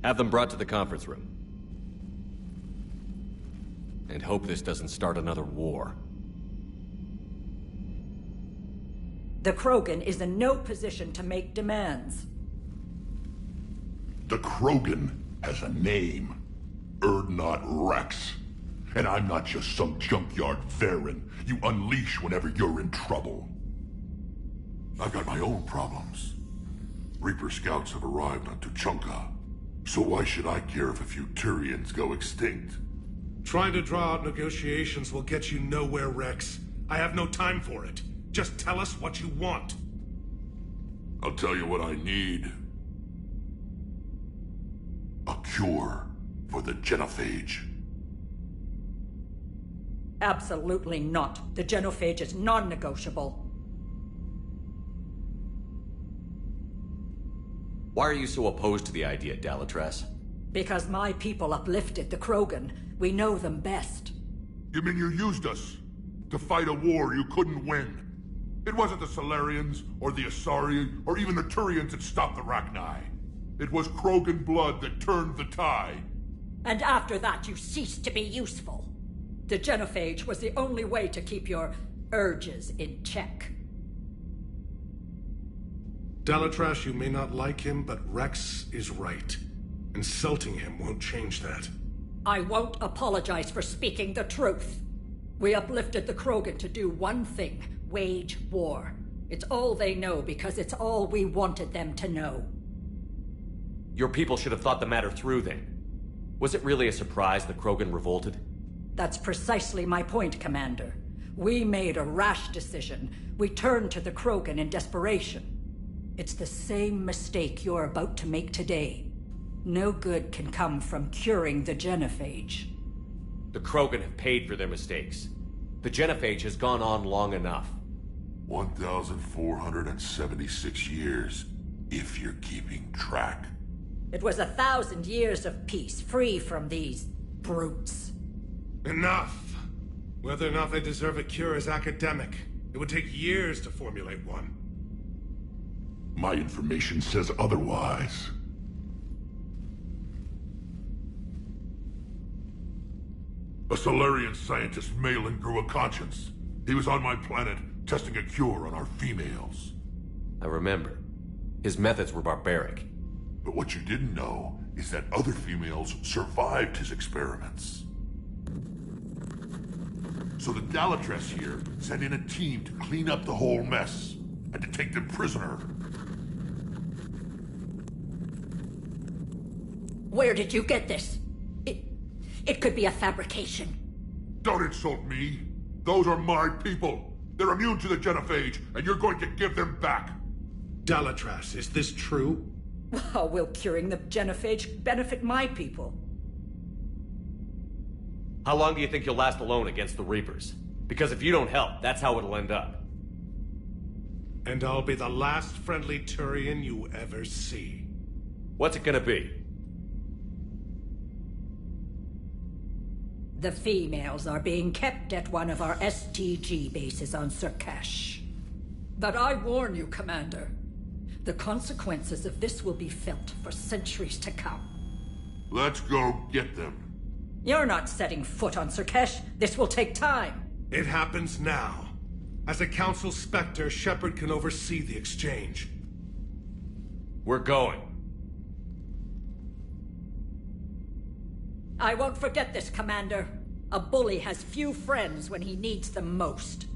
Have them brought to the conference room. And hope this doesn't start another war. The Krogan is in no position to make demands. The Krogan has a name. Urdnot Rex. And I'm not just some junkyard Varen you unleash whenever you're in trouble. I've got my own problems. Reaper scouts have arrived on Tuchanka. So why should I care if a few Turians go extinct? Trying to draw out negotiations will get you nowhere, Rex. I have no time for it. Just tell us what you want. I'll tell you what I need. A cure for the genophage. Absolutely not. The genophage is non-negotiable. Why are you so opposed to the idea, Dalatras? Because my people uplifted the Krogan. We know them best. You mean you used us to fight a war you couldn't win? It wasn't the Solarians, or the Asari, or even the Turians that stopped the Rachni. It was Krogan blood that turned the tide. And after that, you ceased to be useful. The genophage was the only way to keep your urges in check. Dalatras, you may not like him, but Rex is right. Insulting him won't change that. I won't apologize for speaking the truth. We uplifted the Krogan to do one thing: wage war. It's all they know because it's all we wanted them to know. Your people should have thought the matter through then. Was it really a surprise the Krogan revolted? That's precisely my point, Commander. We made a rash decision. We turned to the Krogan in desperation. It's the same mistake you're about to make today. No good can come from curing the genophage. The Krogan have paid for their mistakes. The genophage has gone on long enough. 1,476 years, if you're keeping track. It was 1,000 years of peace, free from these brutes. Enough! Whether or not they deserve a cure is academic. It would take years to formulate one. My information says otherwise. A Solarian scientist, Malin, grew a conscience. He was on my planet, testing a cure on our females. I remember. His methods were barbaric. But what you didn't know is that other females survived his experiments. So the Dalatras here sent in a team to clean up the whole mess, and to take them prisoner. Where did you get this? It could be a fabrication. Don't insult me. Those are my people. They're immune to the genophage, and you're going to give them back. Dalatras, is this true? How will curing the genophage benefit my people? How long do you think you'll last alone against the Reapers? Because if you don't help, that's how it'll end up. And I'll be the last friendly Turian you ever see. What's it gonna be? The females are being kept at one of our STG bases on Surkash. But I warn you, Commander. The consequences of this will be felt for centuries to come. Let's go get them. You're not setting foot on Surkash. This will take time. It happens now. As a Council Spectre, Shepard can oversee the exchange. We're going. I won't forget this, Commander. A bully has few friends when he needs them most.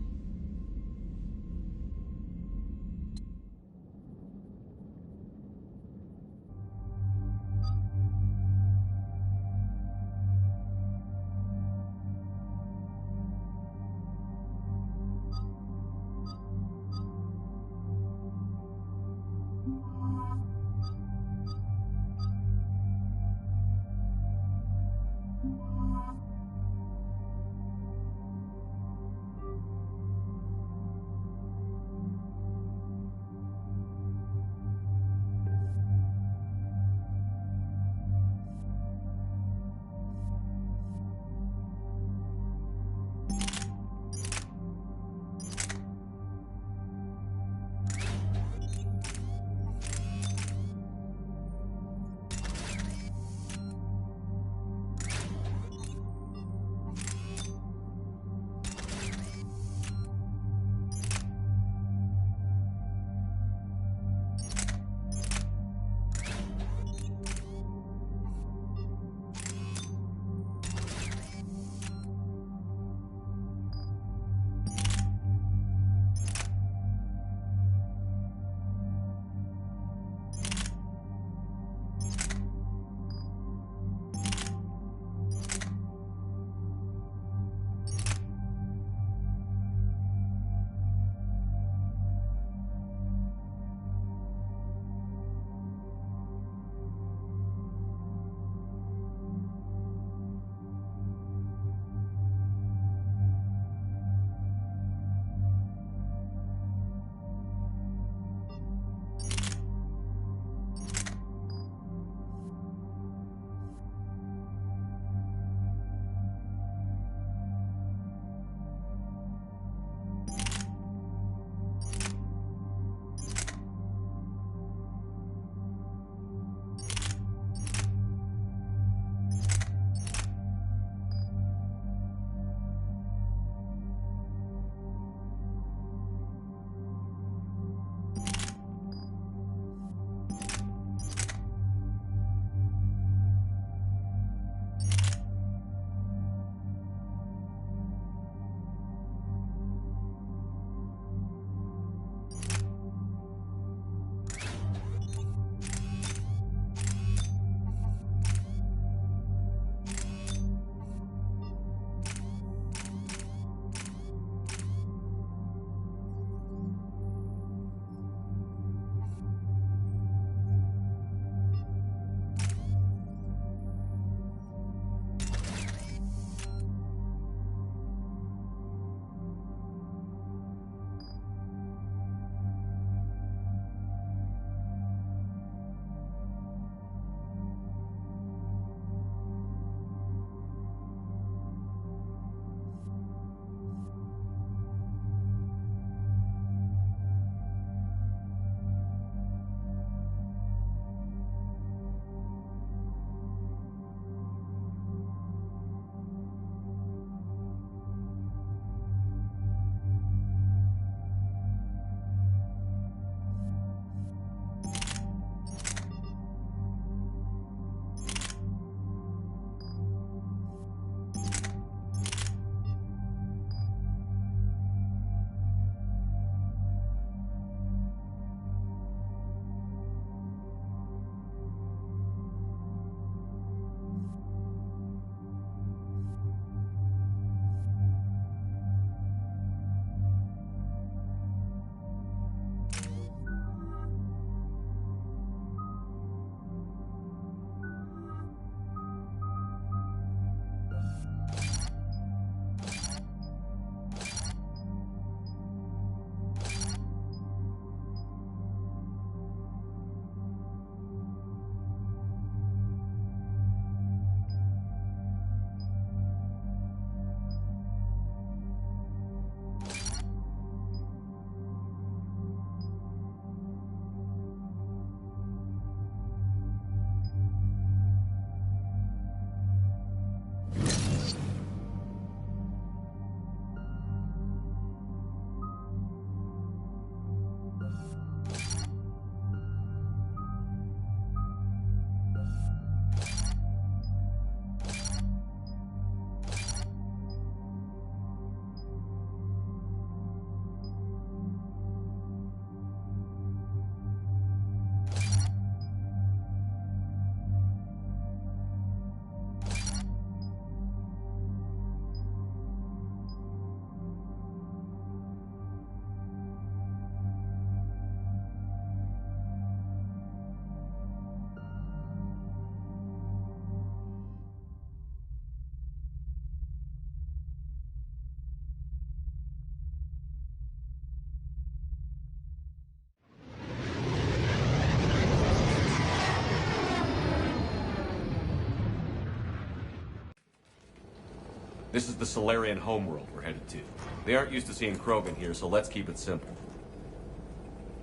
This is the Solarian homeworld we're headed to. They aren't used to seeing Krogan here, so let's keep it simple.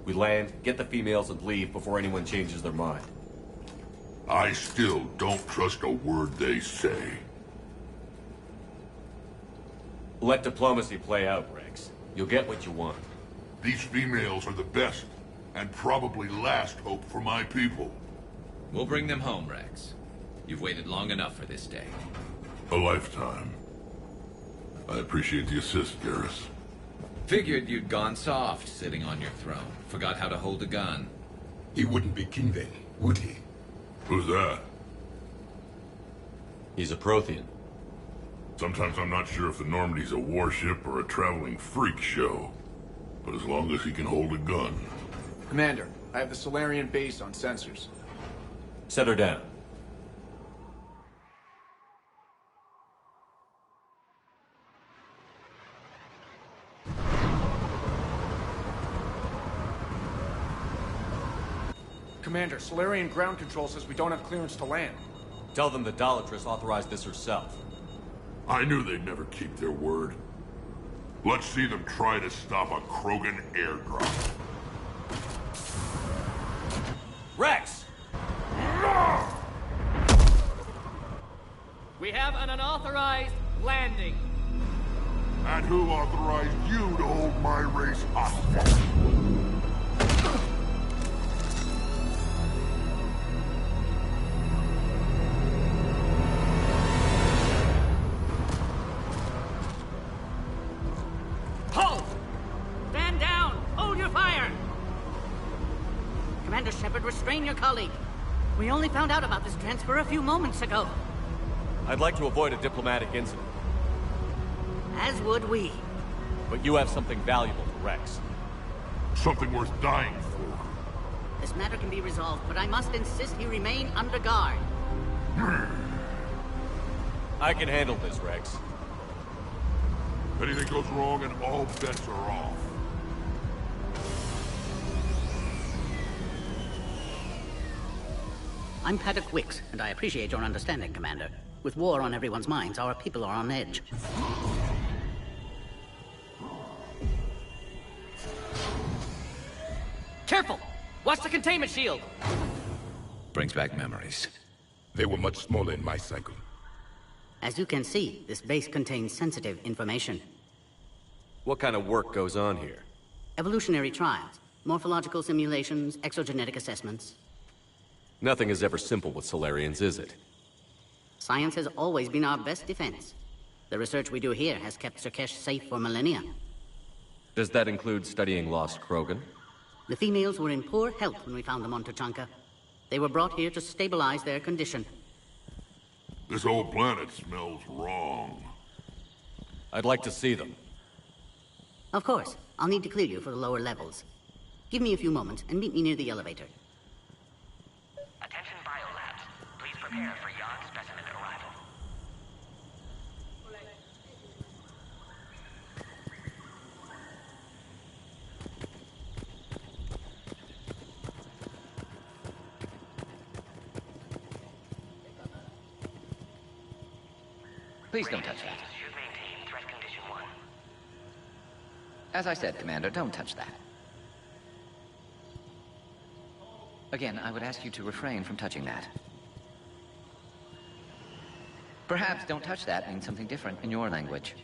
We land, get the females, and leave before anyone changes their mind. I still don't trust a word they say. Let diplomacy play out, Rex. You'll get what you want. These females are the best, and probably last hope for my people. We'll bring them home, Rex. You've waited long enough for this day. A lifetime. I appreciate the assist, Garrus. Figured you'd gone soft sitting on your throne. Forgot how to hold a gun. He wouldn't be king then, would he? Who's that? He's a Prothean. Sometimes I'm not sure if the Normandy's a warship or a traveling freak show. But as long as he can hold a gun. Commander, I have the Solarian base on sensors. Set her down. Commander, Solarian ground control says we don't have clearance to land. Tell them the Dolatress authorized this herself. I knew they'd never keep their word. Let's see them try to stop a Krogan airdrop. Rex! We have an unauthorized landing. And who authorized you to hold my race hostage? Halt! Stand down! Hold your fire! Commander Shepard, restrain your colleague. We only found out about this transfer a few moments ago. I'd like to avoid a diplomatic incident, As would we. but you have something valuable for Rex. Something worth dying for. This matter can be resolved, but I must insist he remain under guard. I can handle this, Rex. If anything goes wrong, and all bets are off. I'm Paddock Wicks, and I appreciate your understanding, Commander. With war on everyone's minds, our people are on edge. Careful! Watch the containment shield! Brings back memories. They were much smaller in my cycle. As you can see, this base contains sensitive information. What kind of work goes on here? Evolutionary trials, morphological simulations, exogenetic assessments. Nothing is ever simple with Solarians, is it? Science has always been our best defense. The research we do here has kept Surkesh safe for millennia. Does that include studying lost Krogan? The females were in poor health when we found them on Tuchanka. They were brought here to stabilize their condition. This whole planet smells wrong. I'd like to see them. Of course, I'll need to clear you for the lower levels. Give me a few moments and meet me near the elevator. Attention biolabs. Please prepare for yacht specimen arrival. Please don't touch that. Should maintain threat condition 1. As I said, Commander, don't touch that. Again, I would ask you to refrain from touching that. Perhaps don't touch that means something different in your language.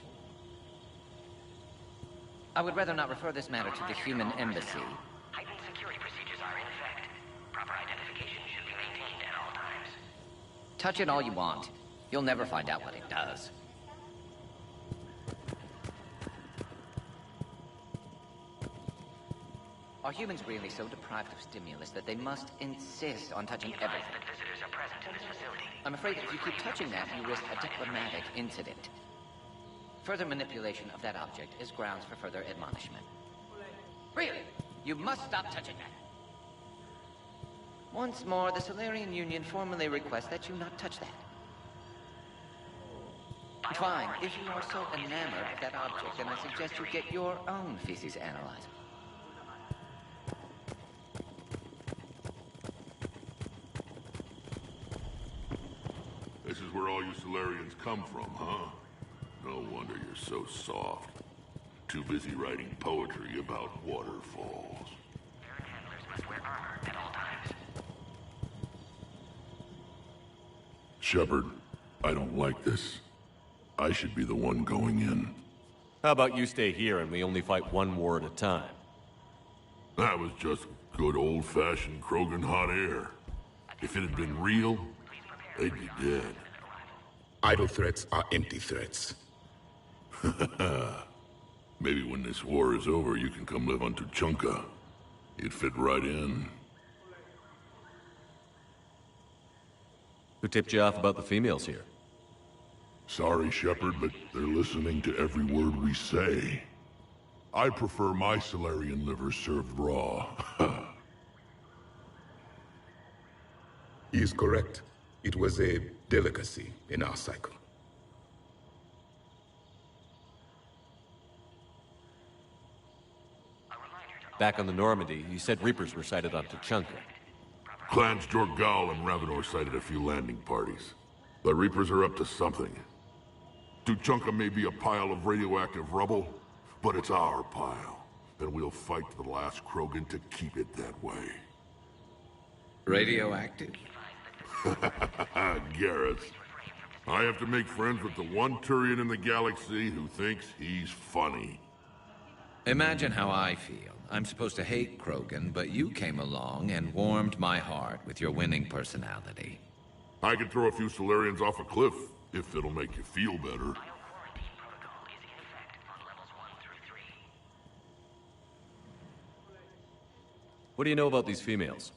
I would rather not refer this matter to the human embassy. Heightened security procedures are in effect. Proper identification should be maintained at all times. Touch it all you want. You'll never find out what it does. Are humans really so deprived of stimulus that they must insist on touching everything? That visitors are present in this facility. I'm afraid that if you keep touching that, you risk a diplomatic incident. Further manipulation of that object is grounds for further admonishment. Really? You must stop touching that. Once more, the Solarian Union formally requests that you not touch that. Fine. If you are so enamored of that object, then I suggest you get your own feces analyzer. This is where all you Solarians come from, huh? No wonder you're so soft. Too busy writing poetry about waterfalls. Baron handlers must wear armor at all times. Shepard, I don't like this. I should be the one going in. How about you stay here and we only fight one war at a time? That was just good old-fashioned Krogan hot air. If it had been real, they'd be dead. Idle threats are empty threats. Maybe when this war is over, you can come live on Tuchanka. You'd fit right in. Who tipped you off about the females here? Sorry, Shepard, but they're listening to every word we say. I prefer my Solarian liver served raw. He is correct. It was a delicacy in our cycle. Back on the Normandy, you said Reapers were sighted on Tuchanka. Clans Jorgal and Ravenor sighted a few landing parties. The Reapers are up to something. Tuchanka may be a pile of radioactive rubble, but it's our pile. And we'll fight to the last Krogan to keep it that way. Radioactive? Garrus. I have to make friends with the one Turian in the galaxy who thinks he's funny. Imagine how I feel. I'm supposed to hate Krogan, but you came along and warmed my heart with your winning personality. I could throw a few Solarians off a cliff, if it'll make you feel better. Quarantine protocol is in effect on levels 1 through 3. What do you know about these females?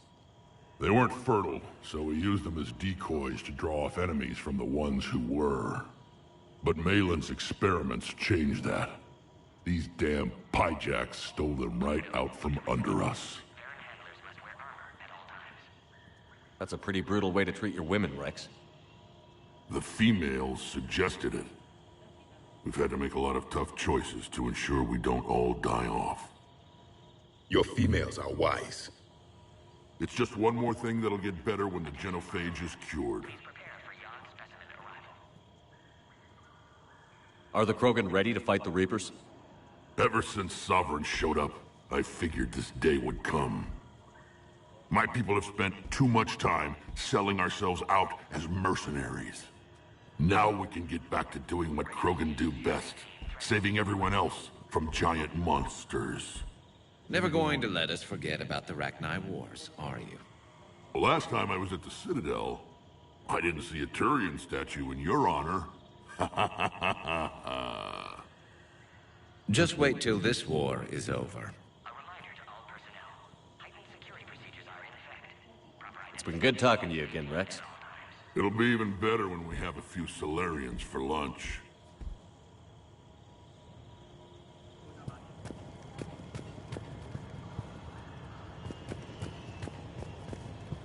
They weren't fertile, so we used them as decoys to draw off enemies from the ones who were. But Malin's experiments changed that. These damn pyjacks stole them right out from under us. Baron handlers must wear armor at all times. That's a pretty brutal way to treat your women, Rex. The females suggested it. We've had to make a lot of tough choices to ensure we don't all die off. Your females are wise. It's just one more thing that'll get better when the genophage is cured. Prepare for Yon specimen arrival. Are the Krogan ready to fight the Reapers? Ever since Sovereign showed up, I figured this day would come. My people have spent too much time selling ourselves out as mercenaries. Now we can get back to doing what Krogan do best, saving everyone else from giant monsters. Never going to let us forget about the Rachni Wars, are you? The last time I was at the Citadel, I didn't see a Turian statue in your honor. Just wait till this war is over. A reminder to all personnel. Heightened security procedures are in effect. Proper It's been good talking to you again, Rex. It'll be even better when we have a few Solarians for lunch.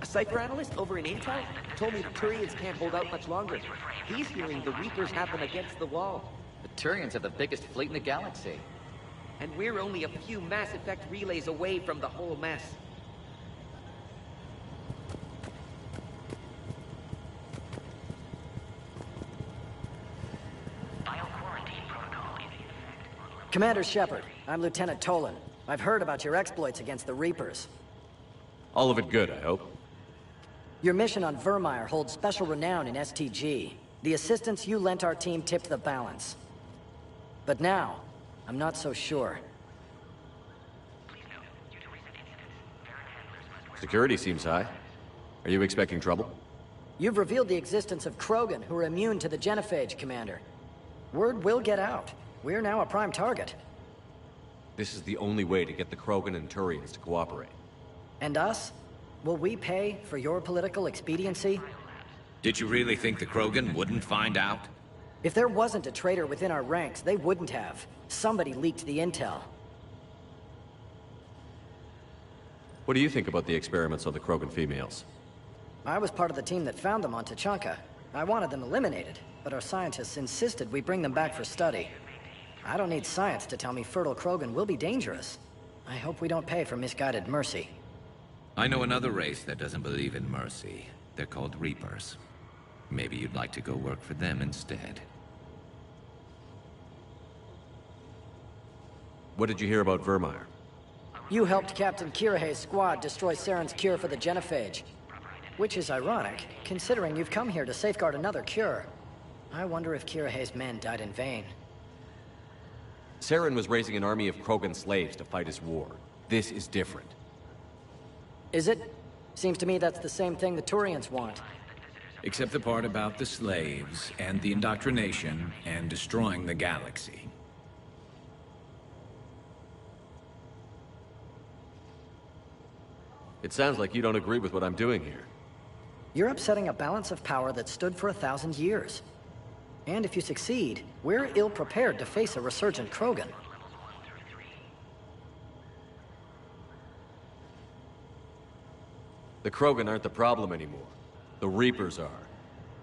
A Cypher analyst over in Intel told me the Turians can't hold out much longer. He's hearing the Reapers have them against the wall. The Turians have the biggest fleet in the galaxy. And we're only a few Mass Effect relays away from the whole mess. Bio-quarantine protocol is in effect. Commander Shepard, I'm Lieutenant Tolan. I've heard about your exploits against the Reapers. All of it good, I hope. Your mission on Vermeer holds special renown in STG. The assistance you lent our team tipped the balance. But now, I'm not so sure. Security seems high. Are you expecting trouble? You've revealed the existence of Krogan who are immune to the genophage, Commander. Word will get out. We're now a prime target. This is the only way to get the Krogan and Turians to cooperate. And us? Will we pay for your political expediency? Did you really think the Krogan wouldn't find out? If there wasn't a traitor within our ranks, they wouldn't have. Somebody leaked the intel. What do you think about the experiments on the Krogan females? I was part of the team that found them on Tuchanka. I wanted them eliminated, but our scientists insisted we bring them back for study. I don't need science to tell me fertile Krogan will be dangerous. I hope we don't pay for misguided mercy. I know another race that doesn't believe in mercy. They're called Reapers. Maybe you'd like to go work for them instead. What did you hear about Vermeer? You helped Captain Kirahe's squad destroy Saren's cure for the genophage. Which is ironic, considering you've come here to safeguard another cure. I wonder if Kirahe's men died in vain. Saren was raising an army of Krogan slaves to fight his war. This is different. Is it? Seems to me that's the same thing the Turians want. Except the part about the slaves, and the indoctrination, and destroying the galaxy. It sounds like you don't agree with what I'm doing here. You're upsetting a balance of power that stood for 1,000 years. And if you succeed, we're ill-prepared to face a resurgent Krogan. The Krogan aren't the problem anymore. The Reapers are.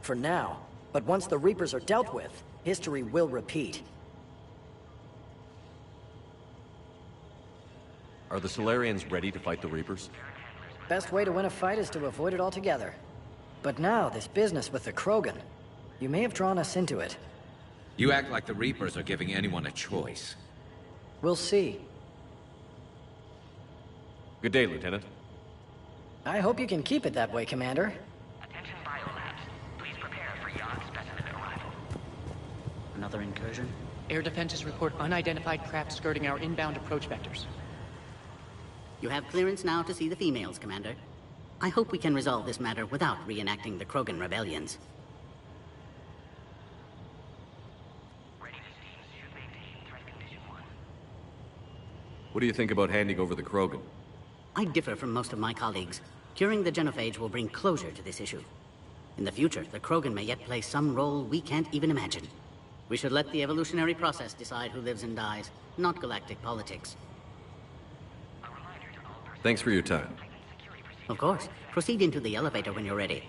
For now. But once the Reapers are dealt with, history will repeat. Are the Solarians ready to fight the Reapers? Best way to win a fight is to avoid it altogether. But now, this business with the Krogan, you may have drawn us into it. You act like the Reapers are giving anyone a choice. We'll see. Good day, Lieutenant. I hope you can keep it that way, Commander. Attention biolabs. Please prepare for yacht specimen arrival. Another incursion? Air defenses report unidentified craft skirting our inbound approach vectors. You have clearance now to see the females, Commander. I hope we can resolve this matter without reenacting the Krogan rebellions. Readiness teams should maintain threat condition 1. What do you think about handing over the Krogan? I differ from most of my colleagues. Curing the genophage will bring closure to this issue. In the future, the Krogan may yet play some role we can't even imagine. We should let the evolutionary process decide who lives and dies, not galactic politics. Thanks for your time. Of course. Proceed into the elevator when you're ready.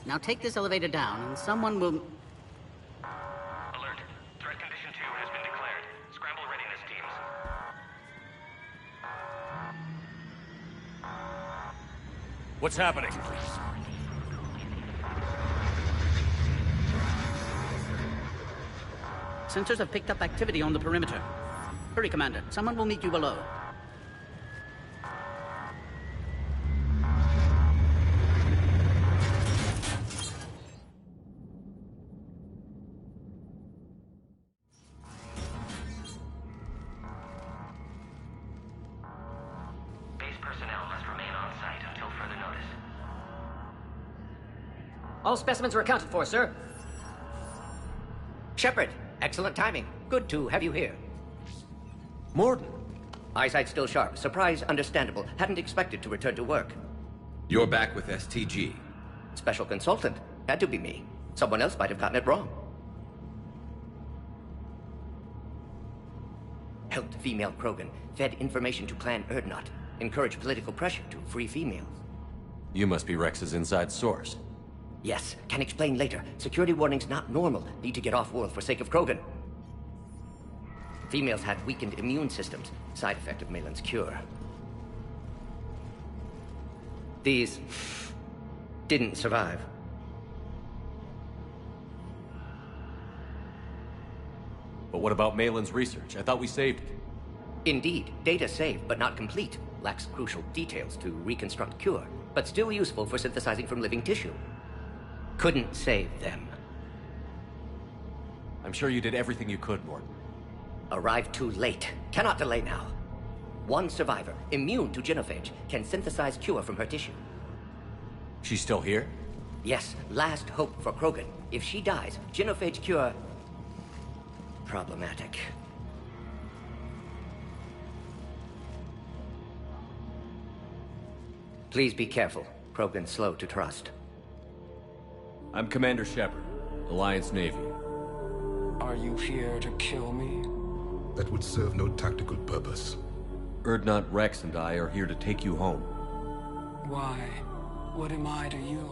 Now take this elevator down, and someone will... Alert. Threat condition 2 has been declared. Scramble readiness teams. What's happening? Sensors have picked up activity on the perimeter. Hurry, Commander. Someone will meet you below. All specimens are accounted for, sir. Shepard, excellent timing. Good to have you here. Morden. Eyesight still sharp. Surprise understandable. Hadn't expected to return to work. You're back with STG. Special consultant. Had to be me. Someone else might have gotten it wrong. Helped female Krogan. Fed information to Clan Erdnot. Encouraged political pressure to free females. You must be Rex's inside source. Yes, can explain later. Security warnings not normal. Need to get off-world for sake of Krogan. Females had weakened immune systems. Side effect of Malin's cure. These didn't survive. But what about Malin's research? I thought we saved it. Indeed, data saved, but not complete. Lacks crucial details to reconstruct cure, but still useful for synthesizing from living tissue. Couldn't save them. I'm sure you did everything you could, Morden. Arrived too late. Cannot delay now. One survivor, immune to genophage, can synthesize cure from her tissue. She's still here? Yes, last hope for Krogan. If she dies, genophage cure... problematic. Please be careful. Krogan's slow to trust. I'm Commander Shepard, Alliance Navy. Are you here to kill me? That would serve no tactical purpose. Erdnot, Rex, and I are here to take you home. Why? What am I to you?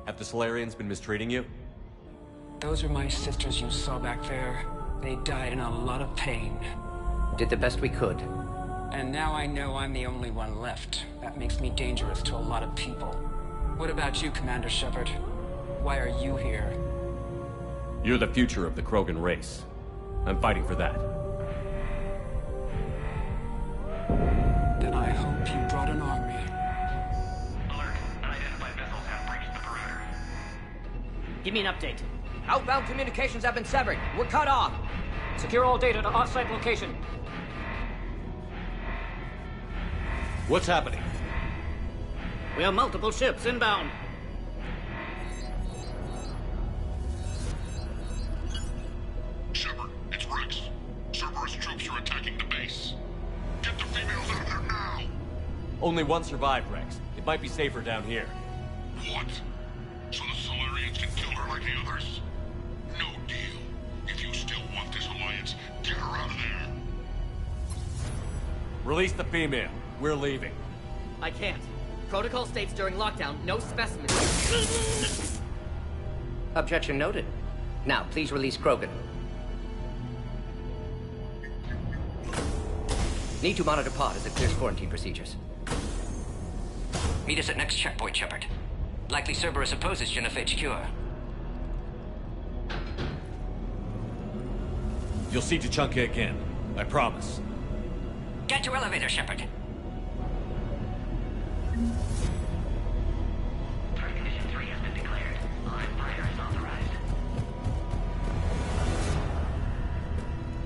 Have the Solarians been mistreating you? Those are my sisters you saw back there. They died in a lot of pain. Did the best we could. And now I know I'm the only one left. That makes me dangerous to a lot of people. What about you, Commander Shepard? Why are you here? You're the future of the Krogan race. I'm fighting for that. Then I hope you brought an army. Alert. Unidentified vessels have breached the perimeter. Give me an update. Outbound communications have been severed. We're cut off. Secure all data to off-site location. What's happening? We have multiple ships inbound. Shepard, it's Rex. Cerberus troops are attacking the base. Get the females out of there now! Only one survived, Rex. It might be safer down here. What? So the Solarians can kill her like the others? No deal. If you still want this alliance, get her out of there. Release the female. We're leaving. I can't. Protocol states during lockdown, no specimens. Objection noted. Now, please release Krogan. Need to monitor pod as it clears quarantine procedures. Meet us at next checkpoint, Shepard. Likely Cerberus opposes genophage cure. You'll see Tuchanka again. I promise. Get to elevator, Shepard. Threat condition 3 has been declared. Live fire is authorized.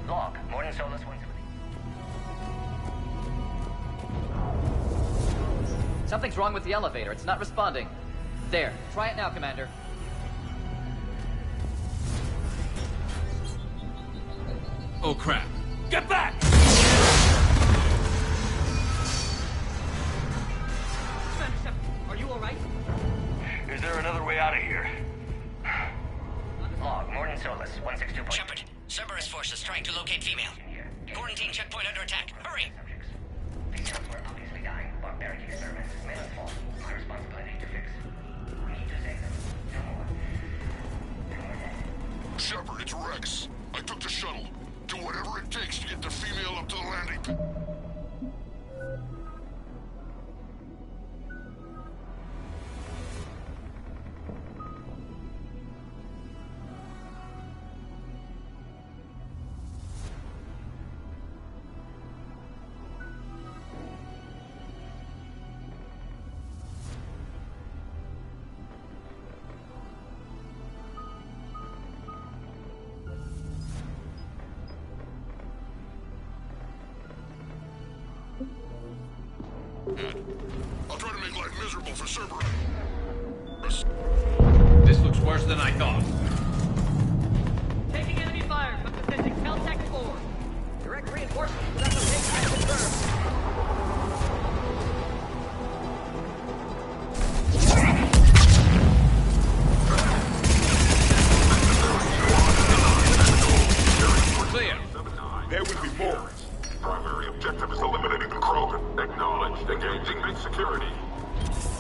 Log. Morning Solus 170. Something's wrong with the elevator. It's not responding. There. Try it now, Commander. Oh, crap. Get back! Commander Shepard, are you alright? Is there another way out of here? Log. Morning Solus 162. Shepard, Cerberus forces trying to locate female. Quarantine checkpoint under attack. Hurry! Females were obviously dying. Barbaric experiments. Made us fall. My responsibility to fix. We need to save them. No more. Shepard, it's Rex. I took the shuttle. Do whatever it takes to get the female up to the landing pit. I'll try to make life miserable for Cerberus. This looks worse than I thought. Taking enemy fire, but defending Caltech 4. Direct reinforcements without the take confirmed. Clear. There will be more. Primary objective is eliminating the Krogan. Acknowledged. Engaging big security.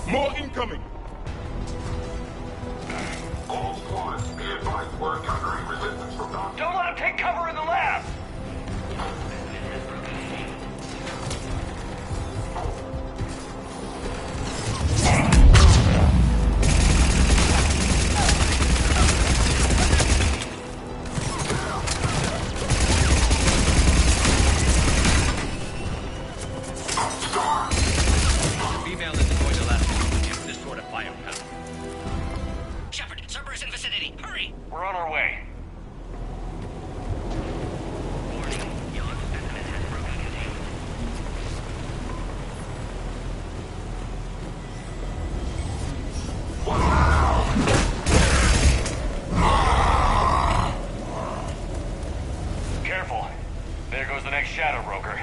More incoming. All squads, be advised we're encountering resistance from Doc. Don't let him take cover in the lab! Female isn't going to last long with this sort of firepower. Shepard, Cerberus in vicinity. Hurry! We're on our way. Warning. Yellow specimen has broken containment. Careful. There goes the next shadow broker.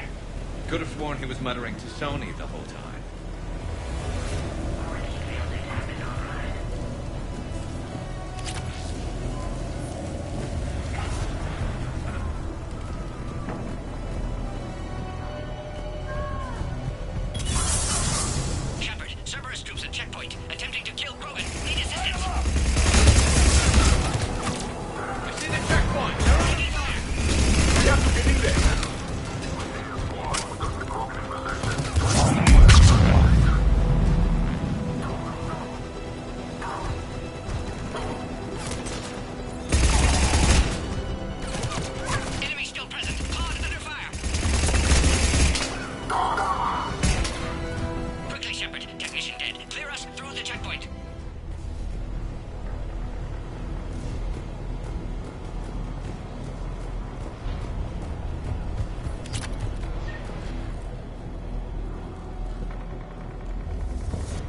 Could have sworn he was muttering to Sony the whole time. Shepard, Cerberus troops at checkpoint, attempting to kill Krogan. Need assistance.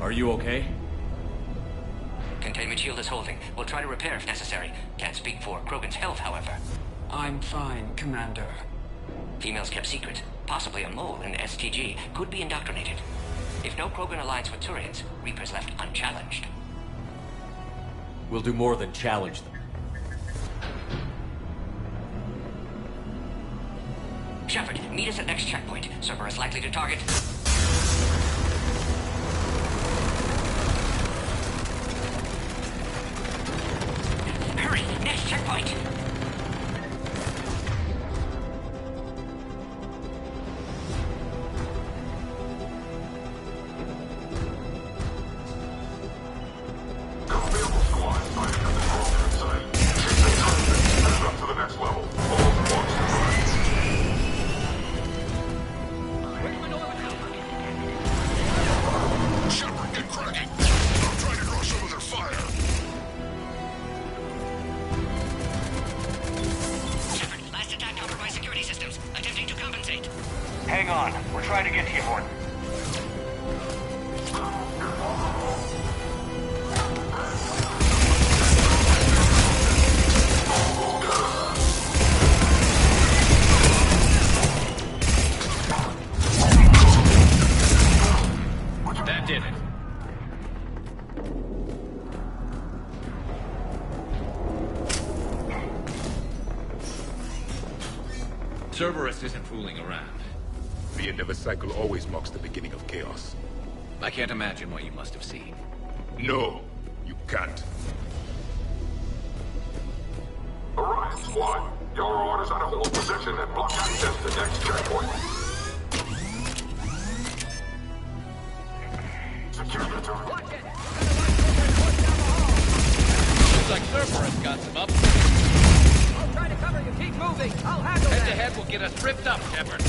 Are you okay? Containment shield is holding. We'll try to repair if necessary. Can't speak for Krogan's health, however. I'm fine, Commander. Females kept secret. Possibly a mole in STG. Could be indoctrinated. If no Krogan aligns with Turians, Reaper's left unchallenged. We'll do more than challenge them. Shepard, meet us at next checkpoint. Cerberus likely to target. Hurry! Next checkpoint! Hang on. We're trying to get to you, Horton. That did it. Cerberus isn't fooling around. The end of a cycle always marks the beginning of chaos. I can't imagine what you must have seen. No, you can't. Orion Squad, your orders are to hold position and block access to next checkpoint. Secure the turret. Watch it! Looks like Cerberus got some up. I'll try to cover you. Keep moving. I'll handle that. Head-to-head will get us ripped up, Shepard.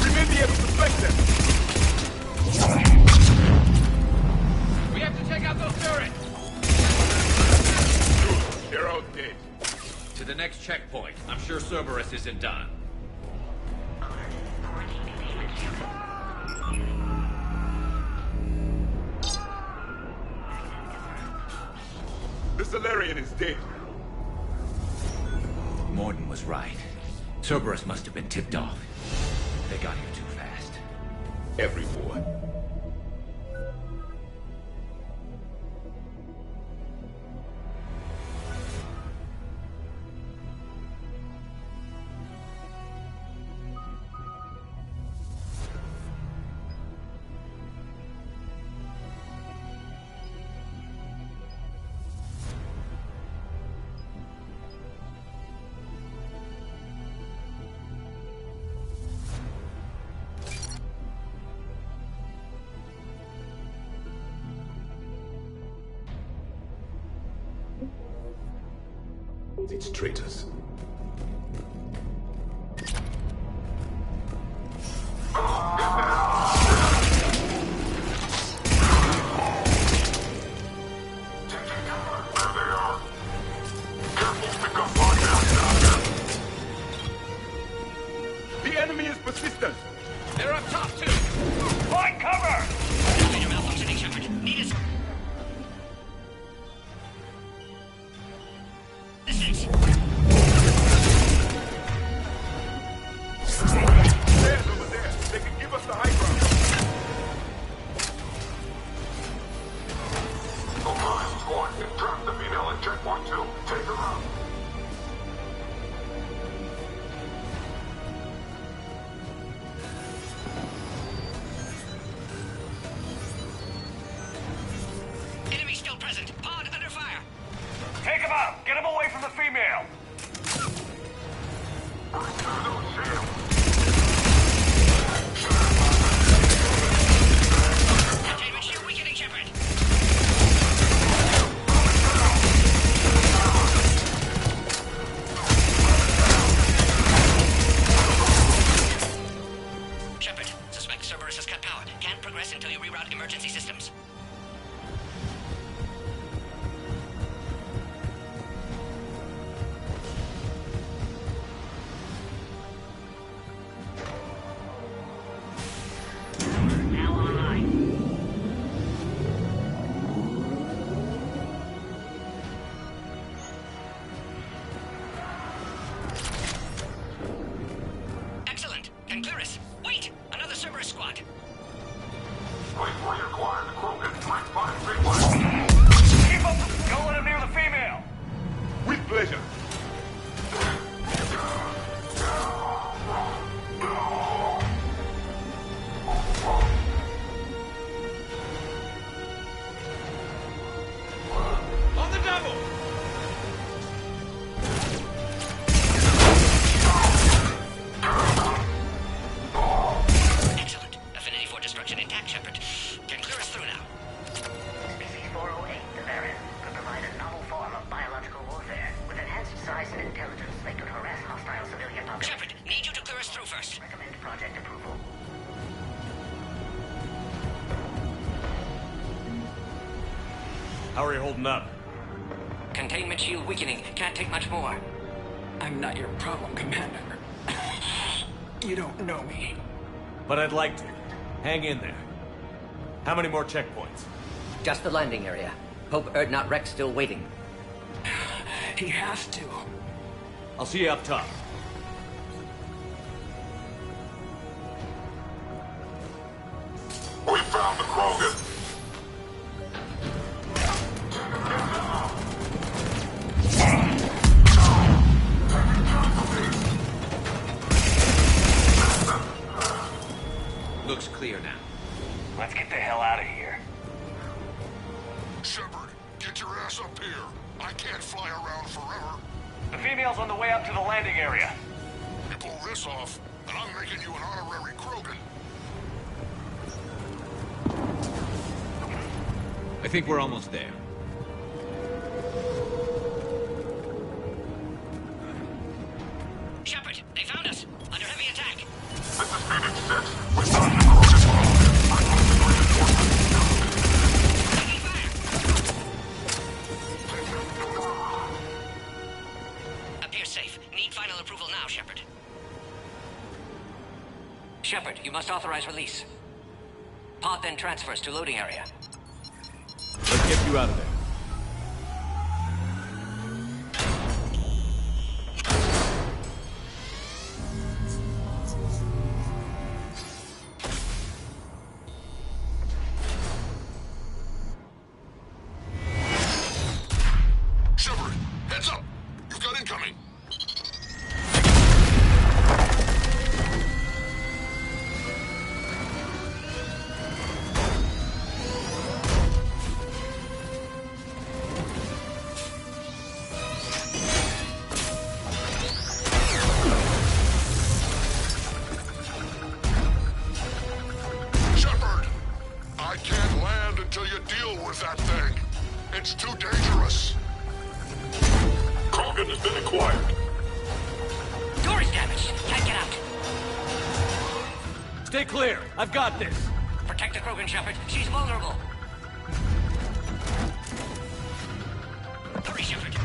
We may be able to flank them. We have to take out those turrets. They're all dead. To the next checkpoint. I'm sure Cerberus isn't done. The Salarian is dead. Morden was right. Cerberus must have been tipped off. They got here too fast. Everyone. These traitors. The enemy is persistent. They're up top, too. Find cover! Elevator malfunctioning, Shepard. Need us. Distance. There's over there. They can give us the high ground. Orion Squad, trap the female at checkpoint 2. Take her out. Enemy still present. Pod under fire. Take him out! Get him away from the female! Containment shield weakening, Shepard. Shepard, suspect Cerberus has cut power. Can't progress until you reroute emergency systems. Now online. squad. Wait for your quiet, Krogan 3531. Keep up! Don't let him near the female! With pleasure. On the double! Excellent. Affinity for destruction intact, Shepard. Can clear us through now. SCP-408, the Baron, could provide a novel form of biological warfare. With enhanced size and intelligence, they could harass hostile civilian populations. Shepard, need you to clear us through first. Recommend project approval. How are you holding up? Containment shield weakening. Can't take much more. I'm not your problem, Commander. You don't know me. But I'd like to. Hang in there. How many more checkpoints? Just the landing area. Hope Erdnot Rex still waiting. He has to. I'll see you up top. We found the Krogan. Looks clear now. Let's get the hell out of here. Shepard, get your ass up here. I can't fly around forever. The female's on the way up to the landing area. You pull this off, and I'm making you an honorary Krogan. I think we're almost there. Shepard, they found us. Under heavy attack. This is Phoenix 6. We found the Taking fire. Appears safe. Need final approval now, Shepard. Shepard, you must authorize release. Pod then transfers to loading area. Let's get you out of there. Shepard, heads up! You've got incoming! Shepard! I can't land until you deal with that thing. It's too dangerous. Krogan has been acquired. Door is damaged. Can't get out. Stay clear. I've got this. Protect the Krogan, Shepard. She's vulnerable. Hurry, Shepard.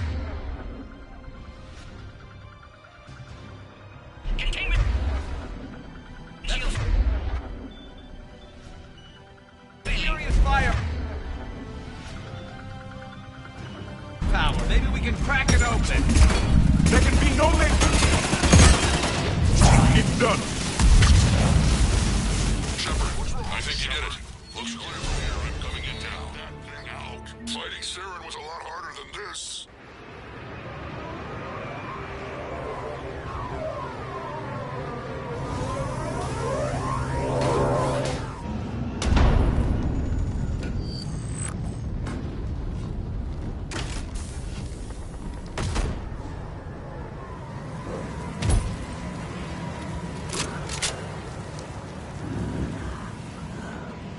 Containment. Shield. Furious fire! Power. Maybe we can crack it open. There can be no link. It's done. Shepard, what's wrong? I think you did it. Looks clear from here. I'm coming in now. That thing out. Fighting Saren was a lot harder than this.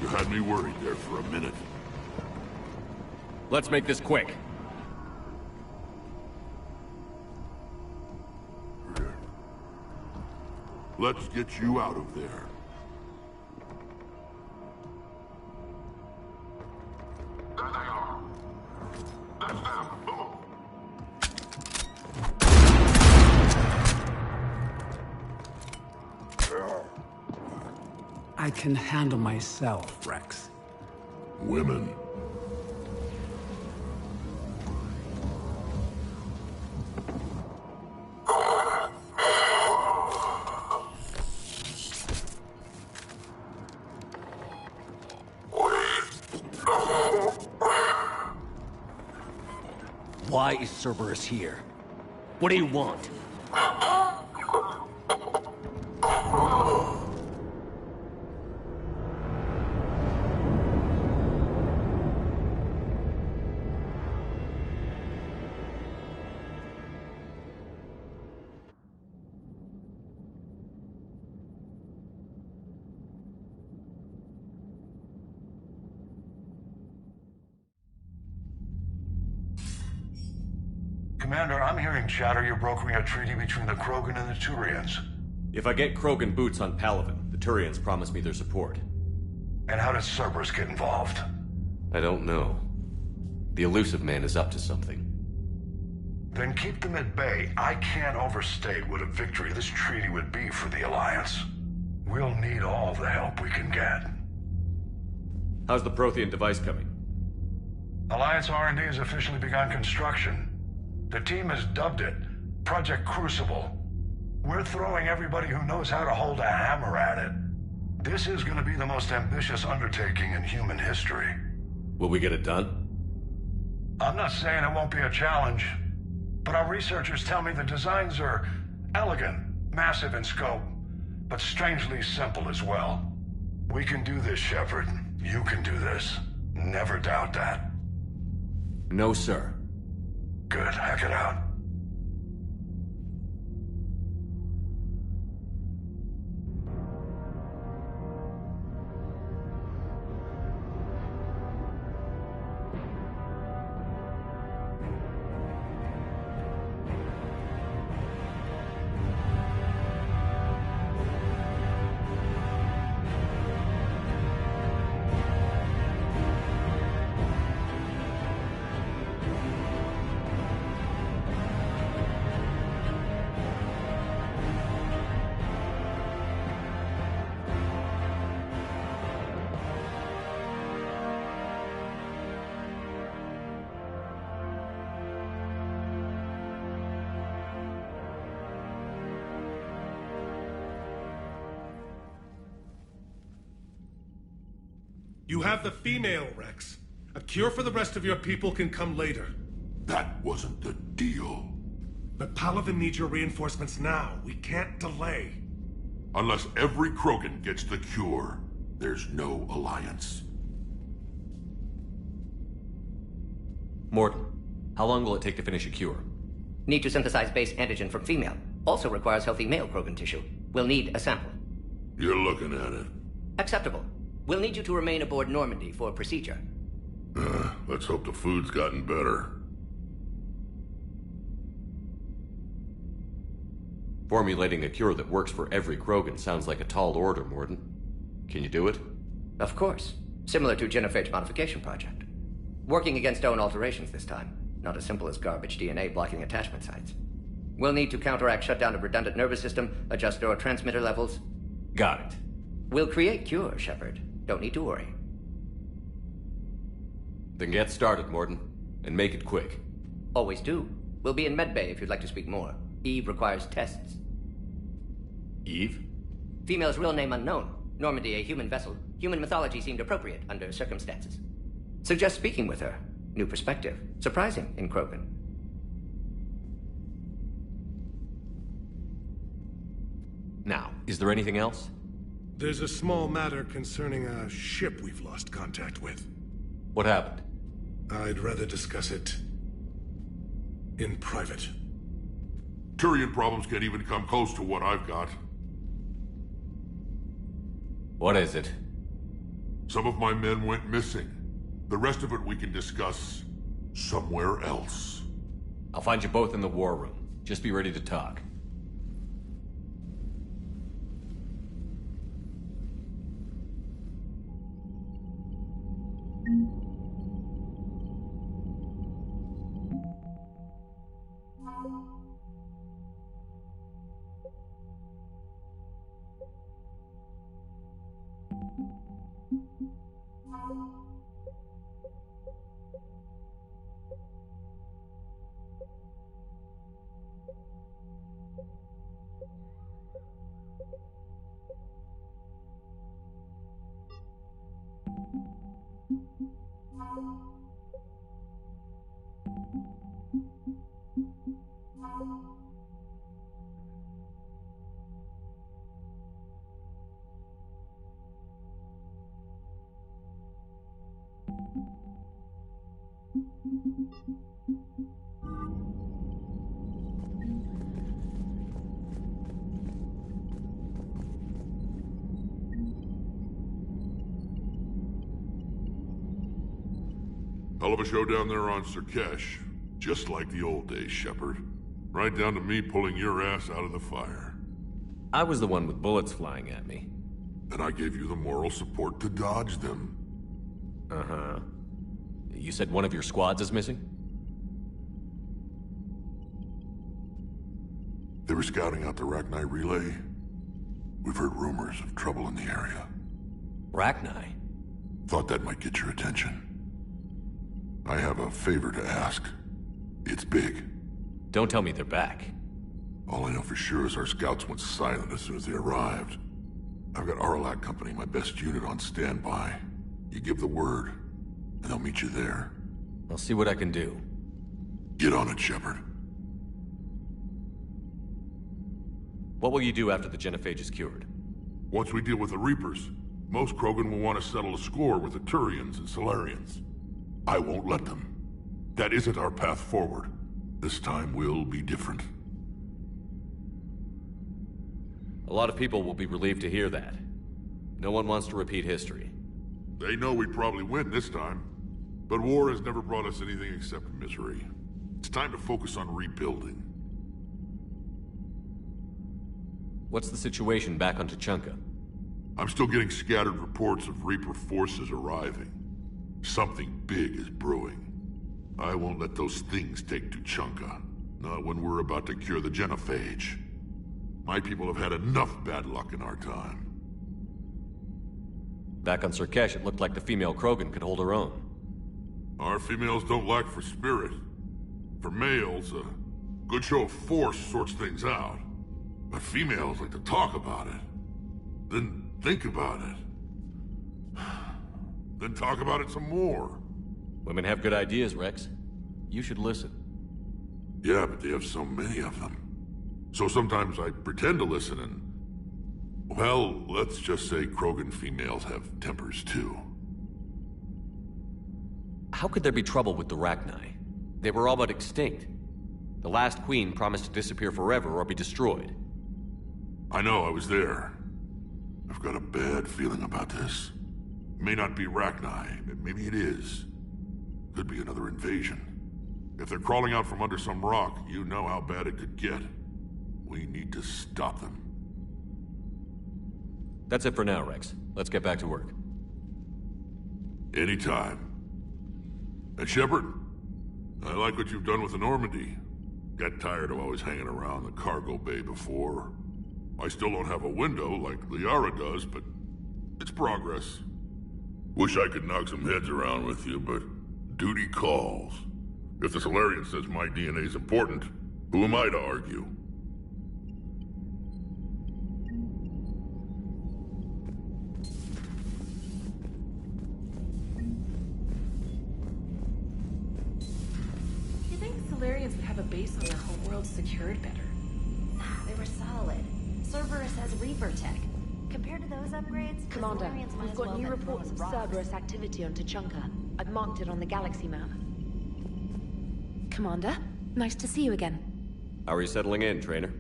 You had me worried there for a minute. Let's make this quick. Let's get you out of there. There they are. That's them. Move. I can handle myself, Rex. Women. Why is Cerberus here? What do you want? Commander, I'm hearing chatter you're brokering a treaty between the Krogan and the Turians. If I get Krogan boots on Palaven, the Turians promise me their support. And how does Cerberus get involved? I don't know. The Elusive Man is up to something. Then keep them at bay. I can't overstate what a victory this treaty would be for the Alliance. We'll need all the help we can get. How's the Prothean device coming? Alliance R&D has officially begun construction. The team has dubbed it Project Crucible. We're throwing everybody who knows how to hold a hammer at it. This is going to be the most ambitious undertaking in human history. Will we get it done? I'm not saying it won't be a challenge, but our researchers tell me the designs are elegant, massive in scope, but strangely simple as well. We can do this, Shepard. You can do this. Never doubt that. No, sir. Good. Hack it out. You have the female, Rex. A cure for the rest of your people can come later. That wasn't the deal. But Palaven needs your reinforcements now. We can't delay. Unless every Krogan gets the cure, there's no alliance. Morton, how long will it take to finish a cure? Need to synthesize base antigen from female. Also requires healthy male Krogan tissue. We'll need a sample. You're looking at it. Acceptable. We'll need you to remain aboard Normandy for procedure. Let's hope the food's gotten better. Formulating a cure that works for every Krogan sounds like a tall order, Morton. Can you do it? Of course. Similar to Genophage modification project. Working against own alterations this time. Not as simple as garbage DNA blocking attachment sites. We'll need to counteract shutdown of redundant nervous system, adjust neurotransmitter levels. Got it. We'll create cure, Shepard. Don't need to worry. Then get started, Morton. And make it quick. Always do. We'll be in medbay if you'd like to speak more. Eve requires tests. Eve? Female's real name unknown. Normandy a human vessel. Human mythology seemed appropriate under circumstances. Suggest speaking with her. New perspective. Surprising in Krogan. Now, is there anything else? There's a small matter concerning a ship we've lost contact with. What happened? I'd rather discuss it in private. Turian problems can't even come close to what I've got. What is it? Some of my men went missing. The rest of it we can discuss somewhere else. I'll find you both in the war room. Just be ready to talk. Hell of a show down there on Sirkesh. Just like the old days, Shepard. Right down to me pulling your ass out of the fire. I was the one with bullets flying at me. And I gave you the moral support to dodge them. Uh-huh. You said one of your squads is missing? They were scouting out the Rachni relay. We've heard rumors of trouble in the area. Rachni? Thought that might get your attention. I have a favor to ask. It's big. Don't tell me they're back. All I know for sure is our scouts went silent as soon as they arrived. I've got Aralak Company, my best unit, on standby. You give the word, and they'll meet you there. I'll see what I can do. Get on it, Shepard. What will you do after the genophage is cured? Once we deal with the Reapers, most Krogan will want to settle a score with the Turians and Solarians. I won't let them. That isn't our path forward. This time will be different. A lot of people will be relieved to hear that. No one wants to repeat history. They know we'd probably win this time. But war has never brought us anything except misery. It's time to focus on rebuilding. What's the situation back on Tuchanka? I'm still getting scattered reports of Reaper forces arriving. Something big is brewing. I won't let those things take Tuchanka. Not when we're about to cure the genophage. My people have had enough bad luck in our time. Back on Sirkesh, it looked like the female Krogan could hold her own. Our females don't lack for spirit. For males, a good show of force sorts things out. But females like to talk about it. Then think about it. Then talk about it some more. Women have good ideas, Rex. You should listen. Yeah, but they have so many of them. So sometimes I pretend to listen and... Well, let's just say Krogan females have tempers too. How could there be trouble with the Rachni? They were all but extinct. The last queen promised to disappear forever or be destroyed. I know, I was there. I've got a bad feeling about this. It may not be Rachni, but maybe it is. Could be another invasion. If they're crawling out from under some rock, you know how bad it could get. We need to stop them. That's it for now, Rex. Let's get back to work. Anytime. And Shepard, I like what you've done with the Normandy. Got tired of always hanging around the cargo bay before. I still don't have a window like Liara does, but it's progress. Wish I could knock some heads around with you, but duty calls. If the Solarian says my DNA's important, who am I to argue? You think Solarians would have a base on their homeworld secured better? They were solid. Cerberus has Reaper tech. Compared to those upgrades, the Commander, Solarians might we've as got well new have been reports of throwing rocks. Cerberus activity on Tuchanka. I've marked it on the galaxy map. Commander, nice to see you again. How are you settling in, Trainer?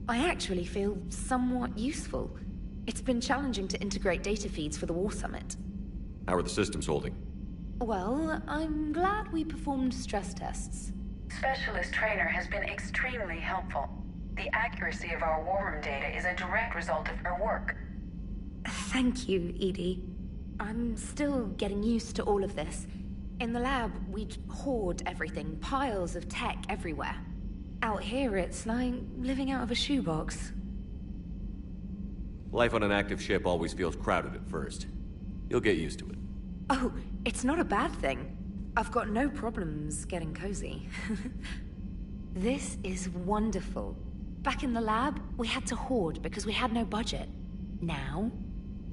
I actually feel somewhat useful. It's been challenging to integrate data feeds for the War Summit. How are the systems holding? Well, I'm glad we performed stress tests. Specialist Trainer has been extremely helpful. The accuracy of our war room data is a direct result of her work. Thank you, Edie. I'm still getting used to all of this. In the lab, we'd hoard everything, piles of tech everywhere. Out here, it's like living out of a shoebox. Life on an active ship always feels crowded at first. You'll get used to it. Oh, it's not a bad thing. I've got no problems getting cozy. This is wonderful. Back in the lab, we had to hoard because we had no budget. Now,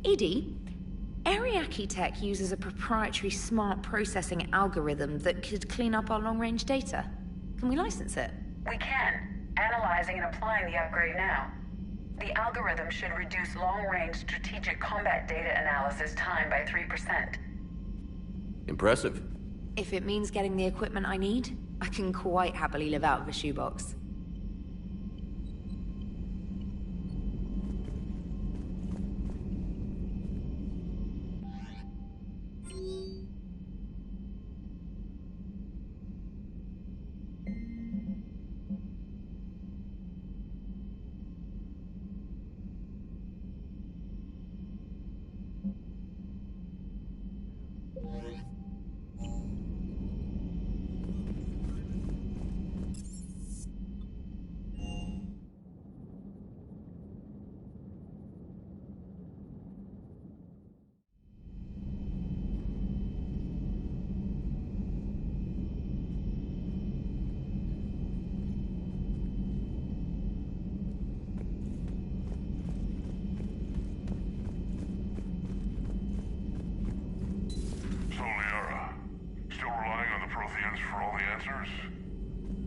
Edie, Ariake Tech uses a proprietary smart processing algorithm that could clean up our long-range data. Can we license it? We can. Analyzing and applying the upgrade now. The algorithm should reduce long-range strategic combat data analysis time by 3%. Impressive. If it means getting the equipment I need, I can quite happily live out of a shoebox.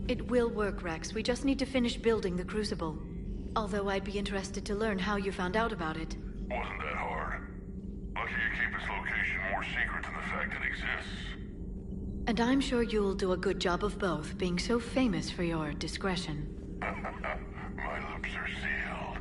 It will work, Rex. We just need to finish building the Crucible. Although I'd be interested to learn how you found out about it. Wasn't that hard. Lucky you keep its location more secret than the fact it exists. And I'm sure you'll do a good job of both, being so famous for your discretion. My lips are sealed.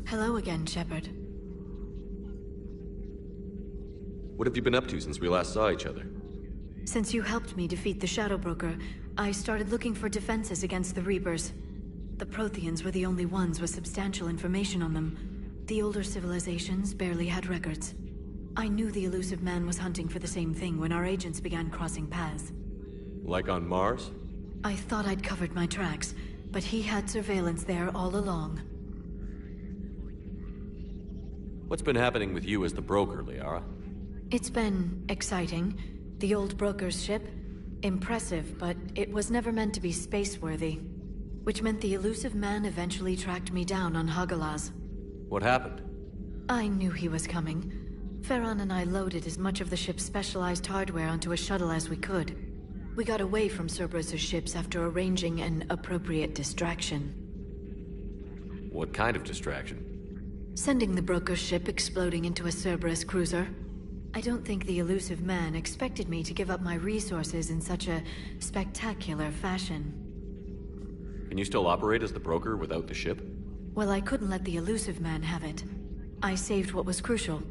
Hello again, Shepard. What have you been up to since we last saw each other? Since you helped me defeat the Shadow Broker, I started looking for defenses against the Reapers. The Protheans were the only ones with substantial information on them. The older civilizations barely had records. I knew the elusive man was hunting for the same thing when our agents began crossing paths. Like on Mars? I thought I'd covered my tracks, but he had surveillance there all along. What's been happening with you as the broker, Liara? It's been exciting. The old broker's ship? Impressive, but it was never meant to be space-worthy. Which meant the elusive man eventually tracked me down on Hagalaz. What happened? I knew he was coming. Farron and I loaded as much of the ship's specialized hardware onto a shuttle as we could. We got away from Cerberus' ships after arranging an appropriate distraction. What kind of distraction? Sending the broker's ship exploding into a Cerberus cruiser. I don't think the elusive man expected me to give up my resources in such a spectacular fashion. Can you still operate as the broker without the ship? Well, I couldn't let the elusive man have it. I saved what was crucial.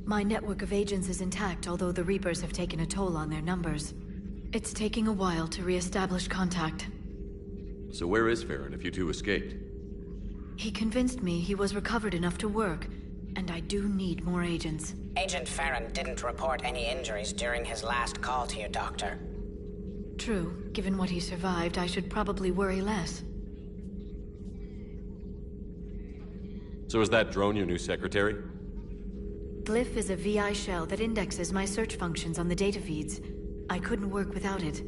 My network of agents is intact, although the Reapers have taken a toll on their numbers. It's taking a while to re-establish contact. So where is Farron if you two escaped? He convinced me he was recovered enough to work, and I do need more agents. Agent Farron didn't report any injuries during his last call to you, Doctor. True. Given what he survived, I should probably worry less. So is that drone your new secretary? Glyph is a VI shell that indexes my search functions on the data feeds. I couldn't work without it.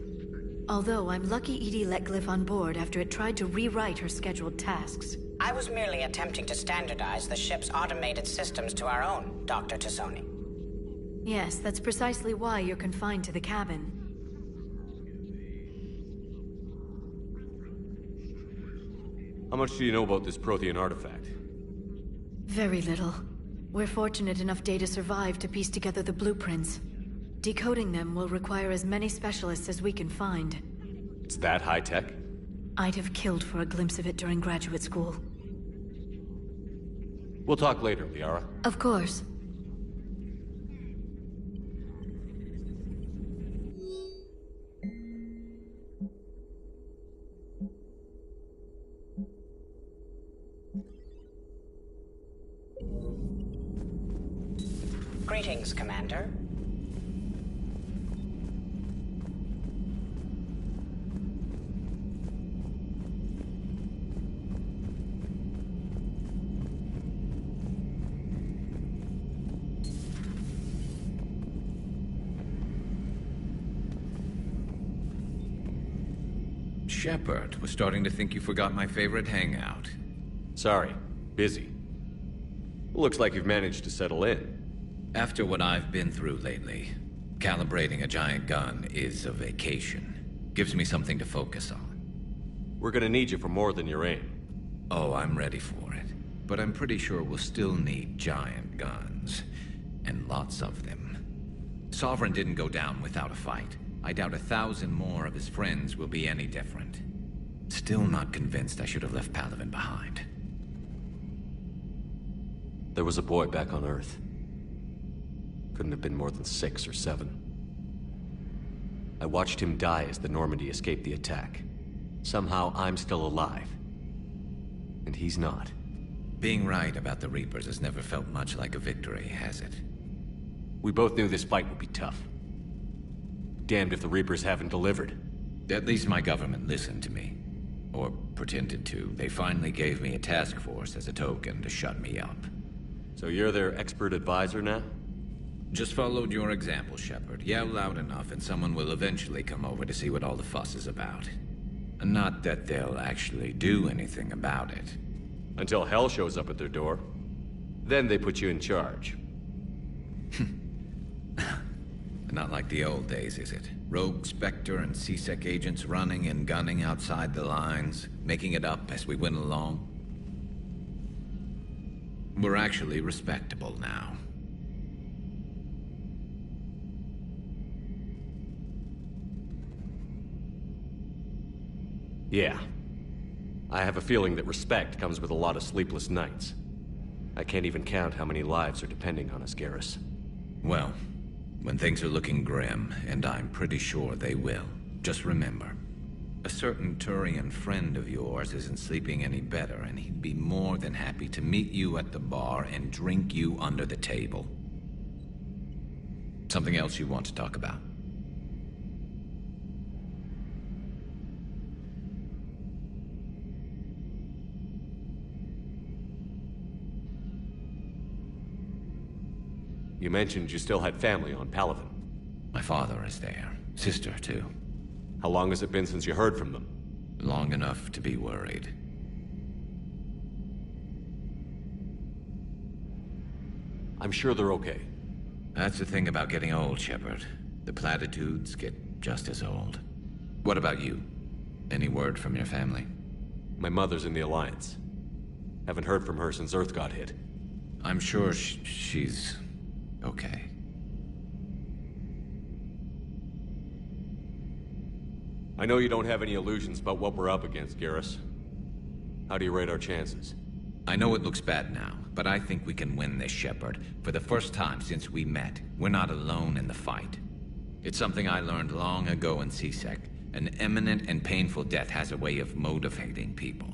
Although I'm lucky Edie let Glyph on board after it tried to rewrite her scheduled tasks. I was merely attempting to standardize the ship's automated systems to our own, Dr. Tassoni. Yes, that's precisely why you're confined to the cabin. How much do you know about this Prothean artifact? Very little. We're fortunate enough Data survived to piece together the blueprints. Decoding them will require as many specialists as we can find. It's that high-tech? I'd have killed for a glimpse of it during graduate school. We'll talk later, Liara. Of course. Greetings, Commander. Shepard was starting to think you forgot my favorite hangout. Sorry, busy. Looks like you've managed to settle in. After what I've been through lately, calibrating a giant gun is a vacation. Gives me something to focus on. We're gonna need you for more than your aim. Oh, I'm ready for it. But I'm pretty sure we'll still need giant guns. And lots of them. Sovereign didn't go down without a fight. I doubt 1,000 more of his friends will be any different. Still not convinced I should have left Palaven behind. There was a boy back on Earth. Couldn't have been more than 6 or 7. I watched him die as the Normandy escaped the attack. Somehow I'm still alive. And he's not. Being right about the Reapers has never felt much like a victory, has it? We both knew this fight would be tough. Damned if the Reapers haven't delivered. At least my government listened to me. Or pretended to. They finally gave me a task force as a token to shut me up. So you're their expert advisor now? Just followed your example, Shepard. Yell loud enough and someone will eventually come over to see what all the fuss is about. Not that they'll actually do anything about it. Until hell shows up at their door. Then they put you in charge. Not like the old days, is it? Rogue Spectre and C-Sec agents running and gunning outside the lines, making it up as we went along. We're actually respectable now. Yeah. I have a feeling that respect comes with a lot of sleepless nights. I can't even count how many lives are depending on us, Garrus. Well, when things are looking grim, and I'm pretty sure they will, just remember, a certain Turian friend of yours isn't sleeping any better, and he'd be more than happy to meet you at the bar and drink you under the table. Something else you want to talk about? You mentioned you still had family on Palaven. My father is there. Sister, too. How long has it been since you heard from them? Long enough to be worried. I'm sure they're okay. That's the thing about getting old, Shepard. The platitudes get just as old. What about you? Any word from your family? My mother's in the Alliance. Haven't heard from her since Earth got hit. I'm sure she's okay. I know you don't have any illusions about what we're up against, Garrus. How do you rate our chances? I know it looks bad now, but I think we can win this, Shepard. For the first time since we met, we're not alone in the fight. It's something I learned long ago in C-Sec. An imminent and painful death has a way of motivating people.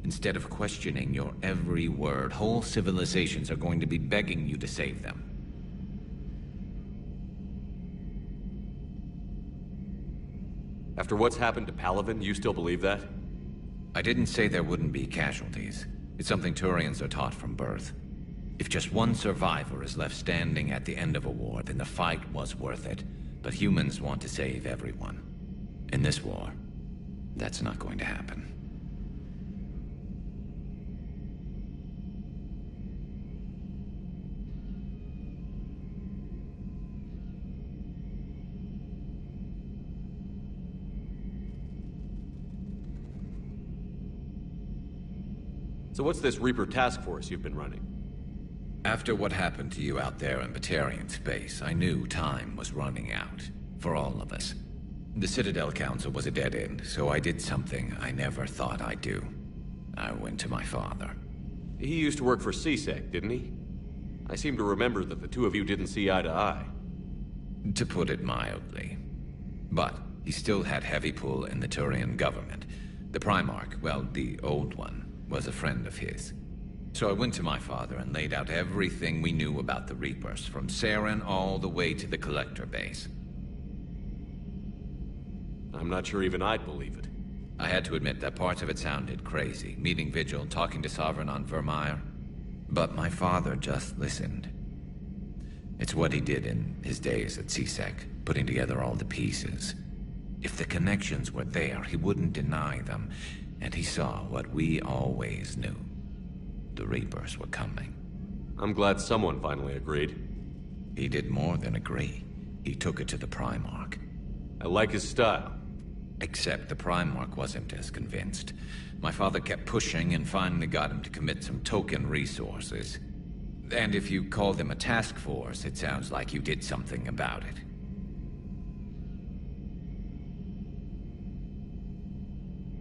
Instead of questioning your every word, whole civilizations are going to be begging you to save them. After what's happened to Palaven, you still believe that? I didn't say there wouldn't be casualties. It's something Turians are taught from birth. If just one survivor is left standing at the end of a war, then the fight was worth it. But humans want to save everyone. In this war, that's not going to happen. So what's this Reaper task force you've been running? After what happened to you out there in Batarian space, I knew time was running out. For all of us. The Citadel Council was a dead end, so I did something I never thought I'd do. I went to my father. He used to work for C-Sec, didn't he? I seem to remember that the two of you didn't see eye to eye. To put it mildly. But he still had heavy pull in the Turian government. The Primarch, well, the old one, was a friend of his. So I went to my father and laid out everything we knew about the Reapers, from Saren all the way to the Collector base. I'm not sure even I'd believe it. I had to admit that parts of it sounded crazy, meeting Vigil, talking to Sovereign on Vermeer. But my father just listened. It's what he did in his days at C-Sec, putting together all the pieces. If the connections were there, he wouldn't deny them, and he saw what we always knew. the Reapers were coming. I'm glad someone finally agreed. He did more than agree. He took it to the Primarch. I like his style. Except the Primarch wasn't as convinced. My father kept pushing and finally got him to commit some token resources. And if you call them a task force, it sounds like you did something about it.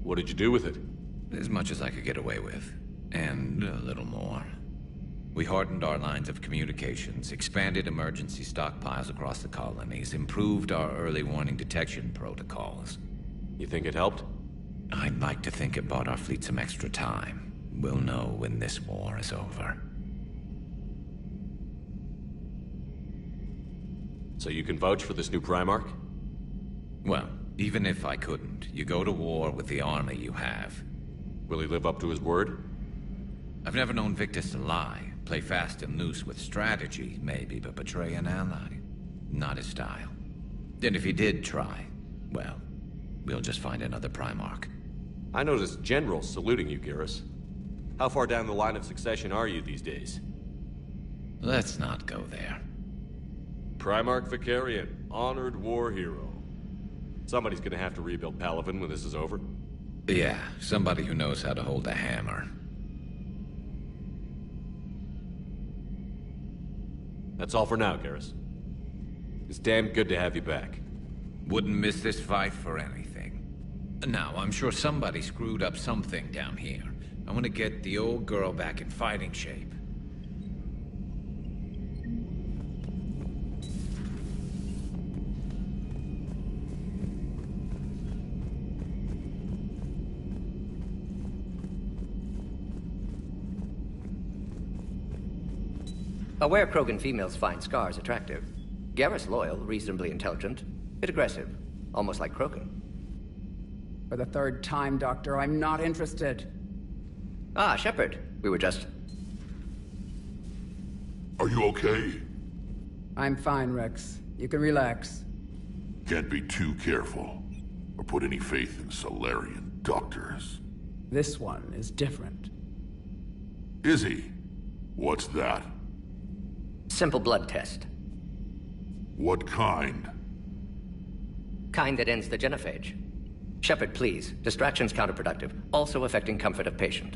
What did you do with it? As much as I could get away with. And a little more. We hardened our lines of communications, expanded emergency stockpiles across the colonies, improved our early warning detection protocols. You think it helped? I'd like to think it bought our fleet some extra time. We'll know when this war is over. So you can vouch for this new Primarch? Well, even if I couldn't, you go to war with the army you have. Will he live up to his word? I've never known Victus to lie. Play fast and loose with strategy, maybe, but betray an ally. Not his style. And if he did try, well, we'll just find another Primarch. I noticed generals saluting you, Garrus. How far down the line of succession are you these days? Let's not go there. Primarch Vicarian, honored war hero. Somebody's gonna have to rebuild Palaven when this is over. Yeah, somebody who knows how to hold a hammer. That's all for now, Garrus. It's damn good to have you back. Wouldn't miss this fight for anything. Now, I'm sure somebody screwed up something down here. I want to get the old girl back in fighting shape. Aware Krogan females find scars attractive. Garrus loyal, reasonably intelligent, bit aggressive, almost like Krogan. For the third time, Doctor, I'm not interested. Ah, Shepard. We were just... Are you okay? I'm fine, Rex. You can relax. Can't be too careful, or put any faith in Solarian doctors. This one is different. Is he? What's that? Simple blood test. What kind? Kind that ends the genophage. Shepard, please. Distraction's counterproductive, also affecting comfort of patient.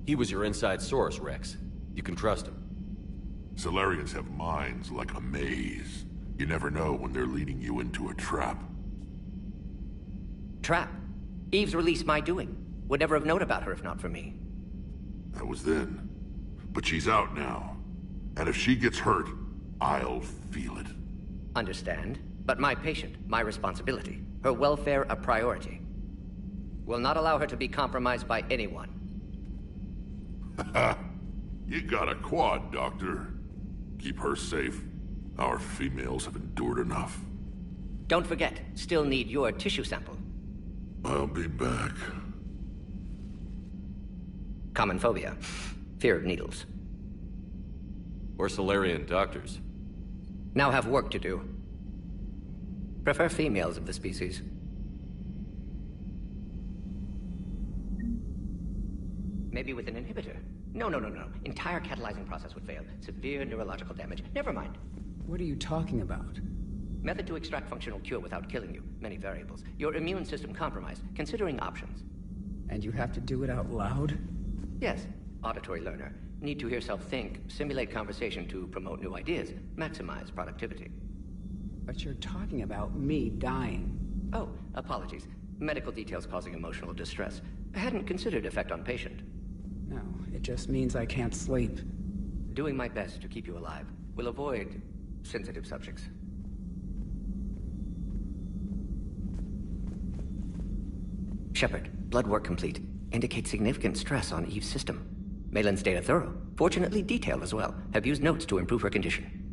He was your inside source, Rex. You can trust him. Solarians have minds like a maze. You never know when they're leading you into a trap. Trap? Eve's released my doing. Would never have known about her if not for me. That was then. But she's out now. And if she gets hurt, I'll feel it. Understand. But my patient, my responsibility. Her welfare a priority. Will not allow her to be compromised by anyone. You got a quad, Doctor. Keep her safe. Our females have endured enough. Don't forget, still need your tissue sample. I'll be back. Common phobia. Fear of needles. We're Solarian doctors. Now have work to do. Prefer females of the species. Maybe with an inhibitor. No. Entire catalyzing process would fail. Severe neurological damage. Never mind. What are you talking about? Method to extract functional cure without killing you. Many variables. Your immune system compromised. Considering options. And you have to do it out loud? Yes. Auditory learner. Need to hear self think, simulate conversation to promote new ideas, maximize productivity. But you're talking about me dying. Oh, apologies. Medical details causing emotional distress. I hadn't considered effect on patient. No, it just means I can't sleep. Doing my best to keep you alive. Will avoid sensitive subjects. Shepard, blood work complete. Indicates significant stress on Eve's system. Malin's data thorough. Fortunately detailed as well. Have used notes to improve her condition.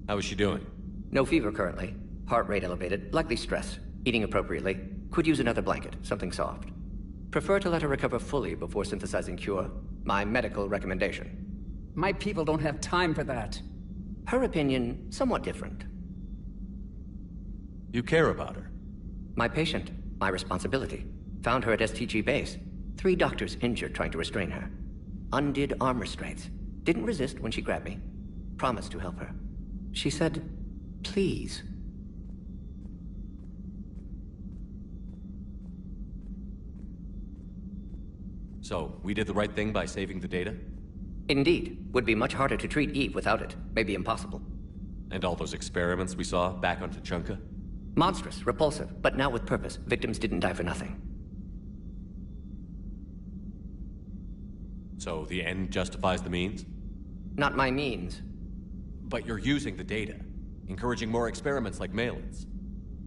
How is she doing? No fever currently. Heart rate elevated. Likely stress. Eating appropriately. Could use another blanket. Something soft. Prefer to let her recover fully before synthesizing cure. My medical recommendation. My people don't have time for that. Her opinion, somewhat different. You care about her. My patient. My responsibility. Found her at STG base. 3 doctors injured trying to restrain her. Undid arm restraints. Didn't resist when she grabbed me. Promised to help her. She said, please. So, we did the right thing by saving the data? Indeed. Would be much harder to treat Eve without it. Maybe impossible. And all those experiments we saw back on Tuchanka? Monstrous, repulsive, but now with purpose. Victims didn't die for nothing. So the end justifies the means? Not my means. But you're using the data, encouraging more experiments like Malin's.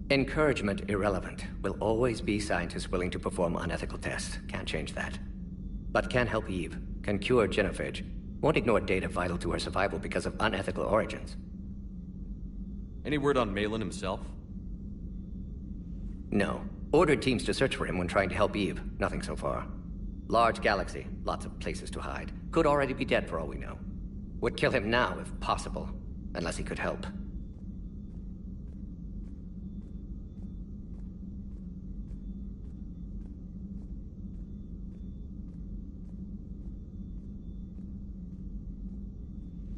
Encouragement irrelevant. Will always be scientists willing to perform unethical tests. Can't change that. But can help Eve. Can cure genophage. Won't ignore data vital to her survival because of unethical origins. Any word on Malin himself? No. Ordered teams to search for him when trying to help Eve. Nothing so far. Large galaxy. Lots of places to hide. Could already be dead for all we know. Would kill him now if possible. Unless he could help.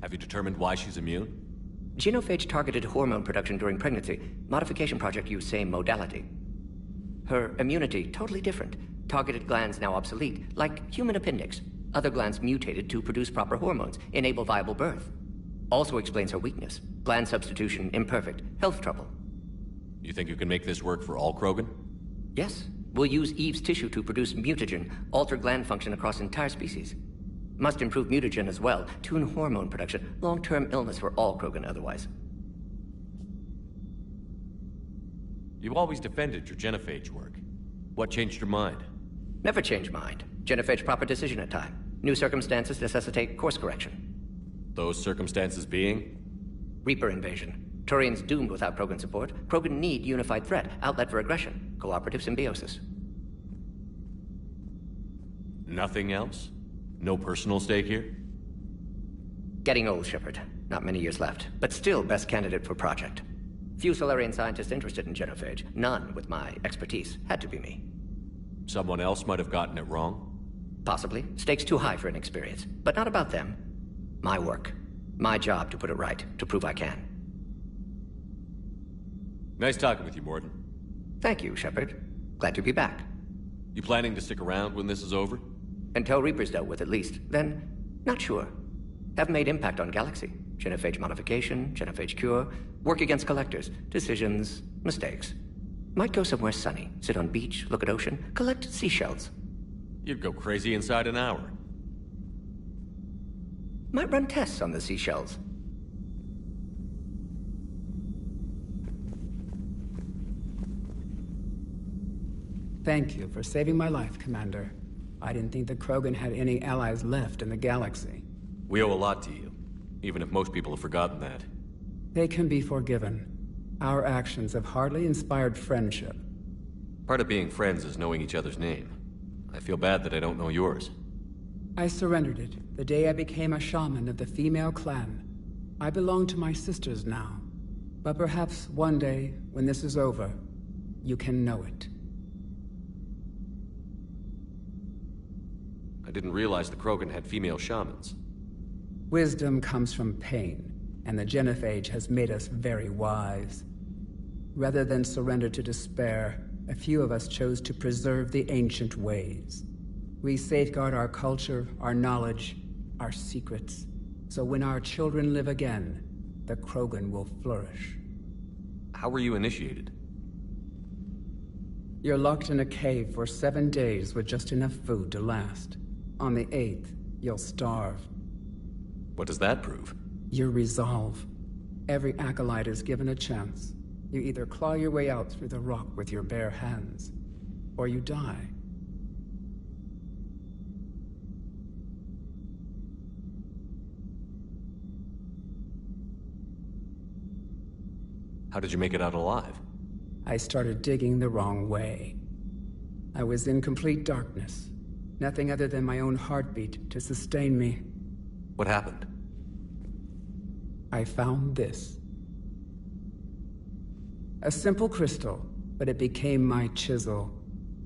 Have you determined why she's immune? Genophage targeted hormone production during pregnancy. Modification project used same modality. Her immunity, totally different. Targeted glands now obsolete, like human appendix. Other glands mutated to produce proper hormones, enable viable birth. Also explains her weakness. Gland substitution imperfect. Health trouble. You think you can make this work for all Krogan? Yes. We'll use Eve's tissue to produce mutagen, alter gland function across entire species. Must improve mutagen as well, tune hormone production, long-term illness for all Krogan otherwise. You always defended your genophage work. What changed your mind? Never change mind. Genophage proper decision at time. New circumstances necessitate course correction. Those circumstances being? Reaper invasion. Turians doomed without Krogan support. Krogan need unified threat, outlet for aggression, cooperative symbiosis. Nothing else? No personal stake here? Getting old, Shepard. Not many years left, but still best candidate for project. Few Solarian scientists interested in genophage. None with my expertise. Had to be me. Someone else might have gotten it wrong? Possibly. Stakes too high for inexperience. But not about them. My work. My job to put it right, to prove I can. Nice talking with you, Morden. Thank you, Shepard. Glad to be back. You planning to stick around when this is over? Until Reaper's dealt with, at least. Then, not sure. Have made impact on Galaxy. Genophage modification, genophage cure, work against collectors, decisions, mistakes. Might go somewhere sunny, sit on beach, look at ocean, collect seashells. You'd go crazy inside an hour. Might run tests on the seashells. Thank you for saving my life, Commander. I didn't think the Krogan had any allies left in the galaxy. We owe a lot to you, even if most people have forgotten that. They can be forgiven. Our actions have hardly inspired friendship. Part of being friends is knowing each other's name. I feel bad that I don't know yours. I surrendered it the day I became a shaman of the female clan. I belong to my sisters now. But perhaps one day, when this is over, you can know it. I didn't realize the Krogan had female shamans. Wisdom comes from pain, and the genophage has made us very wise. Rather than surrender to despair, a few of us chose to preserve the ancient ways. We safeguard our culture, our knowledge, our secrets, so when our children live again, the Krogan will flourish. How were you initiated? You're locked in a cave for 7 days with just enough food to last. On the 8th, you'll starve. What does that prove? Your resolve. Every acolyte is given a chance. You either claw your way out through the rock with your bare hands, or you die. How did you make it out alive? I started digging the wrong way. I was in complete darkness. Nothing other than my own heartbeat to sustain me. What happened? I found this. A simple crystal, but it became my chisel.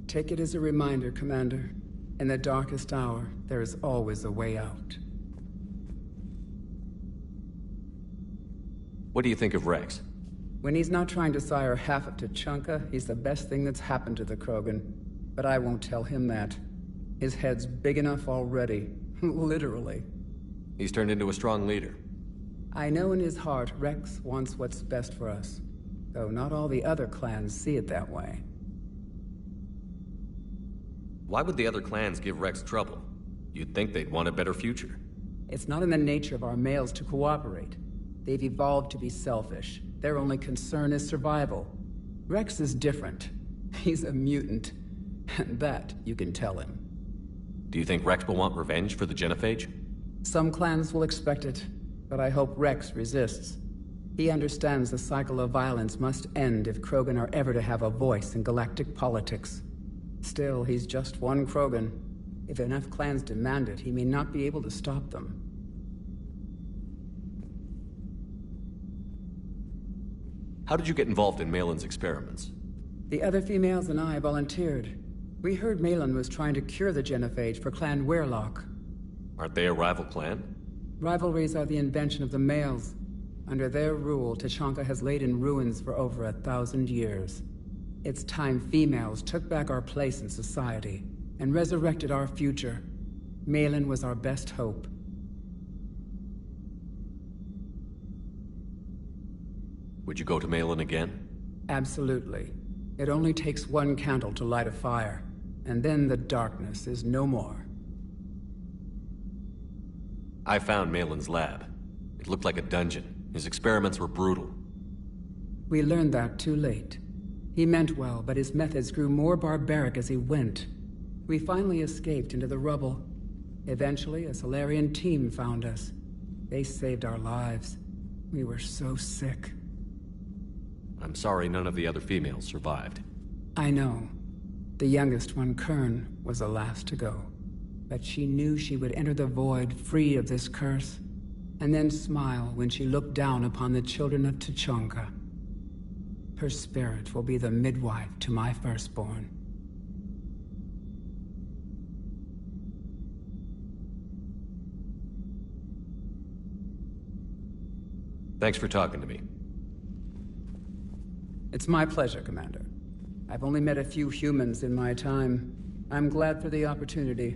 Take it as a reminder, Commander. In the darkest hour, there is always a way out. What do you think of Rex? When he's not trying to sire half of Tuchanka, he's the best thing that's happened to the Krogan. But I won't tell him that. His head's big enough already. Literally. He's turned into a strong leader. I know in his heart Rex wants what's best for us. Though not all the other clans see it that way. Why would the other clans give Rex trouble? You'd think they'd want a better future. It's not in the nature of our males to cooperate. They've evolved to be selfish. Their only concern is survival. Rex is different. He's a mutant. And that you can tell him. Do you think Rex will want revenge for the Genophage? Some clans will expect it, but I hope Rex resists. He understands the cycle of violence must end if Krogan are ever to have a voice in galactic politics. Still, he's just one Krogan. If enough clans demand it, he may not be able to stop them. How did you get involved in Malin's experiments? The other females and I volunteered. We heard Malin was trying to cure the Genophage for Clan Weirlock. Aren't they a rival clan? Rivalries are the invention of the males. Under their rule, Tuchanka has laid in ruins for over 1,000 years. It's time females took back our place in society and resurrected our future. Malin was our best hope. Would you go to Malin again? Absolutely. It only takes one candle to light a fire, and then the darkness is no more. I found Malin's lab. It looked like a dungeon. His experiments were brutal. We learned that too late. He meant well, but his methods grew more barbaric as he went. We finally escaped into the rubble. Eventually, a Solarian team found us. They saved our lives. We were so sick. I'm sorry none of the other females survived. I know. The youngest one, Kern, was the last to go. But she knew she would enter the void free of this curse, and then smile when she looked down upon the children of Tuchanka. Her spirit will be the midwife to my firstborn. Thanks for talking to me. It's my pleasure, Commander. I've only met a few humans in my time. I'm glad for the opportunity.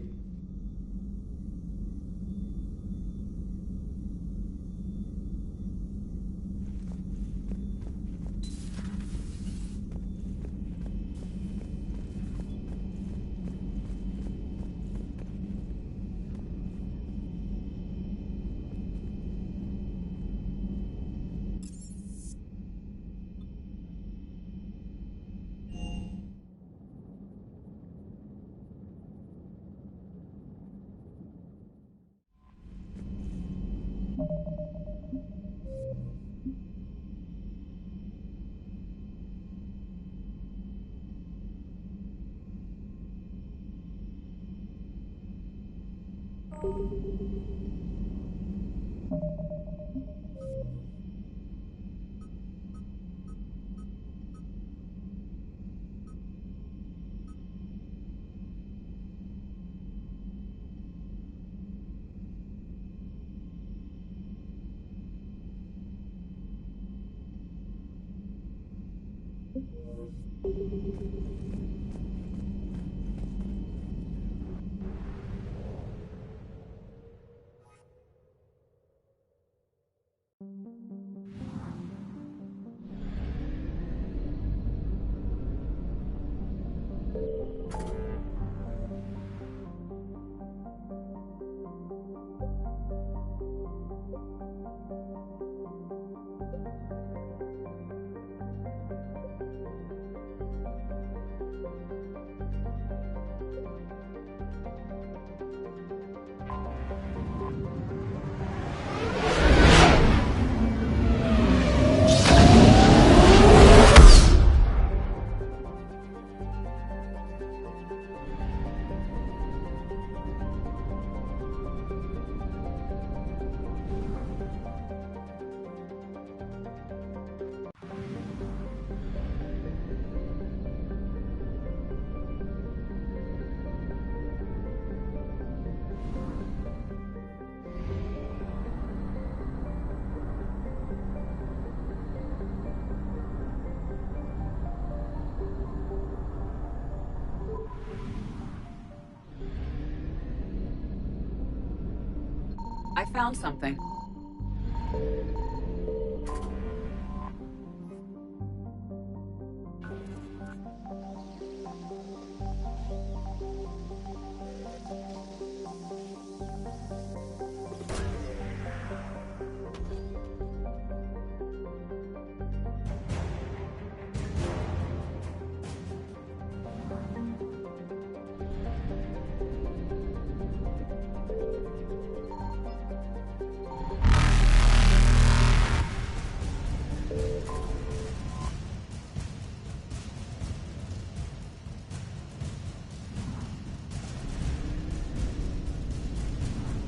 I found something.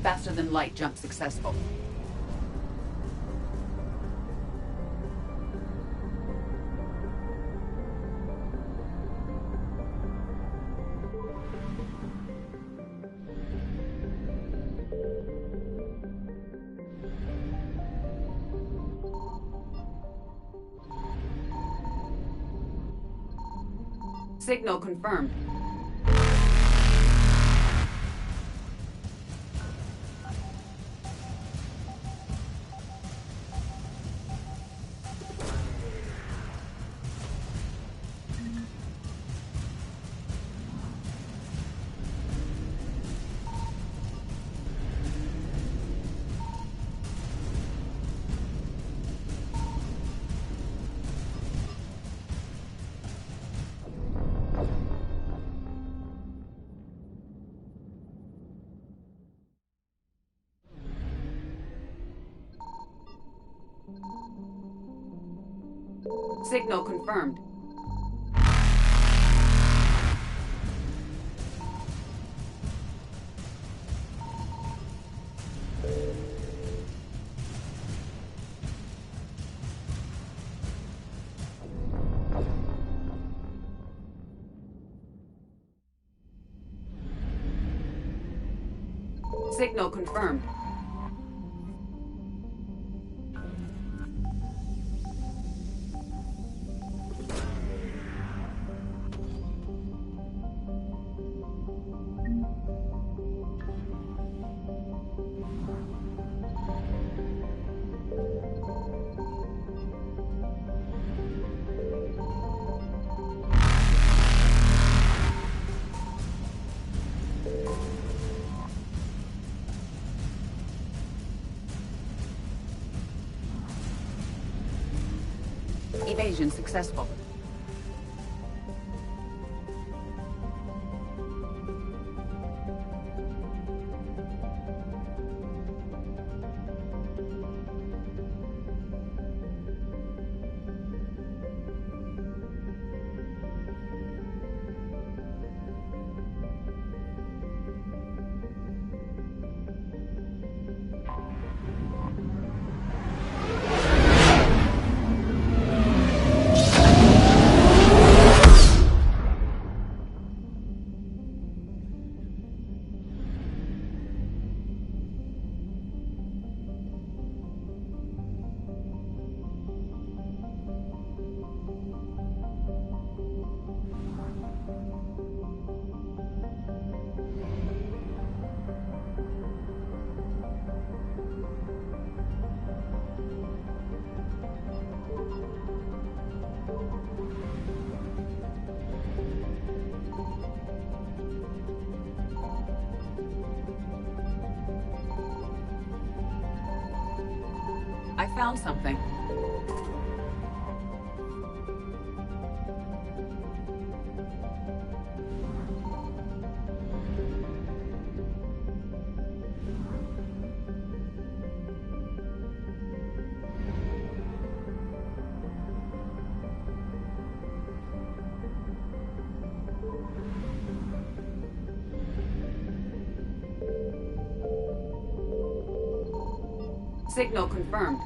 Faster than light jump successful. Signal confirmed. Signal confirmed. Signal confirmed. Evasion successful. I found something. Signal confirmed.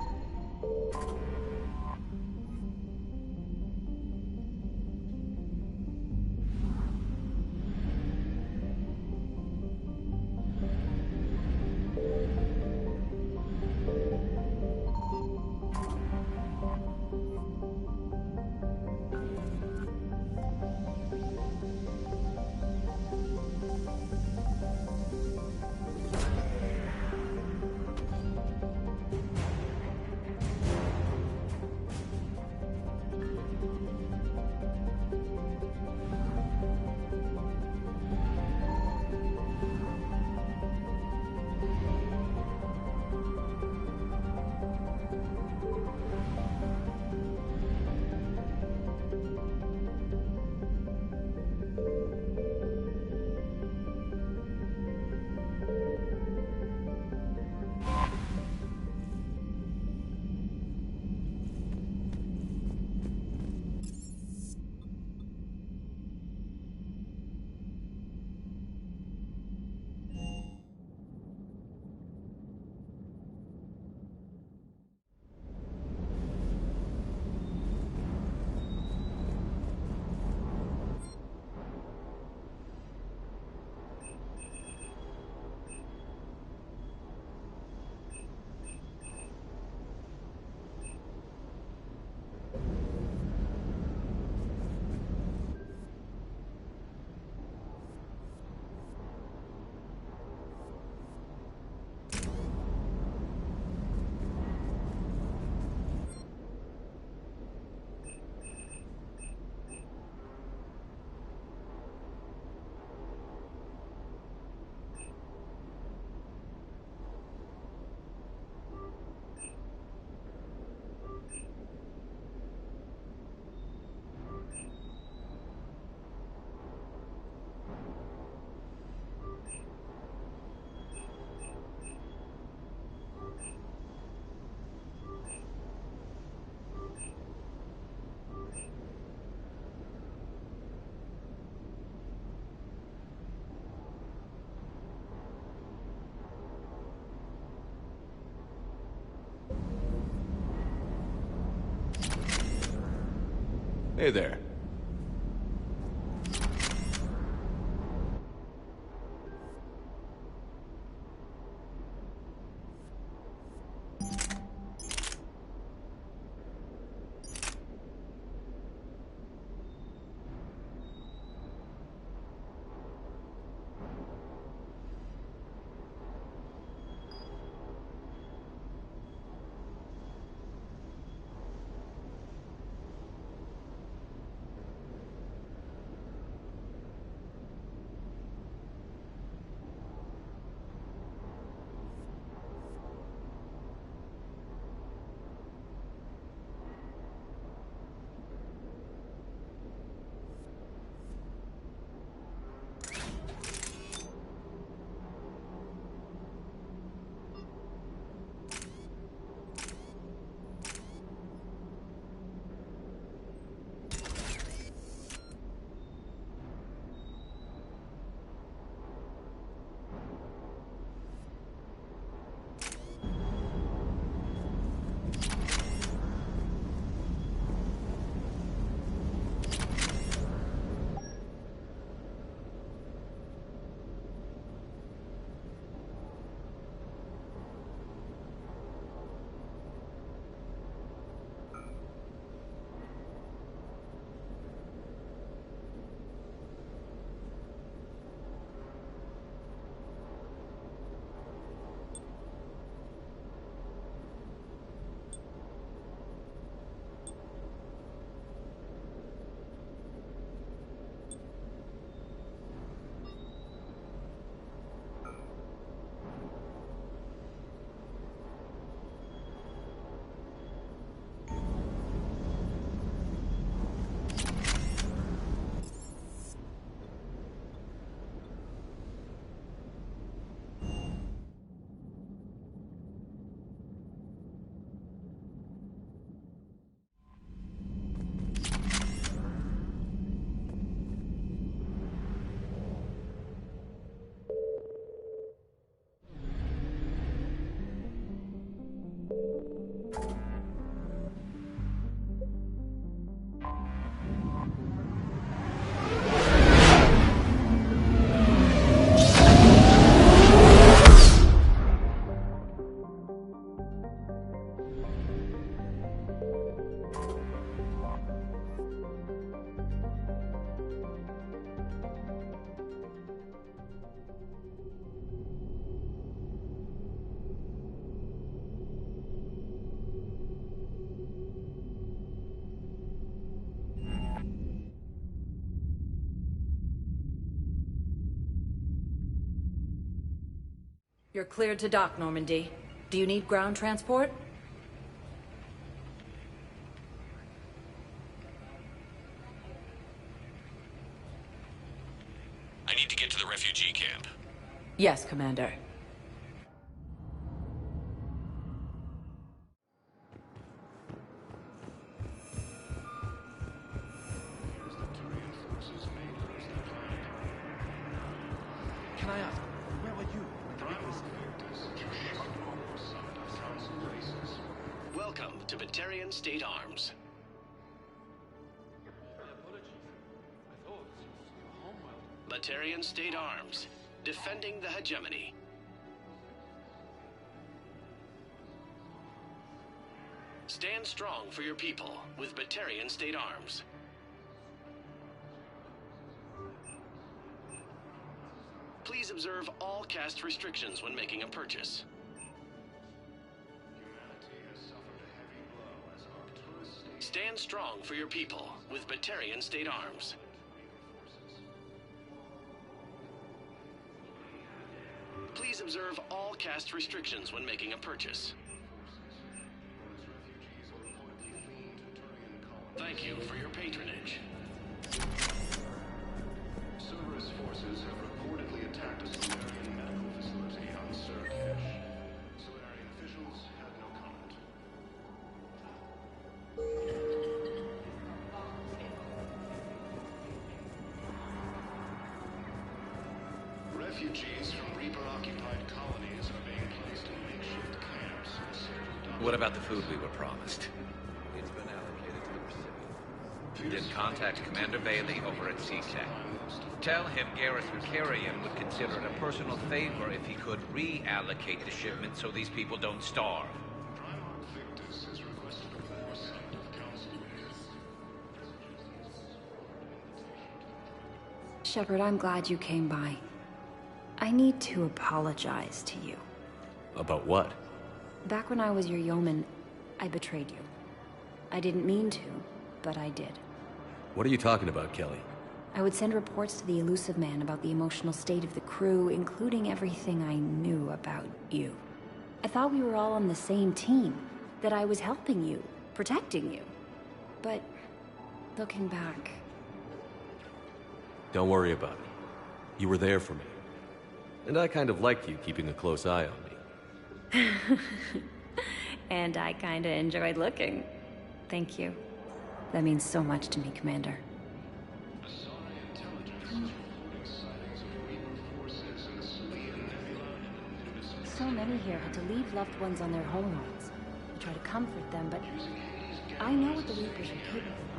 Hey there. You're cleared to dock, Normandy. Do you need ground transport? I need to get to the refugee camp. Yes, Commander. Can I ask, where were you? Welcome to Batarian State Arms. Batarian State Arms, defending the hegemony. Stand strong for your people with Batarian State Arms. Please observe all caste restrictions when making a purchase. Stand strong for your people with Batarian State Arms. Please observe all caste restrictions when making a purchase. Thank you for your patronage. Cerberus forces have reportedly attacked a Solarian medical facility on Surcash. Solarian officials have no comment. Refugees from Reaper-occupied colonies are being placed in makeshift camps. What about the food we were promised? It's been allocated to the recipient. Then contact Commander Bailey over at CSEC. Tell him Garrus Vicarian would consider it a personal favor if he could reallocate the shipment so these people don't starve. Shepard, I'm glad you came by. I need to apologize to you. About what? Back when I was your yeoman, I betrayed you. I didn't mean to, but I did. What are you talking about, Kelly? I would send reports to the Elusive Man about the emotional state of the crew, including everything I knew about you. I thought we were all on the same team, that I was helping you, protecting you. But, looking back... Don't worry about it. You were there for me. And I kind of liked you keeping a close eye on me. And I kinda enjoyed looking. Thank you. That means so much to me, Commander. So many here had to leave loved ones on their homeworlds. We try to comfort them, but I know what the Reapers are capable of.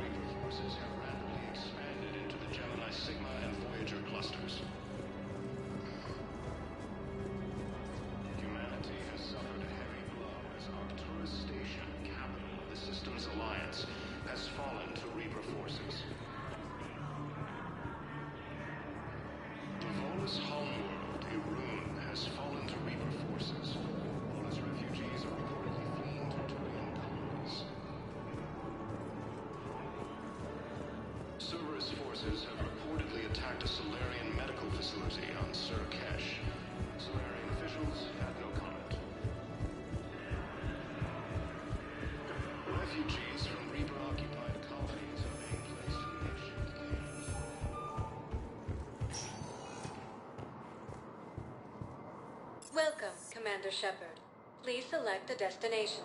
Welcome, Commander Shepard. Please select a destination.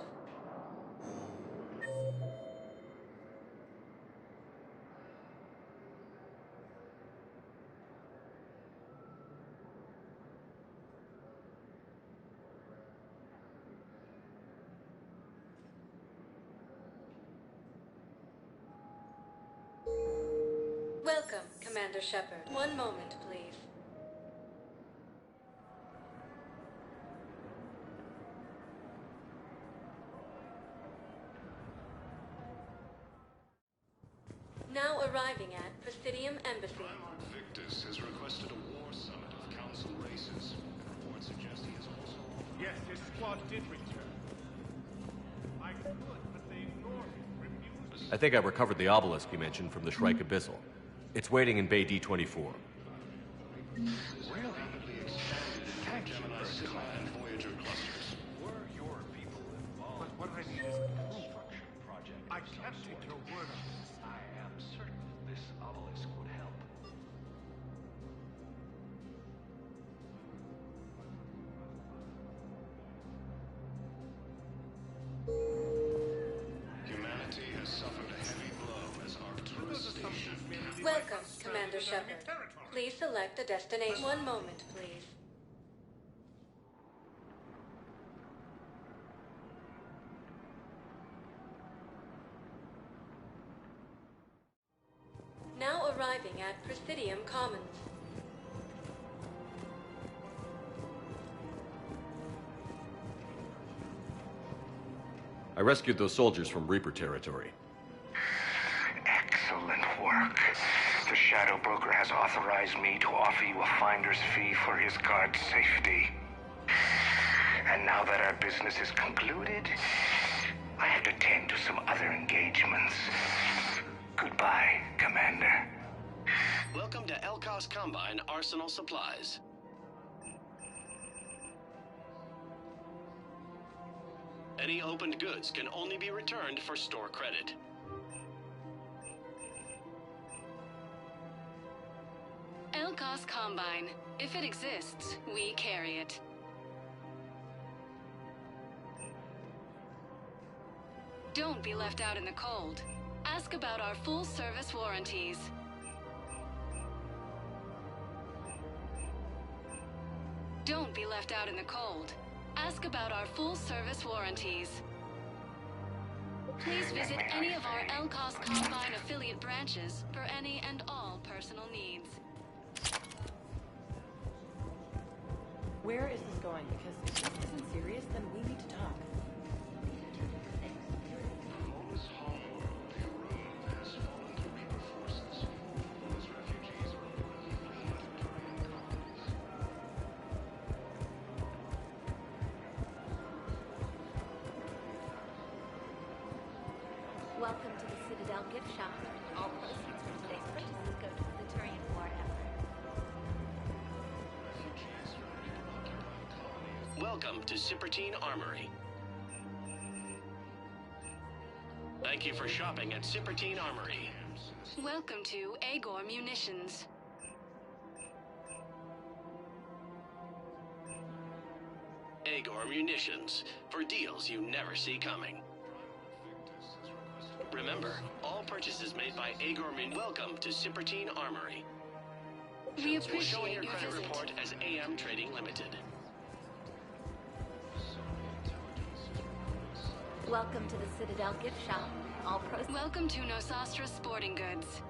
Welcome, Commander Shepard. One moment, please. Now arriving at Presidium Embassy. Victus has requested a war summit of Council races. Reports suggest he is also... Yes, his squad did return. I could, but they ignored me, refused... I think I recovered the obelisk you mentioned from the Shrike Abyssal. It's waiting in Bay D-24. Really? Thank you, Sigma and Voyager clusters. Were your people involved? But what I need is a construction project. I can't take your word on this. I am certain this obelisk would help. Humanity has suffered a heavy blow as Arcturus station. Welcome, Commander Shepard. Please select a destination. One moment, please. Now arriving at Presidium Commons. I rescued those soldiers from Reaper territory. Excellent work. The Shadow Broker has authorized me to offer you a finder's fee for his guard's safety. And now that our business is concluded, I have to tend to some other engagements. Goodbye, Commander. Welcome to Elkos Combine Arsenal Supplies. Any opened goods can only be returned for store credit. Elkos Combine. If it exists, we carry it. Don't be left out in the cold. Ask about our full-service warranties. Don't be left out in the cold. Ask about our full-service warranties. Please visit any of our LCOS Combine affiliate branches for any and all personal needs. Where is this going? Because if this isn't serious, then we need to talk. Welcome to the Citadel gift shop. All proceeds from today's purchases go to the Turian war effort. Welcome to Sippertine Armory. Thank you for shopping at Sippertine Armory. Welcome to Agor Munitions. Agor Munitions, for deals you never see coming. Remember, all purchases made by Agor welcome to Sippertine Armory. We Will show in appreciate your your credit visit. report as AM Trading Limited. Welcome to the Citadel gift shop. All proceeds. Welcome to Nosastra Sporting Goods.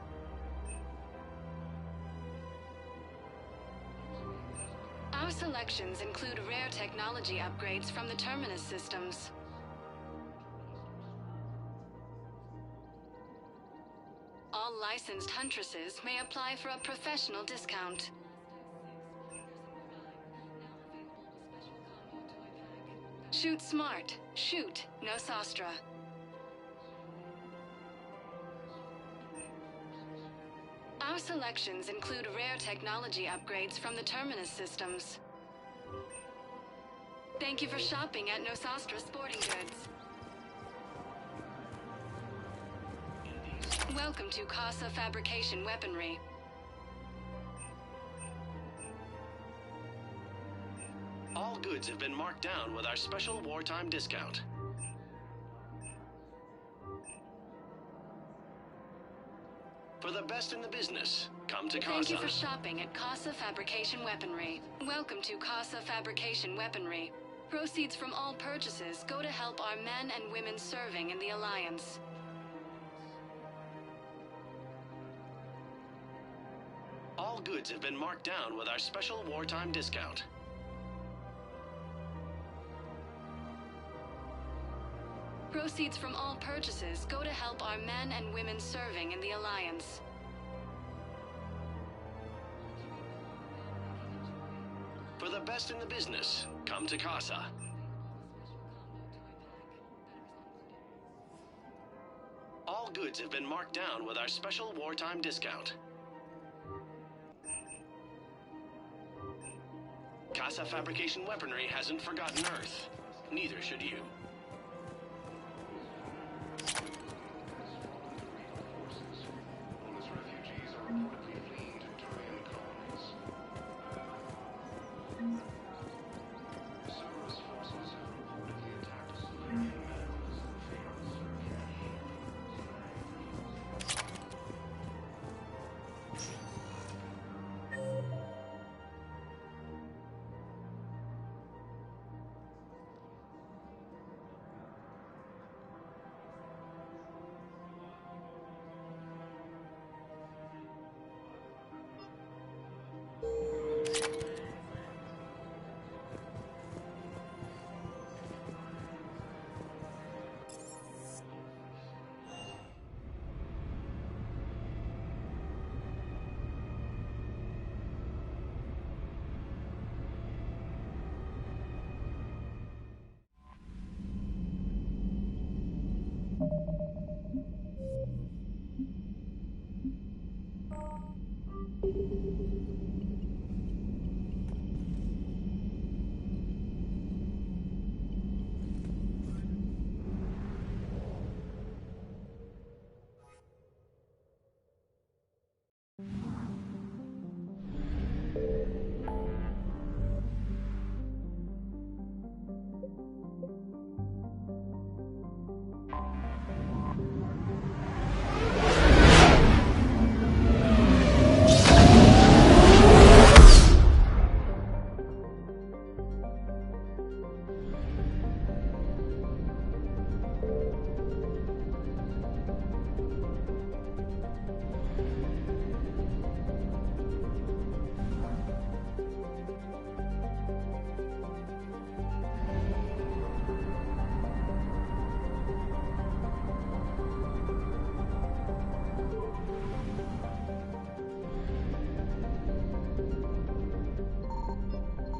Our selections include rare technology upgrades from the Terminus systems. All licensed huntresses may apply for a professional discount. Shoot smart. Shoot Nosastra. Our selections include rare technology upgrades from the Terminus systems. Thank you for shopping at Nosastra Sporting Goods. Welcome to Casa Fabrication Weaponry. All goods have been marked down with our special wartime discount. For the best in the business, come to Casa. Thank you for shopping at Casa Fabrication Weaponry. Welcome to Casa Fabrication Weaponry. Proceeds from all purchases go to help our men and women serving in the Alliance. All goods have been marked down with our special wartime discount. Proceeds from all purchases go to help our men and women serving in the Alliance. For the best in the business, come to Casa. All goods have been marked down with our special wartime discount. Casa Fabrication Weaponry hasn't forgotten Earth. Neither should you.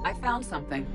I found something.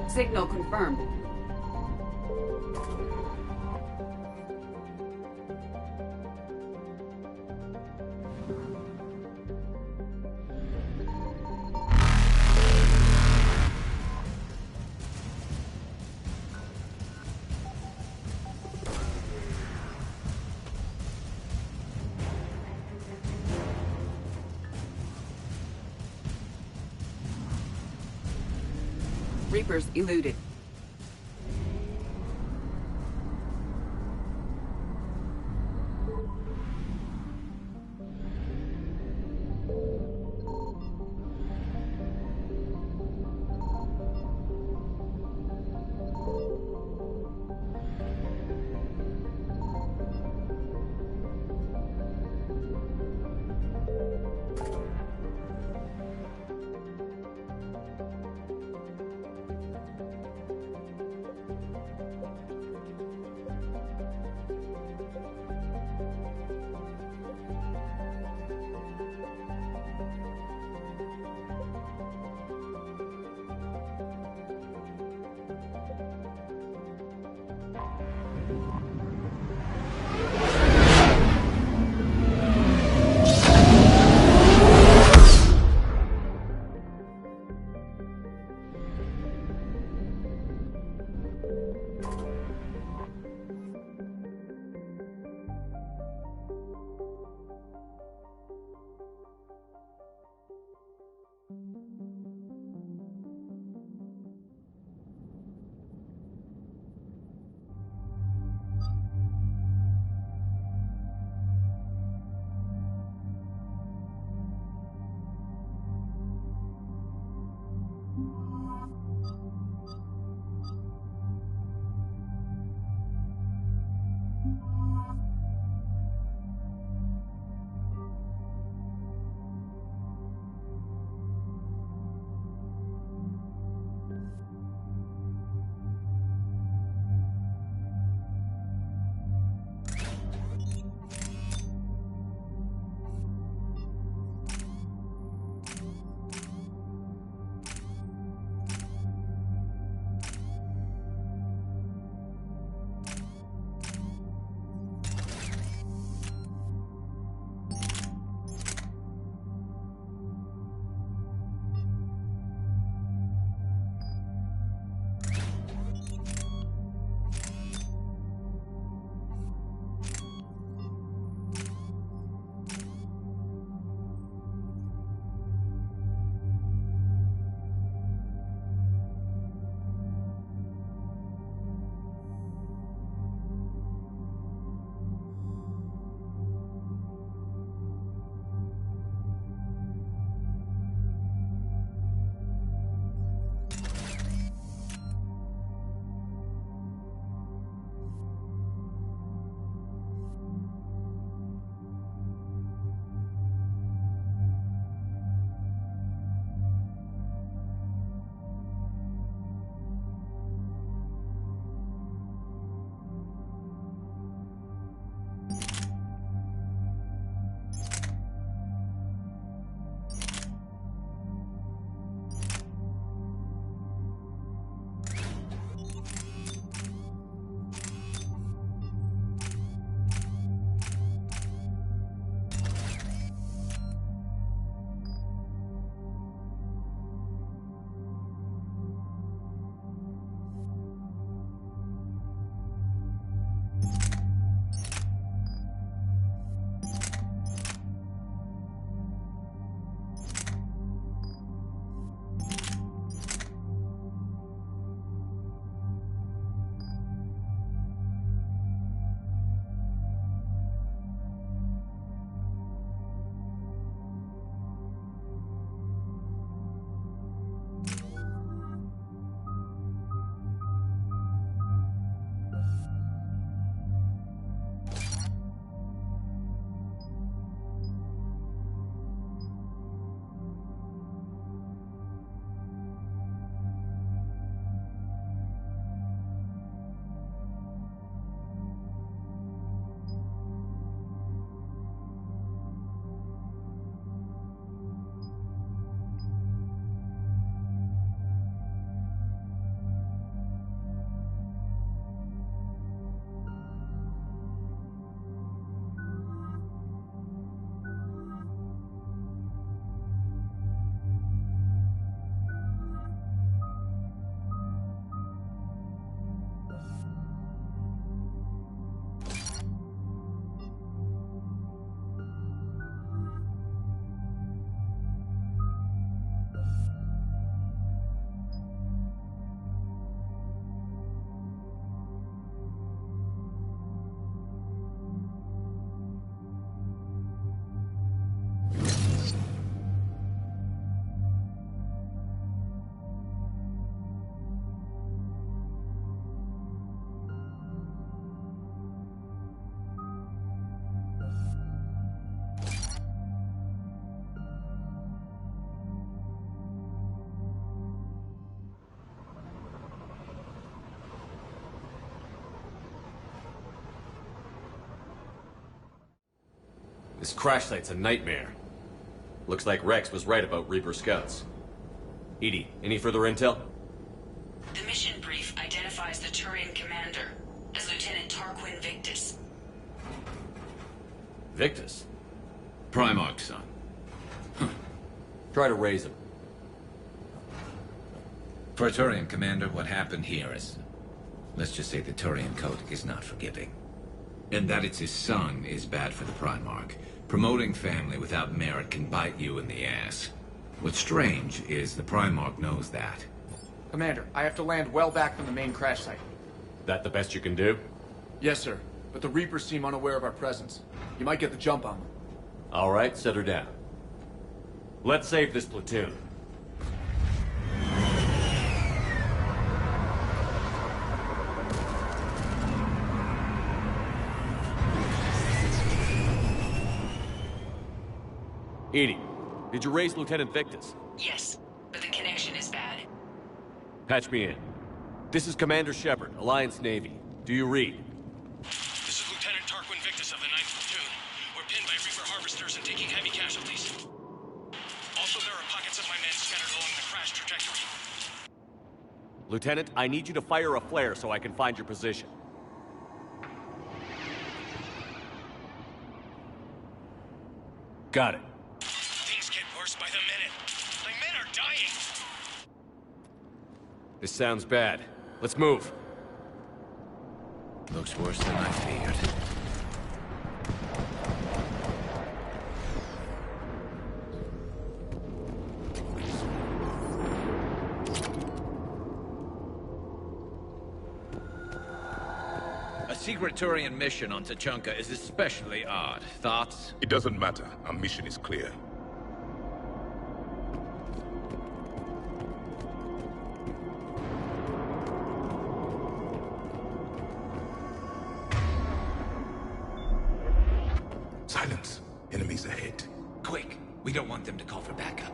Signal confirmed. Reapers eluded. This crash site's a nightmare. Looks like Rex was right about Reaper scouts. Edie, any further intel? The mission brief identifies the Turian commander as Lieutenant Tarquin Victus. Victus? Primarch's son. Try to raise him. For a Turian commander, what happened here is... Let's just say the Turian code is not forgiving. And that it's his son is bad for the Primarch. Promoting family without merit can bite you in the ass. What's strange is the Primarch knows that. Commander, I have to land well back from the main crash site. That the best you can do? Yes, sir. But the Reapers seem unaware of our presence. You might get the jump on them. All right, set her down. Let's save this platoon. Edie, did you raise Lieutenant Victus? Yes, but the connection is bad. Patch me in. This is Commander Shepard, Alliance Navy. Do you read? This is Lieutenant Tarquin Victus of the 9th Platoon. We're pinned by Reaper harvesters and taking heavy casualties. Also, there are pockets of my men scattered along the crash trajectory. Lieutenant, I need you to fire a flare so I can find your position. Got it. Things get worse by the minute. My men are dying. This sounds bad. Let's move. Looks worse than I feared. A secret Turian mission on Tachanka is especially odd. Thoughts? It doesn't matter. Our mission is clear. Silence. Enemies ahead. Quick! We don't want them to call for backup.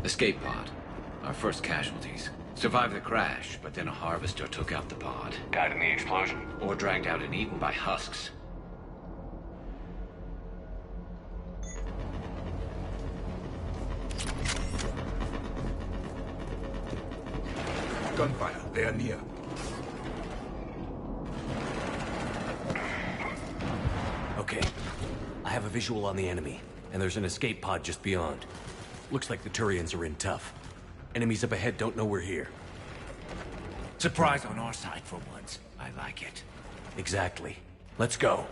Escape pod. Our first casualties. Survived the crash, but then a harvester took out the pod. Died in the explosion? Or dragged out and eaten by husks. Gunfire. They are near. Okay. I have a visual on the enemy, and there's an escape pod just beyond. Looks like the Turians are in tough. Enemies up ahead don't know we're here. Surprise on our side for once. I like it. Exactly. Let's go.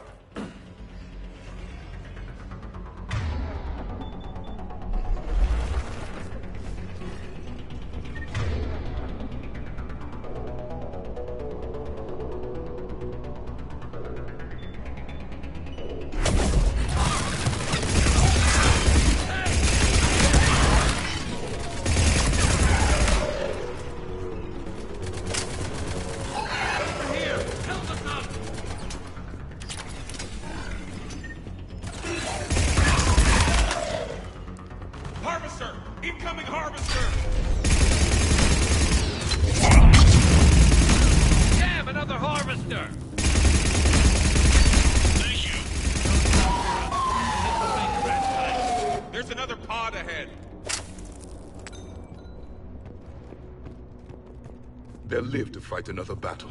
They'll live to fight another battle.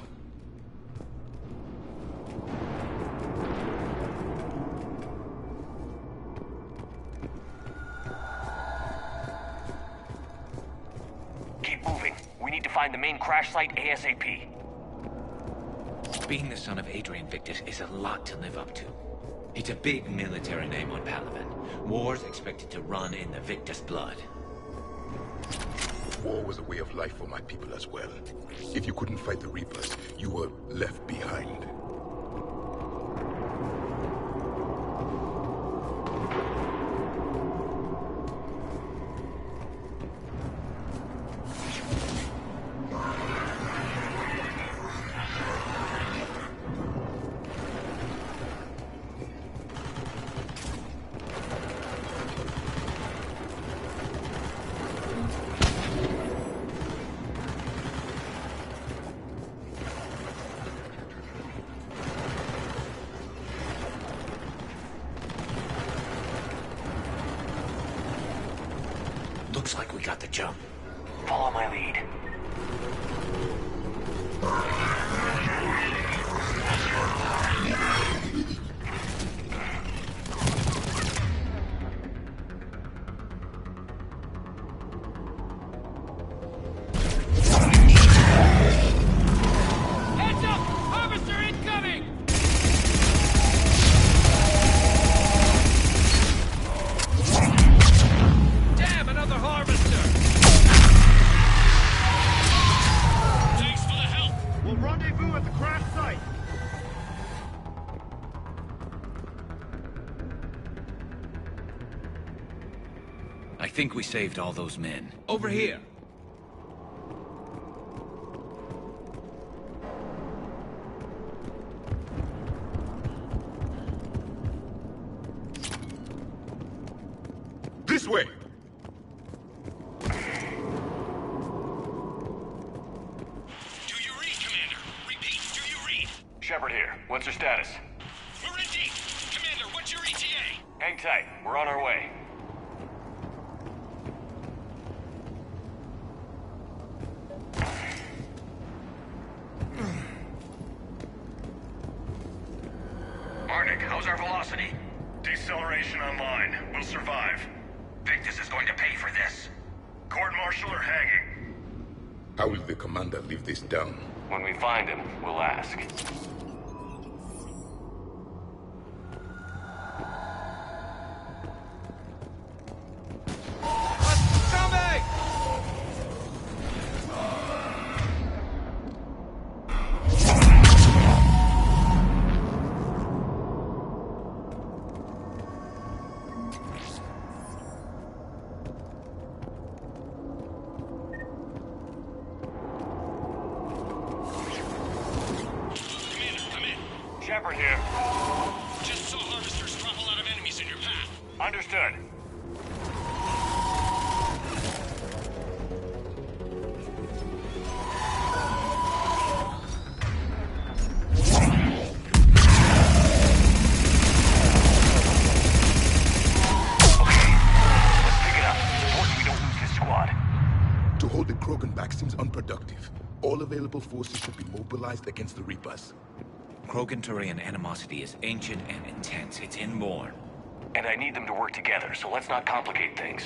Keep moving. We need to find the main crash site ASAP. Being the son of Adrian Victus is a lot to live up to. It's a big military name on Palaven. War's expected to run in the Victus blood. war was a way of life for my people as well. If you couldn't fight the Reapers, you were left behind. Looks like we got the jump. Follow my lead. Heads up! Harvester incoming! Damn, another harvester! Thanks for the help! We'll rendezvous at the crash site. I think we saved all those men. Over here! This way! Do you read, Commander? Repeat, do you read? Shepard here. What's your status? We're in deep! Commander, what's your ETA? Hang tight. We're on our way. Marnik, how's our velocity? Deceleration online. We'll survive. Victus is going to pay for this. Court-martial or hanging? How will the commander live this down? When we find him, we'll ask. Coming! Shepard here. Just saw harvesters drop a lot of enemies in your path. Understood. To hold the Krogan back seems unproductive. All available forces should be mobilized against the Reapers. Krogan-Turian animosity is ancient and intense. It's inborn. And I need them to work together, so let's not complicate things.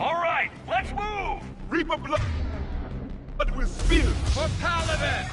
All right, let's move! Reaper blood will spill! For Paladin!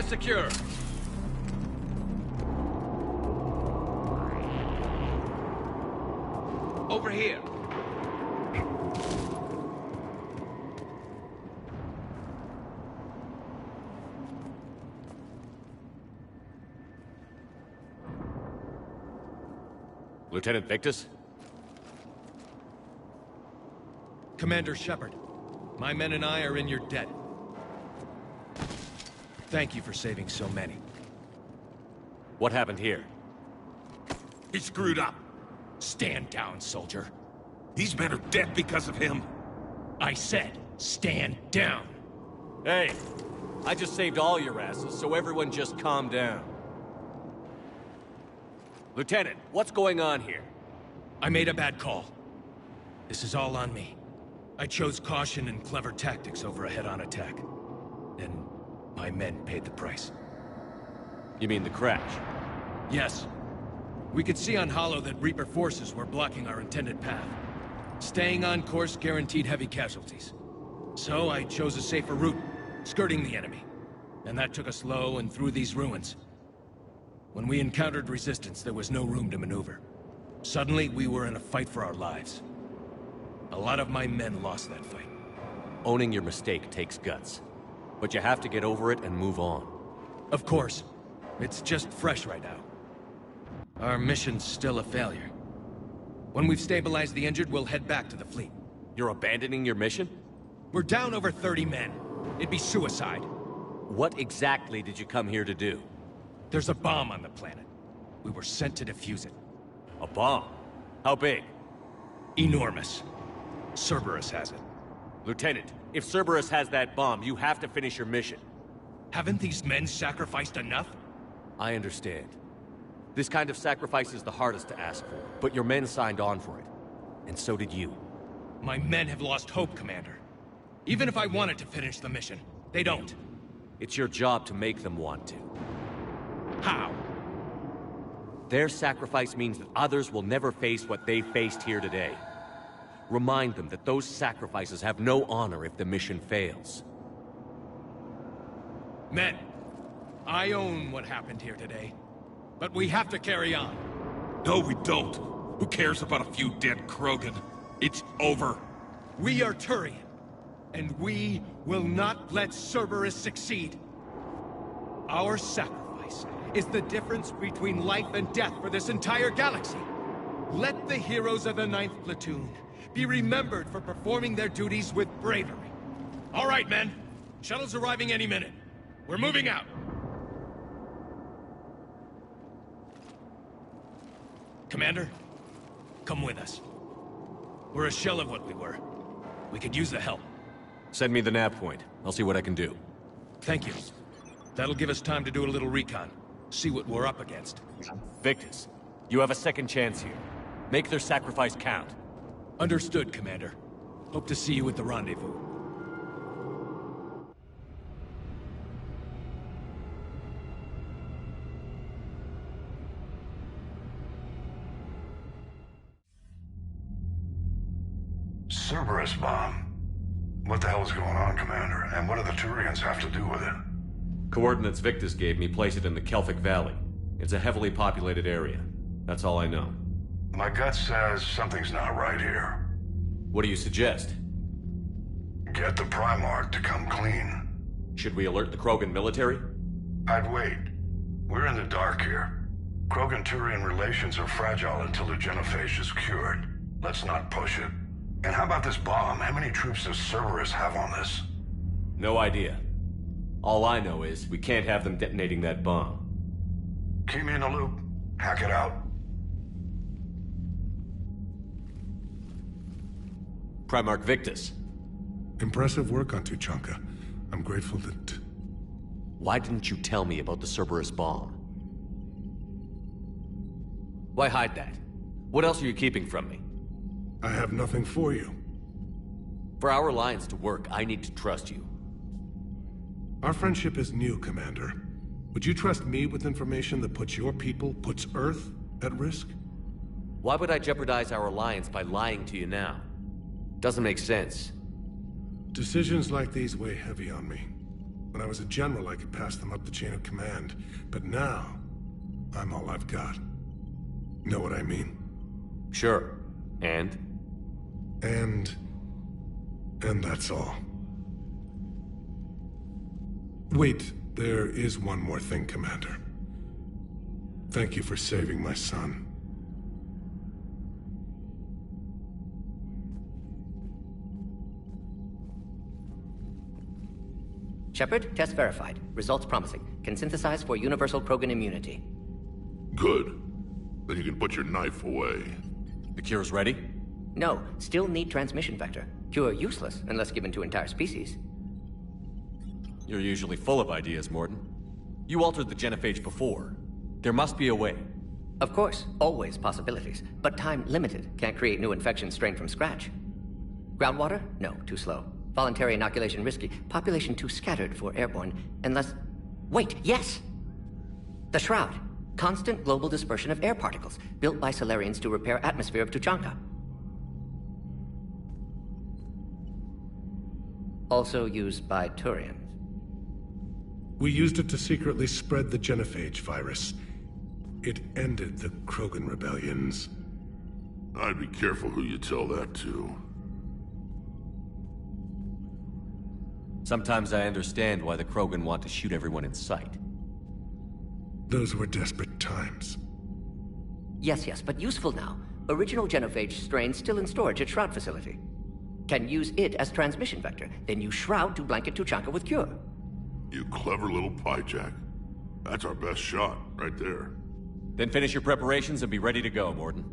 secure. Over here. Lieutenant Victus? Commander Shepard, my men and I are in your debt. Thank you for saving so many. What happened here? He screwed up. Stand down, soldier. These men are dead because of him. I said, stand down. Hey, I just saved all your asses, so everyone just calm down. Lieutenant, what's going on here? I made a bad call. This is all on me. I chose caution and clever tactics over a head-on attack. And my men paid the price. You mean the crash? Yes. We could see on Hollow that Reaper forces were blocking our intended path. Staying on course guaranteed heavy casualties. So I chose a safer route, skirting the enemy. And that took us low and through these ruins. When we encountered resistance, there was no room to maneuver. Suddenly, we were in a fight for our lives. A lot of my men lost that fight. Owning your mistake takes guts. But you have to get over it and move on. Of course. It's just fresh right now. Our mission's still a failure. When we've stabilized the injured, we'll head back to the fleet. You're abandoning your mission? We're down over 30 men. It'd be suicide. What exactly did you come here to do? There's a bomb on the planet. We were sent to defuse it. A bomb? How big? Enormous. Cerberus has it. Lieutenant, if Cerberus has that bomb, you have to finish your mission. Haven't these men sacrificed enough? I understand. This kind of sacrifice is the hardest to ask for, but your men signed on for it. And so did you. My men have lost hope, Commander. Even if I wanted to finish the mission, they don't. It's your job to make them want to. How? Their sacrifice means that others will never face what they faced here today. Remind them that those sacrifices have no honor if the mission fails. Men, I own what happened here today. But we have to carry on. No, we don't. Who cares about a few dead Krogan? It's over. We are Turian, and we will not let Cerberus succeed. Our sacrifice is the difference between life and death for this entire galaxy. Let the heroes of the 9th Platoon be remembered for performing their duties with bravery. All right, men. Shuttle's arriving any minute. We're moving out. Commander, come with us. We're a shell of what we were. We could use the help. Send me the nav point. I'll see what I can do. Thank you. That'll give us time to do a little recon. See what we're up against. Victus, you have a second chance here. Make their sacrifice count. Understood, Commander. Hope to see you at the rendezvous. Cerberus bomb. What the hell is going on, Commander? And what do the Turians have to do with it? Coordinates Victus gave me place it in the Kelphic Valley. It's a heavily populated area. That's all I know. My gut says something's not right here. What do you suggest? Get the Primarch to come clean. Should we alert the Krogan military? I'd wait. We're in the dark here. Krogan-Turian relations are fragile until the genophage is cured. Let's not push it. And how about this bomb? How many troops does Cerberus have on this? No idea. All I know is we can't have them detonating that bomb. Keep me in the loop. Hack it out. Primarch Victus. Impressive work on Tuchanka. I'm grateful that... Why didn't you tell me about the Cerberus bomb? Why hide that? What else are you keeping from me? I have nothing for you. For our alliance to work, I need to trust you. Our friendship is new, Commander. Would you trust me with information that puts your people, puts Earth, at risk? Why would I jeopardize our alliance by lying to you now? Doesn't make sense. Decisions like these weigh heavy on me. When I was a general, I could pass them up the chain of command. But now, I'm all I've got. Know what I mean? Sure. And that's all. Wait, there is one more thing, Commander. Thank you for saving my son. Shepard, test verified. Results promising. Can synthesize for universal Krogan immunity. Good. Then you can put your knife away. The cure's ready? No, still need transmission vector. Cure useless unless given to entire species. You're usually full of ideas, Morton. You altered the genophage before. There must be a way. Of course, always possibilities. But time limited. Can't create new infection strain from scratch. Groundwater? No, too slow. Voluntary inoculation risky. Population too scattered for airborne. Unless... Wait, yes! The Shroud. Constant global dispersion of air particles, built by Solarians to repair atmosphere of Tuchanka. Also used by Turians. We used it to secretly spread the genophage virus. It ended the Krogan rebellions. I'd be careful who you tell that to. Sometimes I understand why the Krogan want to shoot everyone in sight. Those were desperate times. Yes, but useful now. Original genophage strain still in storage at Shroud facility. Can use it as transmission vector, then use Shroud to blanket Tuchanka with cure. You clever little pyjack. That's our best shot, right there. Then finish your preparations and be ready to go, Morton.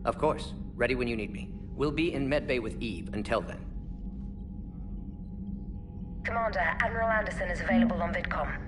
Of course. Ready when you need me. We'll be in medbay with Eve until then. Commander, Admiral Anderson is available on VidCom.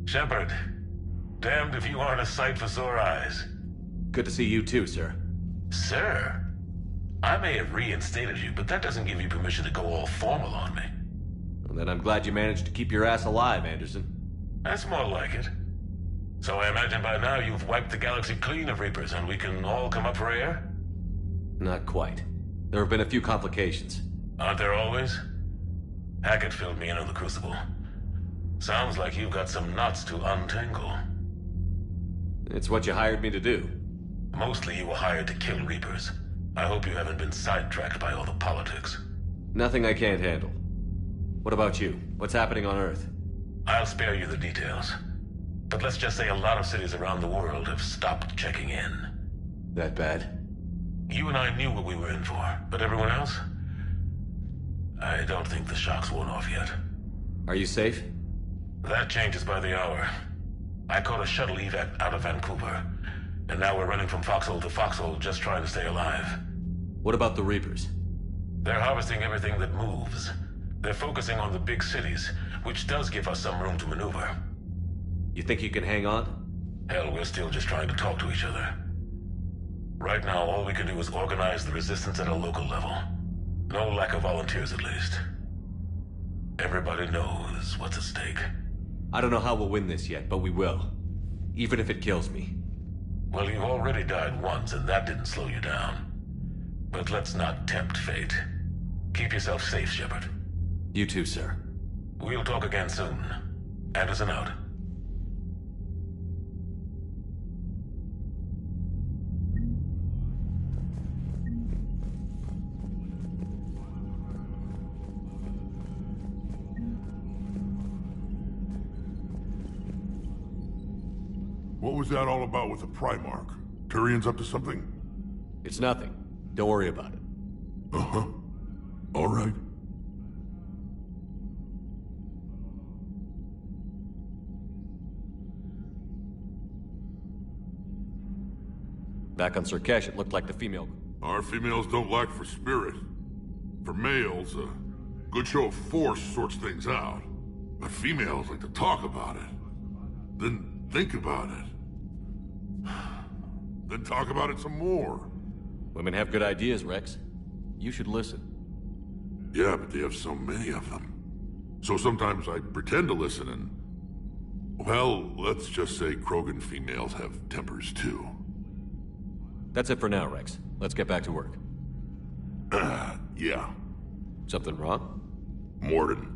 Shepard, damned if you aren't a sight for sore eyes. Good to see you too, sir. Sir? I may have reinstated you, but that doesn't give you permission to go all formal on me. Well, then I'm glad you managed to keep your ass alive, Anderson. That's more like it. So I imagine by now you've wiped the galaxy clean of Reapers and we can all come up for air? Not quite. There have been a few complications. Aren't there always? Hackett filled me in on the Crucible. Sounds like you've got some knots to untangle. It's what you hired me to do. Mostly you were hired to kill Reapers. I hope you haven't been sidetracked by all the politics. Nothing I can't handle. What about you? What's happening on Earth? I'll spare you the details. But let's just say a lot of cities around the world have stopped checking in. That bad? You and I knew what we were in for, but everyone else? I don't think the shock's worn off yet. Are you safe? That changes by the hour. I caught a shuttle evac out of Vancouver, and now we're running from foxhole to foxhole just trying to stay alive. What about the Reapers? They're harvesting everything that moves. They're focusing on the big cities, which does give us some room to maneuver. You think you can hang on? Hell, we're still just trying to talk to each other. Right now, all we can do is organize the resistance at a local level. No lack of volunteers, at least. Everybody knows what's at stake. I don't know how we'll win this yet, but we will. Even if it kills me. Well, you've already died once, and that didn't slow you down. But let's not tempt fate. Keep yourself safe, Shepard. You too, sir. We'll talk again soon. Anderson out. What was that all about with the Primarch? Turian's up to something? It's nothing. Don't worry about it. Uh-huh. All right. Back on Sirkesh, it looked like the female... Our females don't lack for spirit. For males, a good show of force sorts things out. But females like to talk about it. Then think about it. Then talk about it some more. Women have good ideas, Rex. You should listen. Yeah, but they have so many of them. So sometimes I pretend to listen and... Well, let's just say Krogan females have tempers too. That's it for now, Rex. Let's get back to work. Yeah. Something wrong? Morden.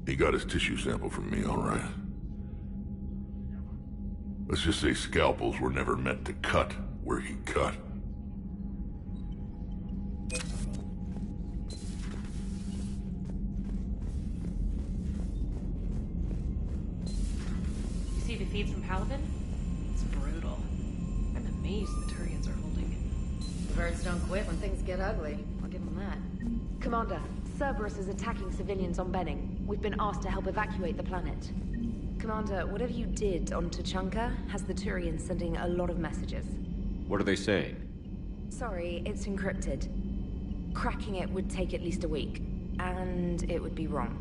He got his tissue sample from me, all right. Let's just say scalpels were never meant to cut where he cut. You see the feeds from Paladin? It's brutal. I'm amazed the Turians are holding. The birds don't quit when things get ugly. I'll give them that. Commander, Cerberus is attacking civilians on Benning. We've been asked to help evacuate the planet. Commander, whatever you did on Tuchanka has the Turians sending a lot of messages. What are they saying? Sorry, it's encrypted. Cracking it would take at least a week, and it would be wrong.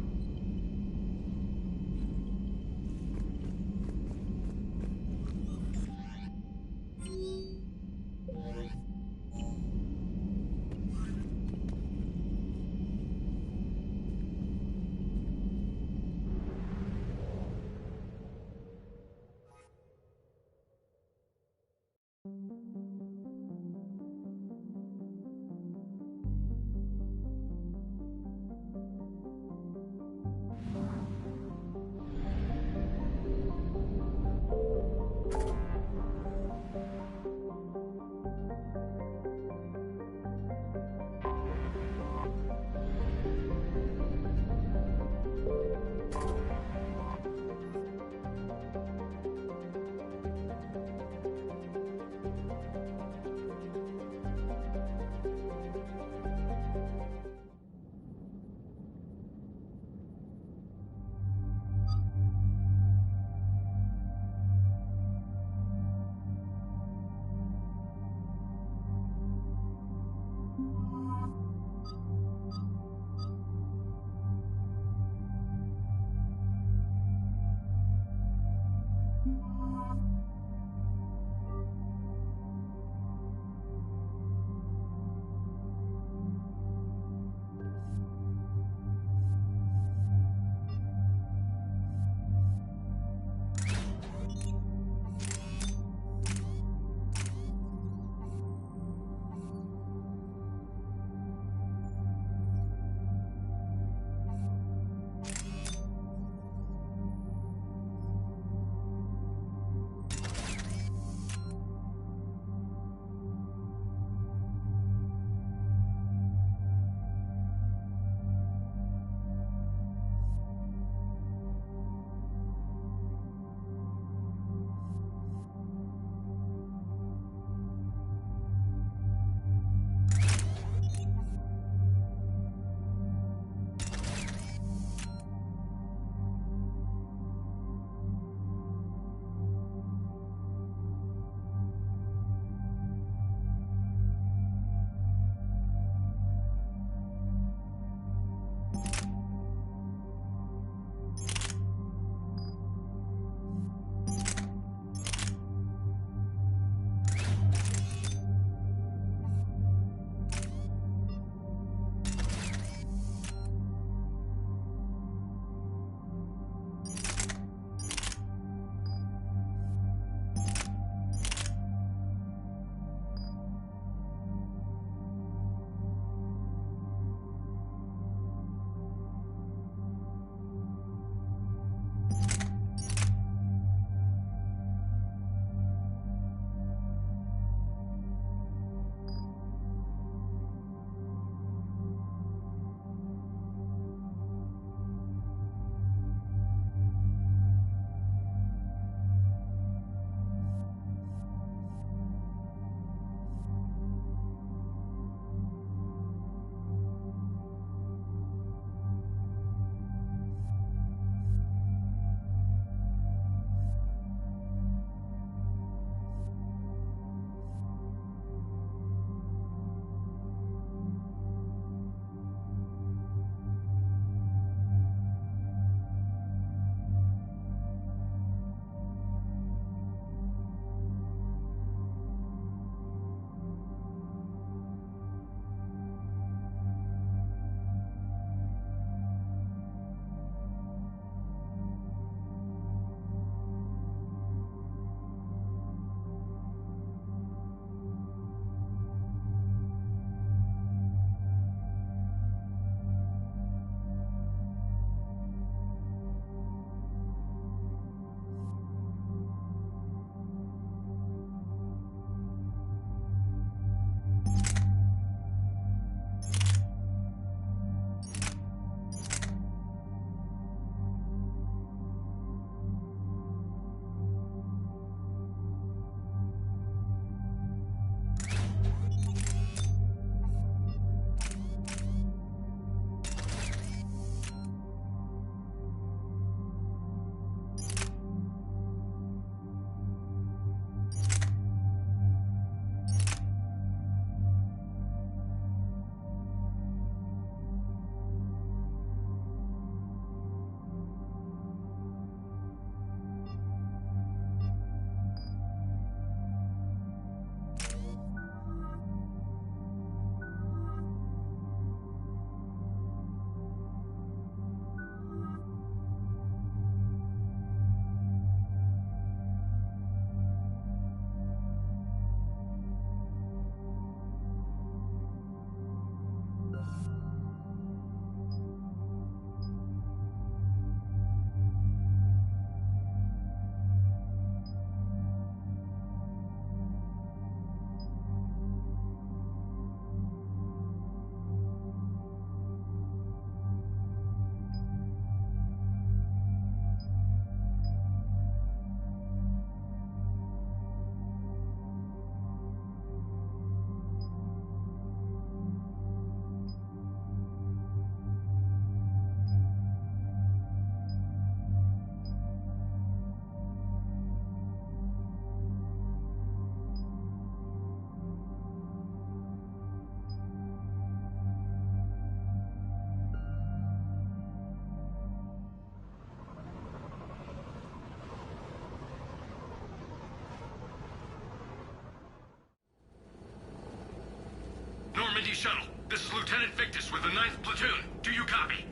shuttle. This is Lieutenant Victus with the 9th Platoon. Do you copy?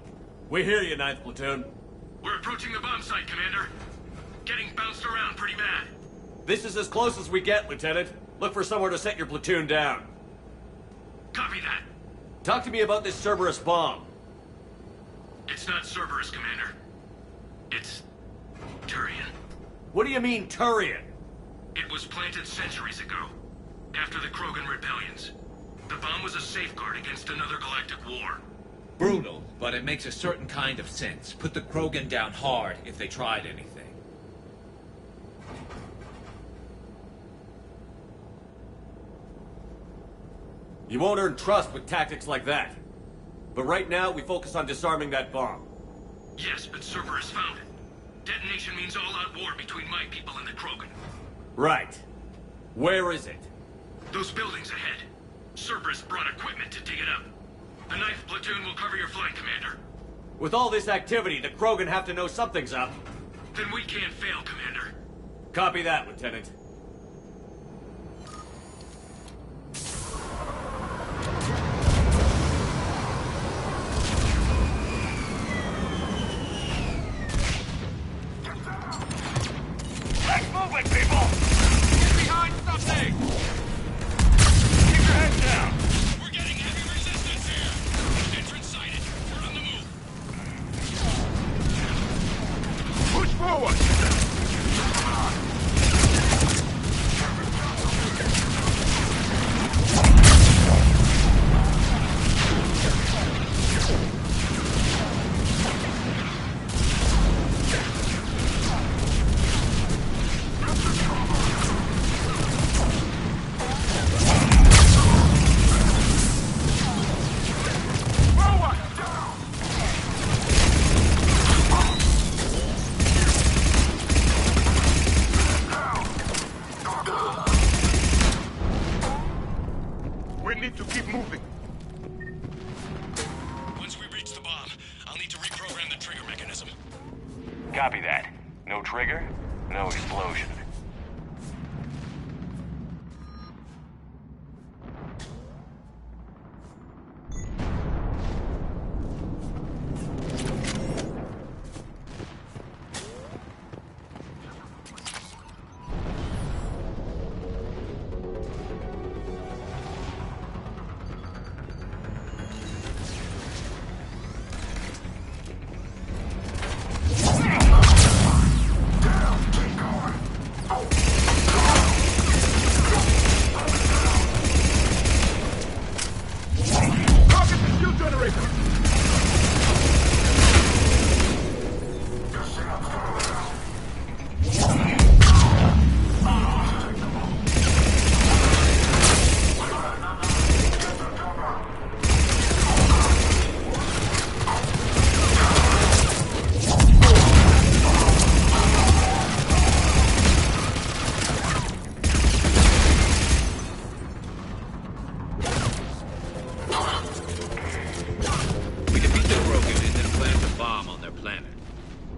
We hear you, 9th Platoon. We're approaching the bomb site, Commander. Getting bounced around pretty bad. This is as close as we get, Lieutenant. Look for somewhere to set your platoon down. Copy that. Talk to me about this Cerberus bomb. It's not Cerberus, Commander. It's Turian. What do you mean, Turian? It was planted centuries ago, after the Krogan rebellions. The bomb was a safeguard against another galactic war. Brutal, but it makes a certain kind of sense. Put the Krogan down hard if they tried anything. You won't earn trust with tactics like that. But right now, we focus on disarming that bomb. Yes, but Cerberus found it. Detonation means all-out war between my people and the Krogan. Right. Where is it? Those buildings ahead. Cerberus brought equipment to dig it up. The 9th Platoon will cover your flank, Commander. With all this activity, the Krogan have to know something's up. Then we can't fail, Commander. Copy that, Lieutenant. Let's move it, people! Get behind something! Keep your heads down! We're getting heavy resistance here! Entrance sighted. We're on the move. Push forward! Copy that. No trigger, no explosion.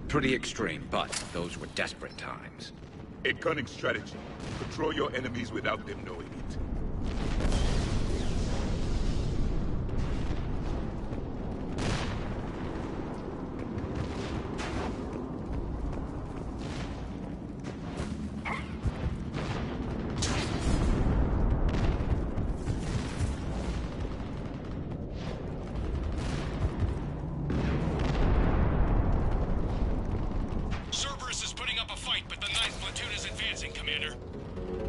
Pretty extreme, but those were desperate times. A cunning strategy. Control your enemies without them knowing it.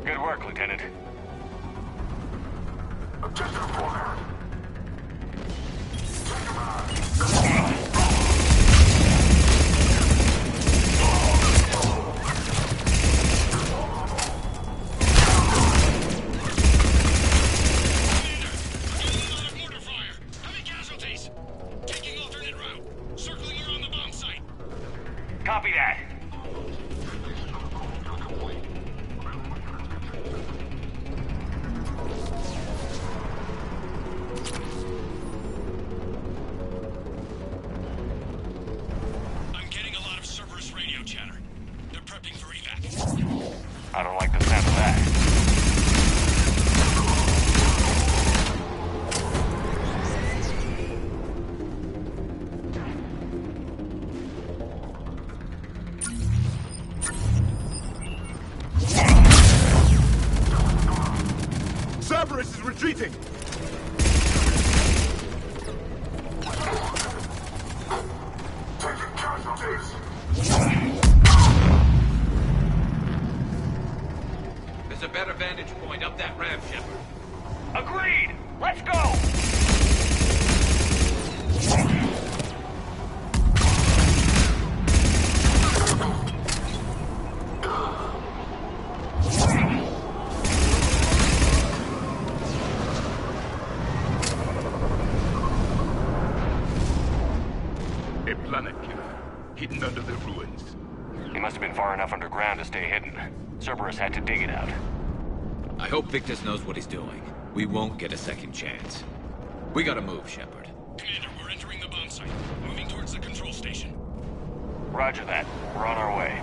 Good work, Lieutenant. Objective order. Copy that. I don't like the sound of that. A planet killer, hidden under the ruins. He must have been far enough underground to stay hidden. Cerberus had to dig it out. I hope Victus knows what he's doing. We won't get a second chance. We gotta move, Shepard. Commander, we're entering the bomb site. Moving towards the control station. Roger that. We're on our way.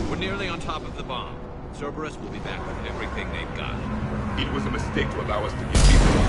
We're nearly on top of the bomb. Cerberus will be back with everything they've got. It was a mistake to allow us to get people.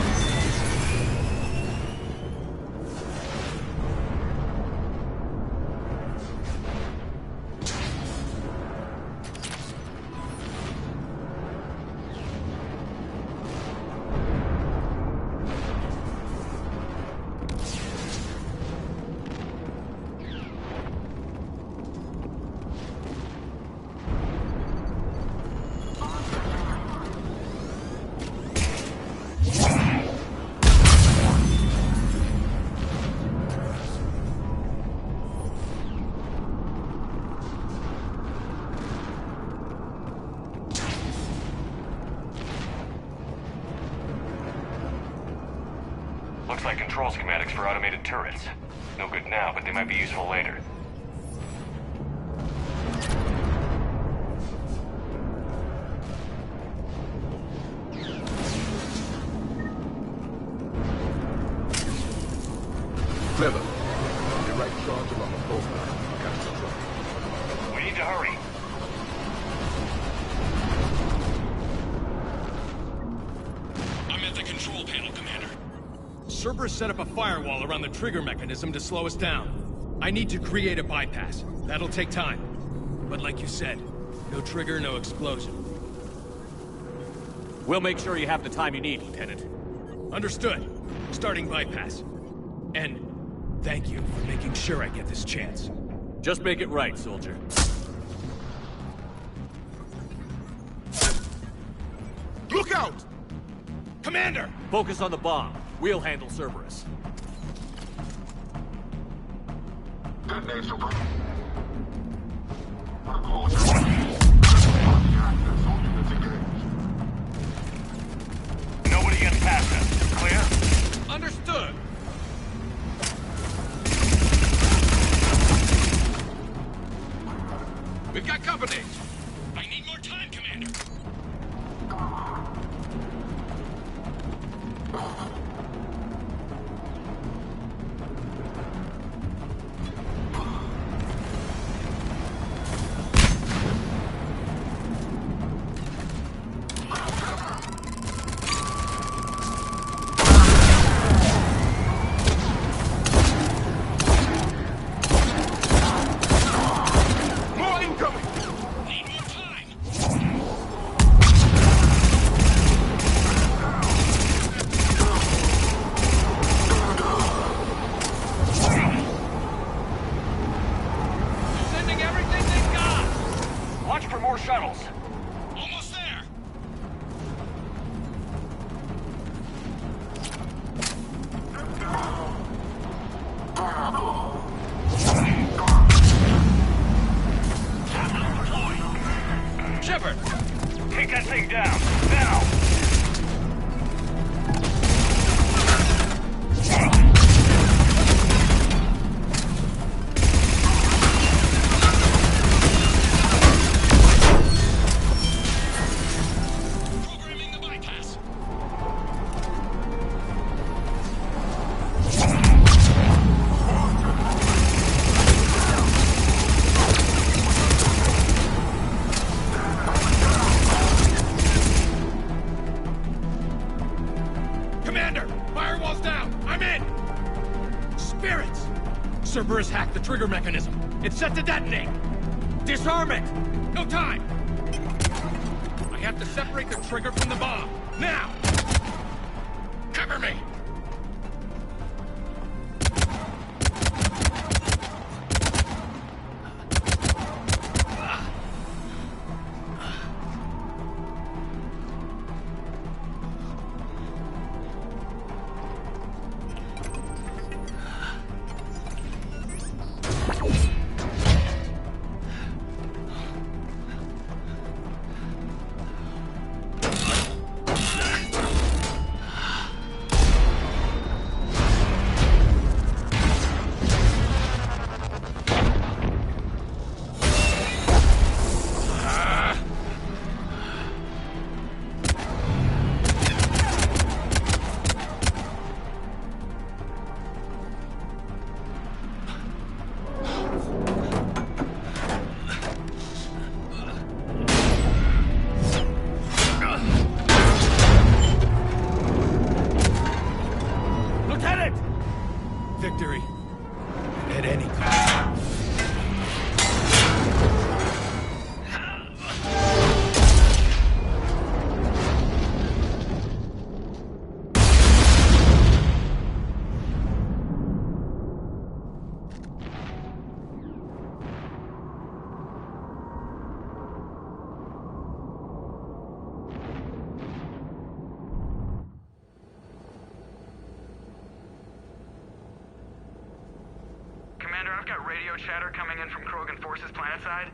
Looks like control schematics for automated turrets. No good now, but they might be useful later. Clever. The right charge along the profile. Capture the truck. We need to hurry. I'm at the control panel, Commander. Cerberus set up a firewall around the trigger mechanism to slow us down. I need to create a bypass. That'll take time. But like you said, no trigger, no explosion. We'll make sure you have the time you need, Lieutenant. Understood. Starting bypass. And thank you for making sure I get this chance. Just make it right, soldier. Look out! Commander! Focus on the bomb. We'll handle Cerberus. Nobody gets past us. Clear? Understood! We've got company! I need more time, Commander! Shuttles. Almost there. Shepard, take that thing down now. Cerberus hacked the trigger mechanism. It's set to detonate. Disarm it! No time! I have to separate the trigger from the bomb. Now! Cover me! I've got radio chatter coming in from Krogan forces planetside.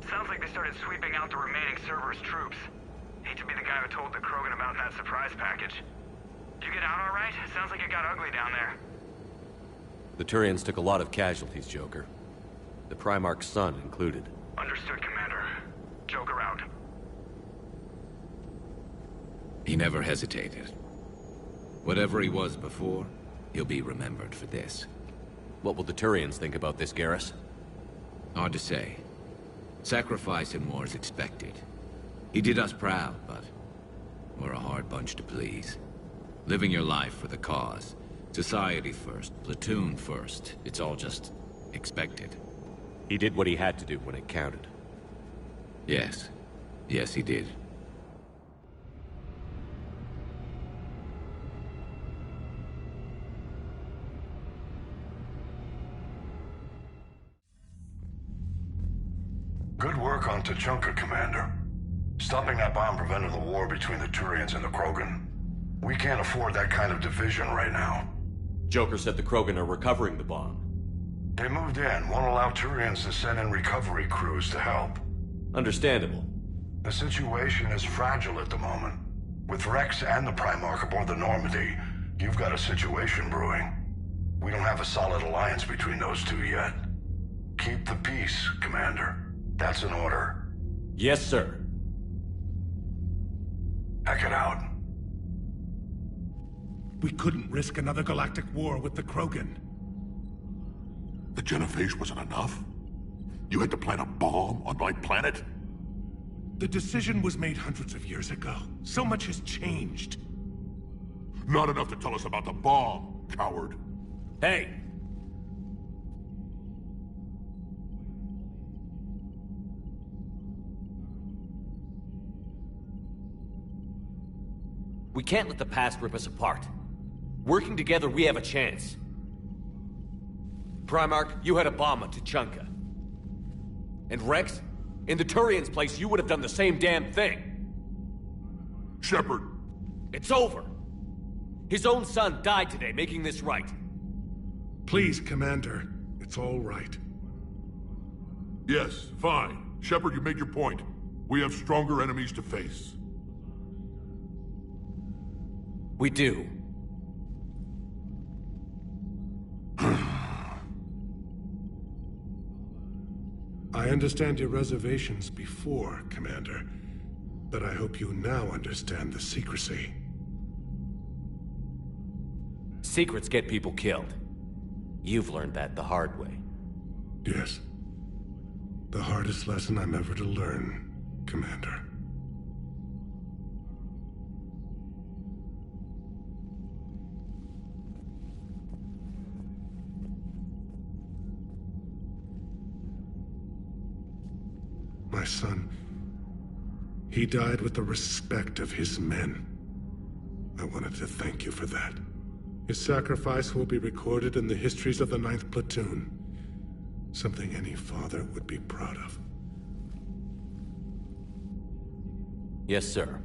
Sounds like they started sweeping out the remaining Cerberus troops. Hate to be the guy who told the Krogan about that surprise package. Did you get out all right? Sounds like it got ugly down there. The Turians took a lot of casualties, Joker. The Primarch's son included. Understood, Commander. Joker out. He never hesitated. Whatever he was before, he'll be remembered for this. What will the Turians think about this, Garrus? Hard to say. Sacrifice in war is expected. He did us proud, but we're a hard bunch to please. Living your life for the cause. Society first, platoon first. It's all just expected. He did what he had to do when it counted. Yes. Yes, he did. Good work on Tuchanka, Commander. Stopping that bomb prevented the war between the Turians and the Krogan. We can't afford that kind of division right now. Joker said the Krogan are recovering the bomb. They moved in, won't allow Turians to send in recovery crews to help. Understandable. The situation is fragile at the moment. With Rex and the Primarch aboard the Normandy, you've got a situation brewing. We don't have a solid alliance between those two yet. Keep the peace, Commander. That's an order. Yes, sir. Heck it out. We couldn't risk another galactic war with the Krogan. The genophage wasn't enough? You had to plant a bomb on my planet? The decision was made hundreds of years ago. So much has changed. Not enough to tell us about the bomb, coward. Hey! We can't let the past rip us apart. Working together, we have a chance. Primarch, you had a bomb on Tuchanka. And Rex, in the Turians' place, you would have done the same damn thing. Shepard! It's over! His own son died today, making this right. Please, Commander. It's all right. Yes, fine. Shepard, you made your point. We have stronger enemies to face. We do. I understand your reservations before, Commander, but I hope you now understand the secrecy. Secrets get people killed. You've learned that the hard way. Yes. The hardest lesson I'm ever to learn, Commander. My son, he died with the respect of his men. I wanted to thank you for that. His sacrifice will be recorded in the histories of the 9th Platoon. Something any father would be proud of. Yes, sir.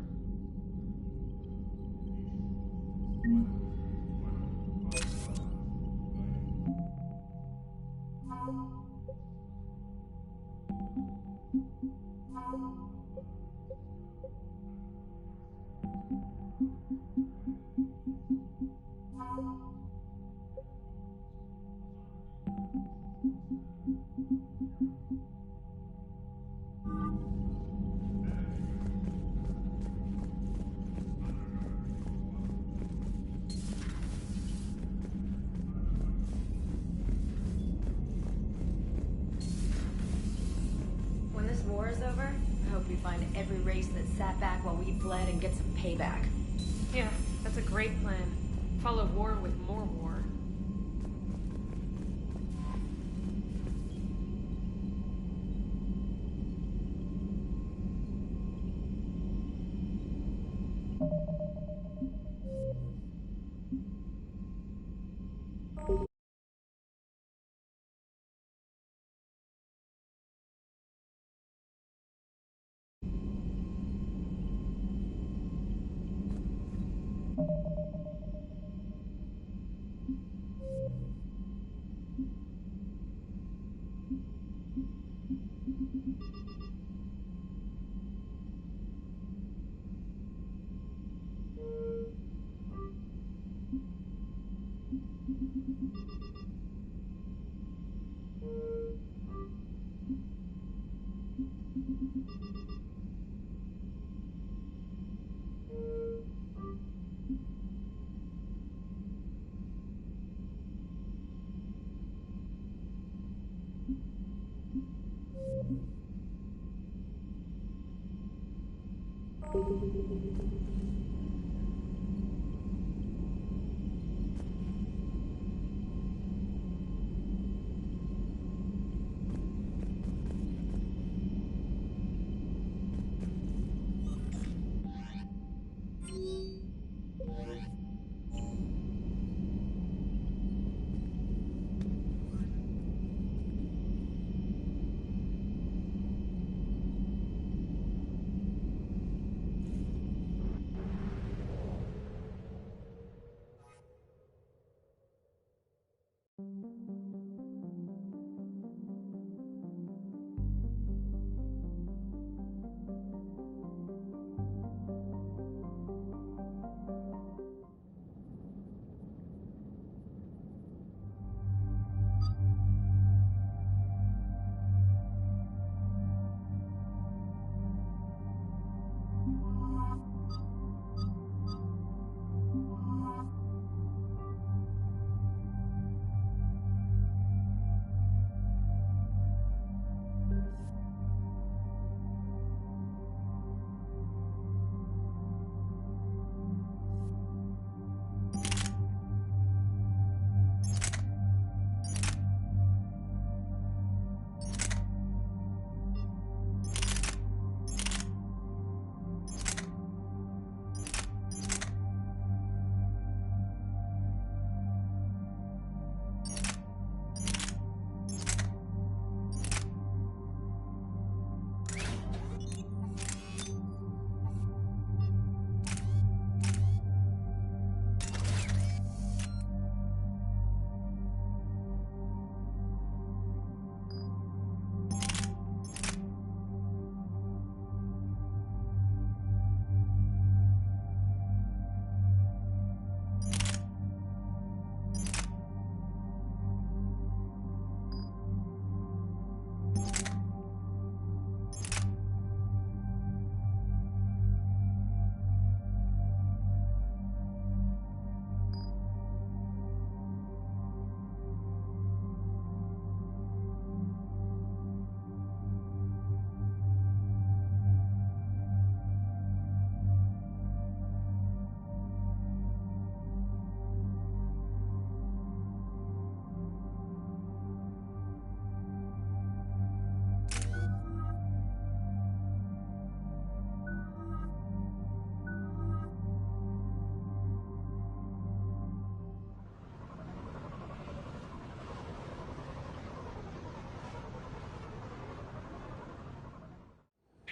When this war is over, I hope we find every race that sat back while we bled and get some payback. Yeah, that's a great plan. Follow war with more war.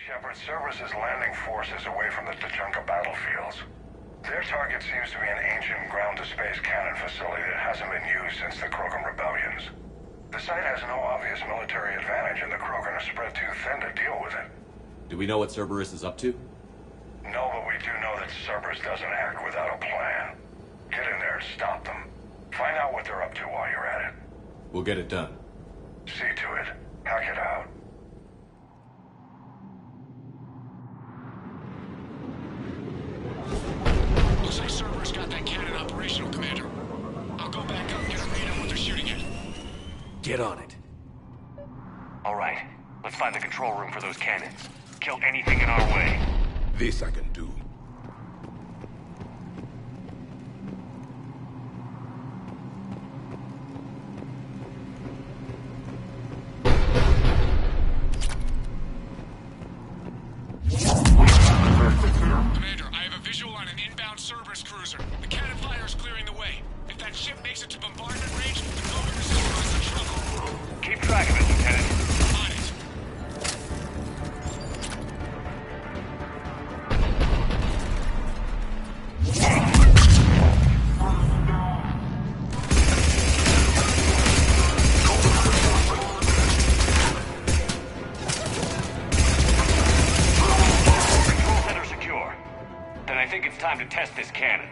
Shepard, Cerberus is landing forces away from the Tachanka battlefields. Their target seems to be an ancient ground-to-space cannon facility that hasn't been used since the Krogan rebellions. The site has no obvious military advantage, and the Krogan are spread too thin to deal with it. Do we know what Cerberus is up to? No, but we do know that Cerberus doesn't act without a plan. Get in there and stop them. Find out what they're up to while you're at it. We'll get it done. See to it. Hack it out. Looks like Cerberus got that cannon operational, Commander. I'll go back up and get a read on what they're shooting at. Get on it. All right, let's find the control room for those cannons. Kill anything in our way. This I can do. Commander, I have a visual on an inbound Cerberus cruiser. The cannon fire is clearing the way. If that ship makes it to bombardment range, the Krogan is in some trouble. Keep track of it, Lieutenant. On it. Control center secure. Then I think it's time to test this cannon.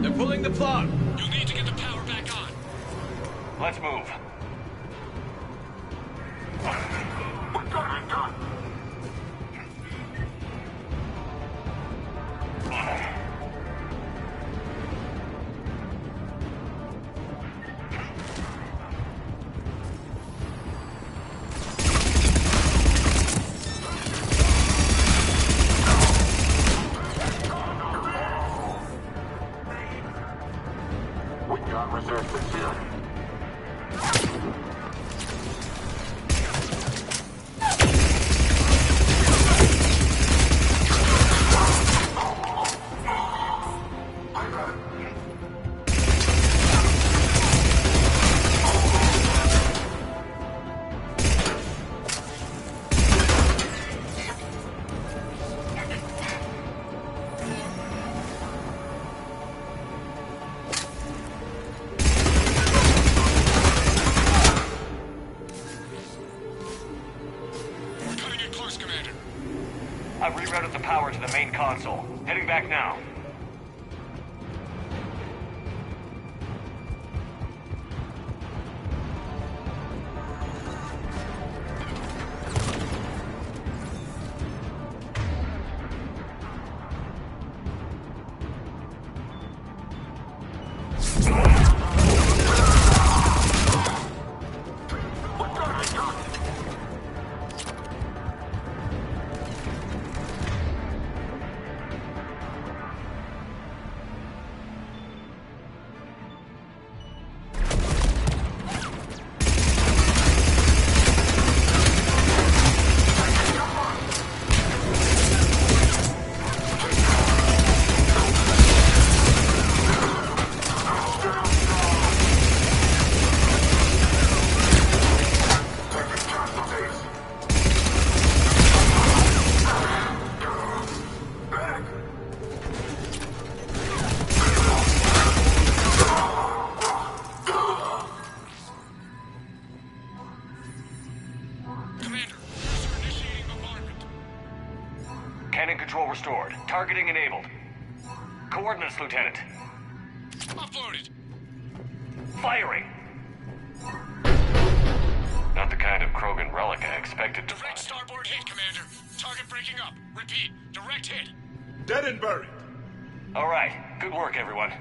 They're pulling the plug. You'll need to get the power back on. Let's move. What gotta be done? We got resistance here. I've rerouted the power to the main console. Heading back now. Cannon control restored. Targeting enabled. Coordinates, Lieutenant. Uploaded. Firing! Not the kind of Krogan relic I expected to Direct starboard hit, Commander. Target breaking up. Repeat, direct hit. Dead and buried. All right. Good work, everyone.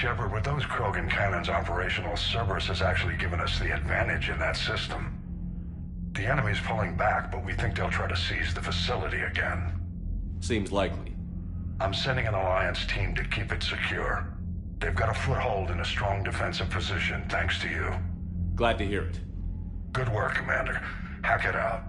Shepard, with those Krogan cannons operational, Cerberus has actually given us the advantage in that system. The enemy's pulling back, but we think they'll try to seize the facility again. Seems likely. I'm sending an Alliance team to keep it secure. They've got a foothold in a strong defensive position, thanks to you. Glad to hear it. Good work, Commander. Hack it out.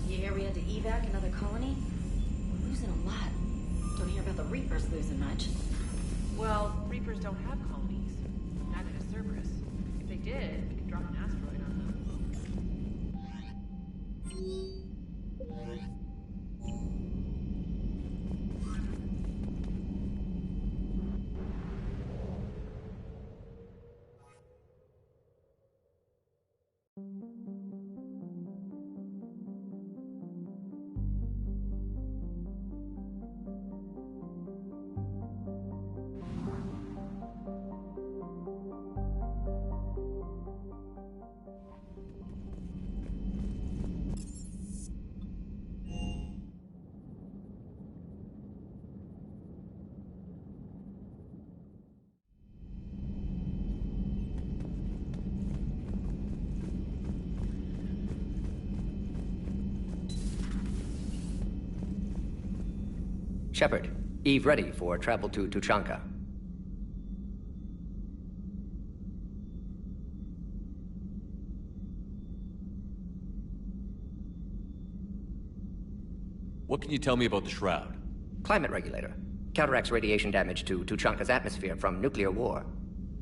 You hear we had to evac another colony? We're losing a lot. Don't hear about the Reapers losing much. Well, Reapers don't have colonies. Neither does Cerberus. If they did, we could drop an asteroid on them. Shepard, Eve ready for travel to Tuchanka. What can you tell me about the Shroud? Climate regulator. Counteracts radiation damage to Tuchanka's atmosphere from nuclear war.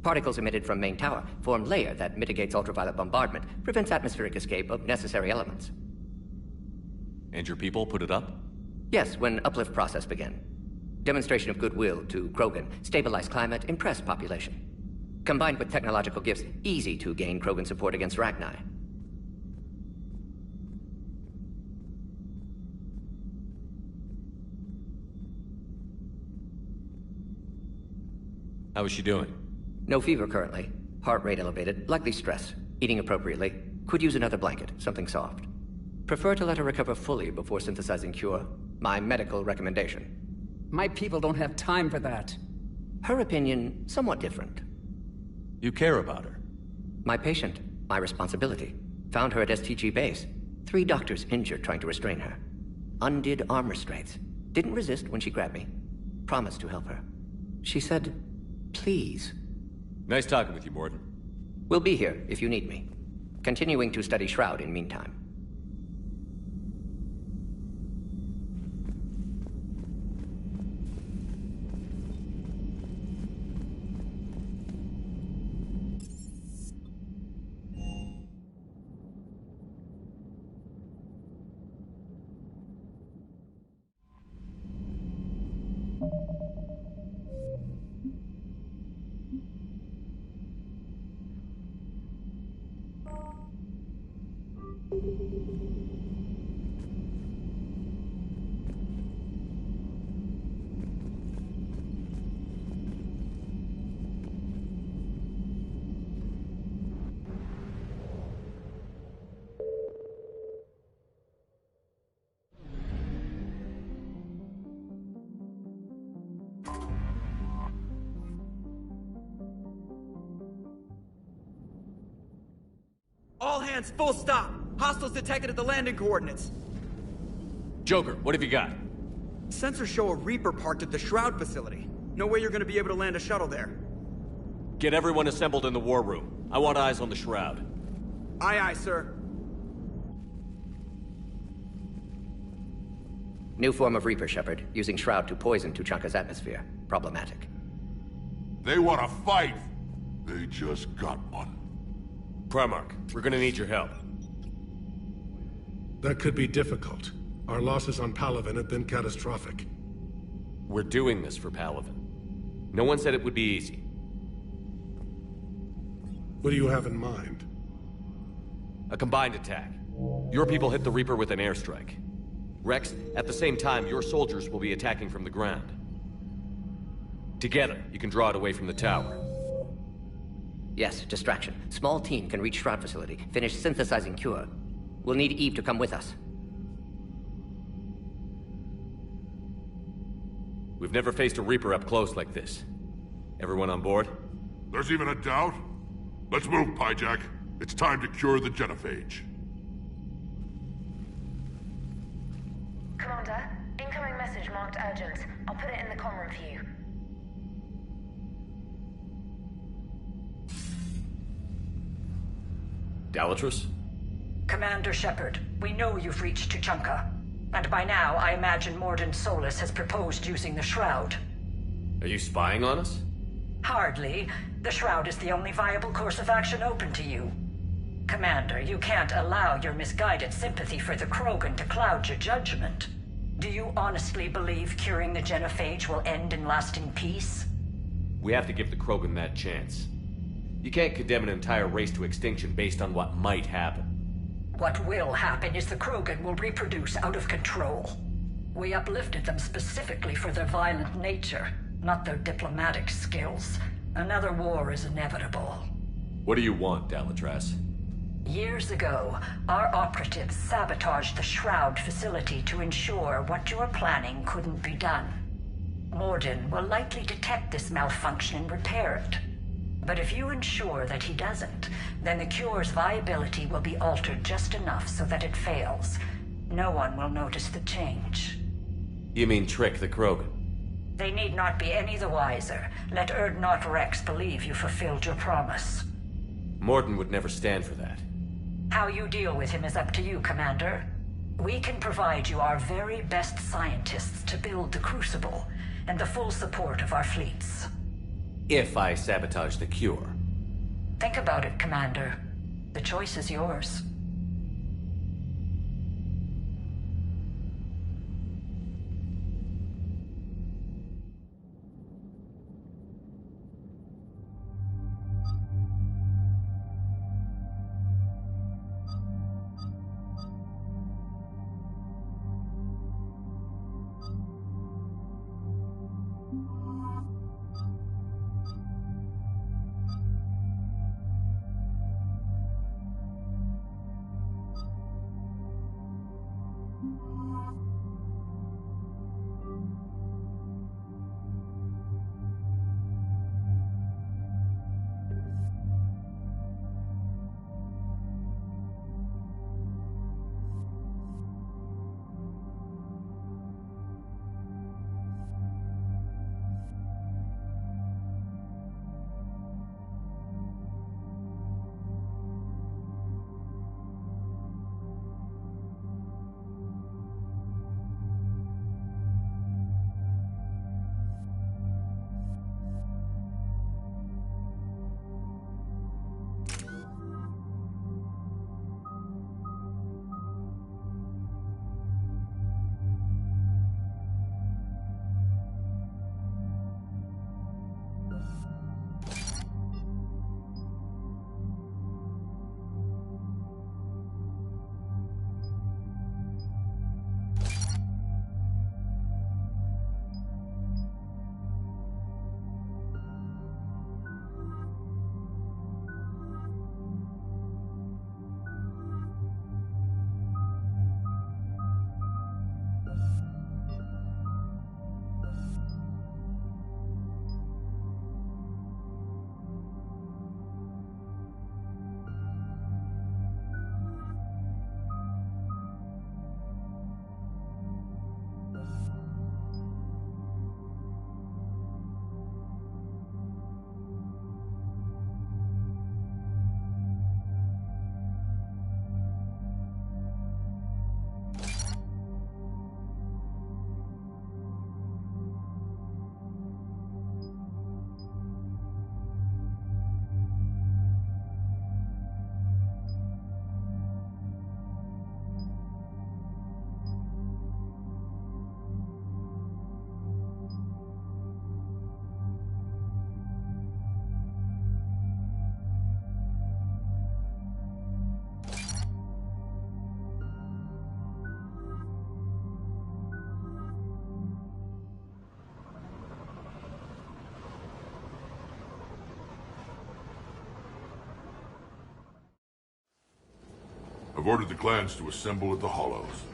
Particles emitted from main tower form layer that mitigates ultraviolet bombardment, prevents atmospheric escape of necessary elements. And your people put it up? Yes, when uplift process began. Demonstration of goodwill to Krogan, stabilize climate, impress population. Combined with technological gifts, easy to gain Krogan support against Rachni. How is she doing? No fever currently. Heart rate elevated, likely stress. Eating appropriately. Could use another blanket, something soft. Prefer to let her recover fully before synthesizing cure. My medical recommendation. My people don't have time for that. Her opinion, somewhat different. You care about her? My patient, my responsibility. Found her at STG base. 3 doctors injured trying to restrain her. Undid arm restraints. Didn't resist when she grabbed me. Promised to help her. She said, please. Nice talking with you, Morden. We'll be here if you need me. Continuing to study Shroud in meantime. All hands, full stop! Hostiles detected at the landing coordinates. Joker, what have you got? Sensors show a Reaper parked at the Shroud facility. No way you're gonna be able to land a shuttle there. Get everyone assembled in the war room. I want eyes on the Shroud. Aye, aye, sir. New form of Reaper, Shepard, using Shroud to poison Tuchanka's atmosphere. Problematic. They want to fight! They just got one. Primarch, we're gonna need your help. That could be difficult. Our losses on Palaven have been catastrophic. We're doing this for Palaven. No one said it would be easy. What do you have in mind? A combined attack. Your people hit the Reaper with an airstrike. Rex, at the same time, your soldiers will be attacking from the ground. Together, you can draw it away from the tower. Yes, distraction. Small team can reach Shroud facility, finish synthesizing cure. We'll need Eve to come with us. We've never faced a Reaper up close like this. Everyone on board? There's even a doubt? Let's move, Pyjack. It's time to cure the genophage. Commander, incoming message marked urgent. I'll put it in the comm room for you. Dalatrus? Commander Shepard, we know you've reached Tuchanka. And by now, I imagine Morden Solus has proposed using the Shroud. Are you spying on us? Hardly. The Shroud is the only viable course of action open to you. Commander, you can't allow your misguided sympathy for the Krogan to cloud your judgment. Do you honestly believe curing the genophage will end in lasting peace? We have to give the Krogan that chance. You can't condemn an entire race to extinction based on what might happen. What will happen is the Krogan will reproduce out of control. We uplifted them specifically for their violent nature, not their diplomatic skills. Another war is inevitable. What do you want, Dalatrus? Years ago, our operatives sabotaged the Shroud facility to ensure what you were planning couldn't be done. Morden will likely detect this malfunction and repair it. But if you ensure that he doesn't, then the cure's viability will be altered just enough so that it fails. No one will notice the change. You mean trick the Krogan? They need not be any the wiser. Let Urdnot Rex believe you fulfilled your promise. Morden would never stand for that. How you deal with him is up to you, Commander. We can provide you our very best scientists to build the Crucible, and the full support of our fleets. If I sabotage the cure. Think about it, Commander. The choice is yours. I've ordered the clans to assemble at the Hollows.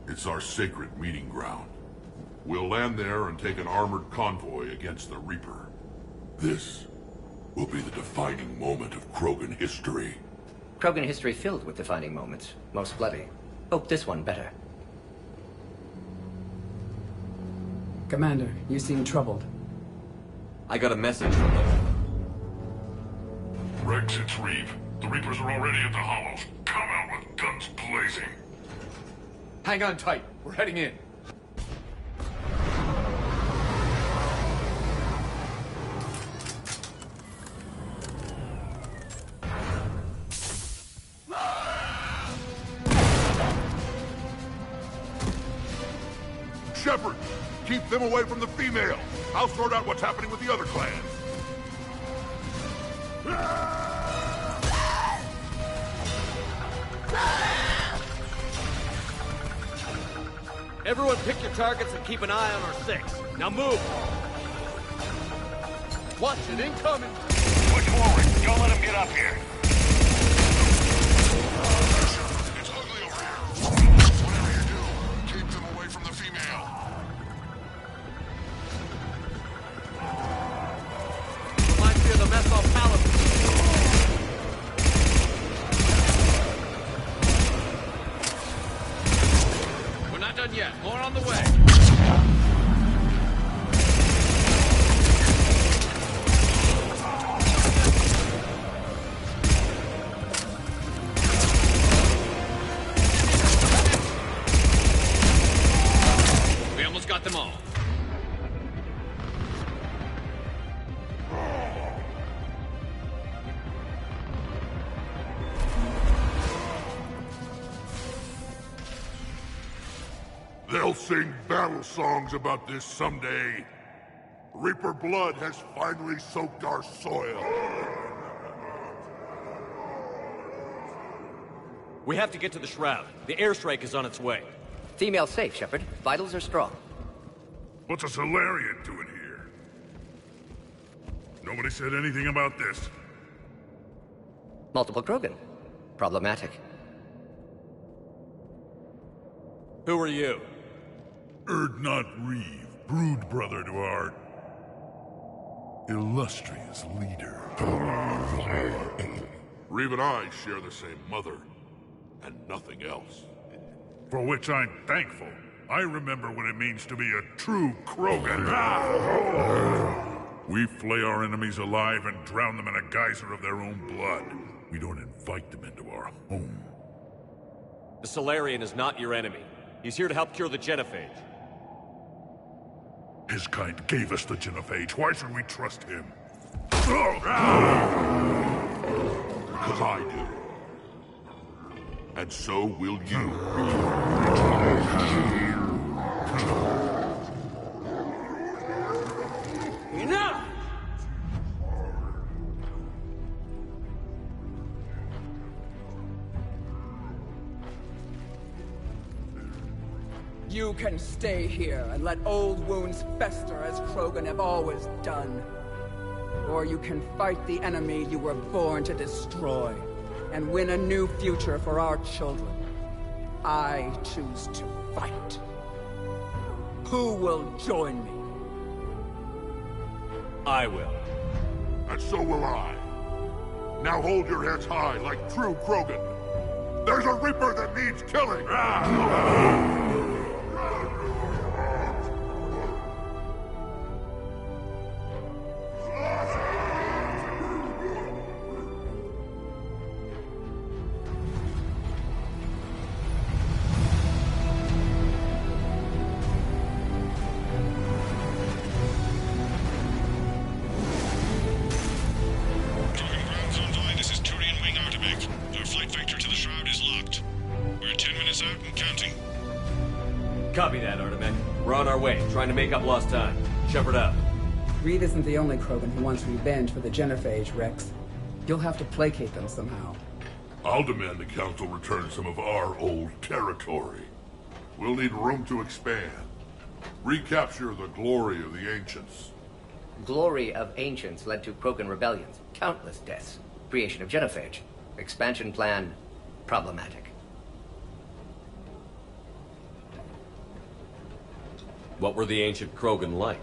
It's our sacred meeting ground. We'll land there and take an armored convoy against the Reaper. This will be the defining moment of Krogan history. Krogan history filled with defining moments. Most bloody. Hope this one better. Commander, you seem troubled. I got a message from them. Rex, it's Reeve. The Reapers are already at the Hollows. Come out with guns blazing. Hang on tight. We're heading in. Shepard, keep them away from the female. I'll sort out what's happening with the other clans. Everyone pick your targets and keep an eye on our six. Now move! Watch it, incoming! Push forward. Don't let him get up here. It's ugly over here. Whatever you do, keep them away from the female. Reminds me of the mess off Palace. We're not done yet. More on the way. We almost got them all. They'll sing battle songs about this someday. Reaper blood has finally soaked our soil. We have to get to the Shroud. The airstrike is on its way. Female safe, Shepard. Vitals are strong. What's a Solarian doing here? Nobody said anything about this. Multiple Krogan. Problematic. Who are you? Erdnot Reeve, brood brother to our illustrious leader. Reeve and I share the same mother, and nothing else. For which I'm thankful. I remember what it means to be a true Krogan. We flay our enemies alive and drown them in a geyser of their own blood. We don't invite them into our home. The Solarian is not your enemy. He's here to help cure the genophage. His kind gave us the genophage. Why should we trust him? Because I do. And so will you. Enough! You can stay here and let old wounds fester as Krogan have always done. Or you can fight the enemy you were born to destroy, and win a new future for our children. I choose to fight. Who will join me? I will. And so will I. Now hold your heads high like true Krogan. There's a Reaper that needs killing! Copy that, Artemec. We're on our way, trying to make up lost time. Shepard out. Reeve isn't the only Krogan who wants revenge for the genophage, Rex. You'll have to placate them somehow. I'll demand the Council return some of our old territory. We'll need room to expand. Recapture the glory of the Ancients. Glory of Ancients led to Krogan rebellions, countless deaths, creation of genophage. Expansion plan, problematic. What were the ancient Krogan like?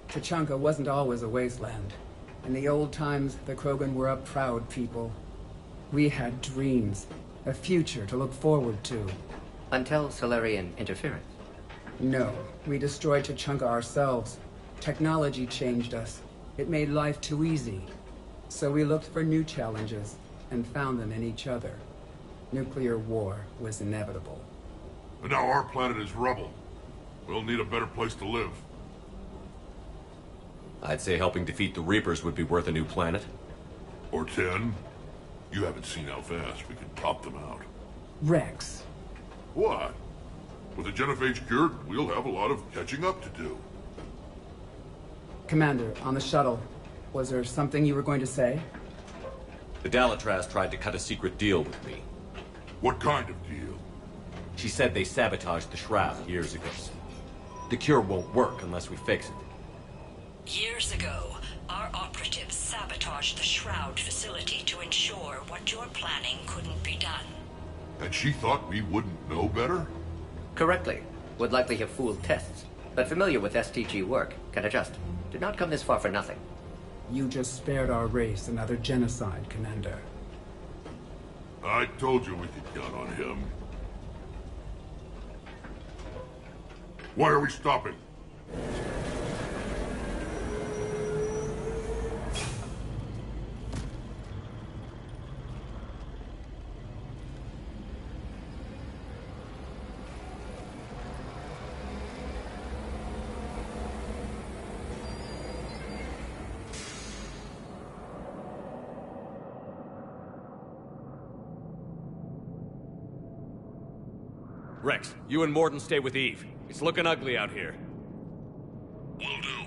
Tuchanka wasn't always a wasteland. In the old times, the Krogan were a proud people. We had dreams, a future to look forward to. Until Solarian interference. No, we destroyed Tuchanka ourselves. Technology changed us. It made life too easy. So we looked for new challenges, and found them in each other. Nuclear war was inevitable. And now our planet is rubble. We'll need a better place to live. I'd say helping defeat the Reapers would be worth a new planet. Or 10. You haven't seen how fast we can pop them out. Rex. What? With the genophage cured, we'll have a lot of catching up to do. Commander, on the shuttle, was there something you were going to say? The Dalatraz tried to cut a secret deal with me. What kind of deal? She said they sabotaged the Shroud years ago. The cure won't work unless we fix it. Years ago, our operatives sabotaged the Shroud facility to ensure what you're planning couldn't be done. And she thought we wouldn't know better? Correctly. Would likely have fooled tests. But familiar with STG work, can adjust. Did not come this far for nothing. You just spared our race another genocide, Commander. I told you we could count on him. Why are we stopping? Rex, you and Mordin stay with Eve. It's looking ugly out here. Will do.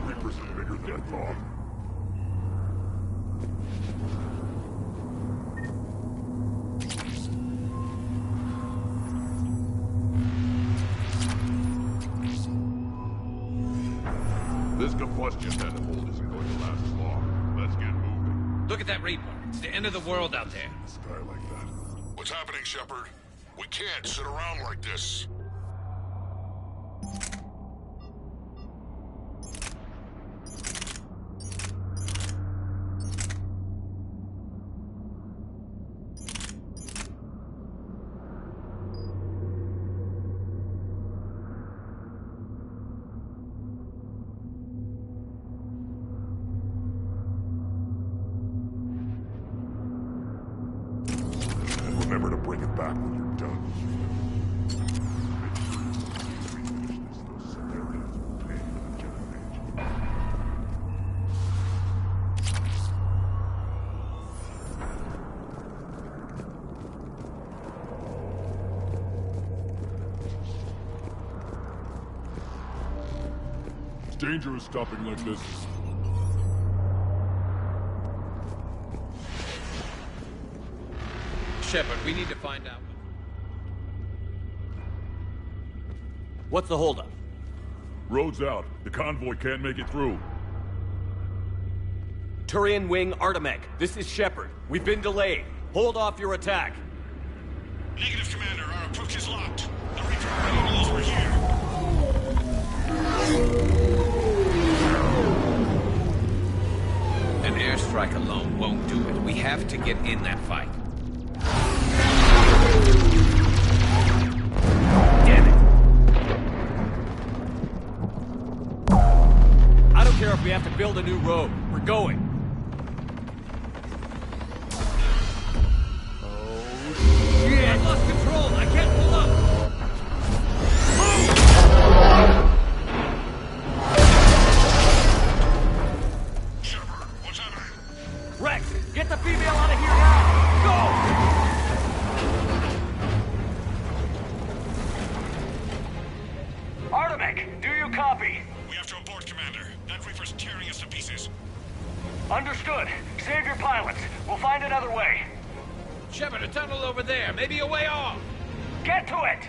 Reapers are bigger than I thought. This combustion manifold isn't going to last long. Let's get moving. Look at that Reaper. It's the end of the world out there. Sky like that. What's happening, Shepard? We can't sit around like this. Remember to bring it back when you're done. Make sure you finish this, those Sumerians will pay for the Genevage. It's dangerous stopping like this. Shepard, we need to find out. What's the holdup? Road's out. The convoy can't make it through. Turian Wing Artemec, this is Shepard. We've been delayed. Hold off your attack. Negative, Commander. Our approach is locked. The Reaper already knows we're here. An airstrike alone won't do it. We have to get in that fight. Damn it! I don't care if we have to build a new road. We're going. Oh, shit! I've lost control. I can't pull up. Shepard, what's happening? Rex, get the female out of here now! Go! Artemec, do you copy? We have to abort, Commander. That Reaper's tearing us to pieces. Understood. Save your pilots. We'll find another way. Shepard, a tunnel over there. Maybe a way off. Get to it!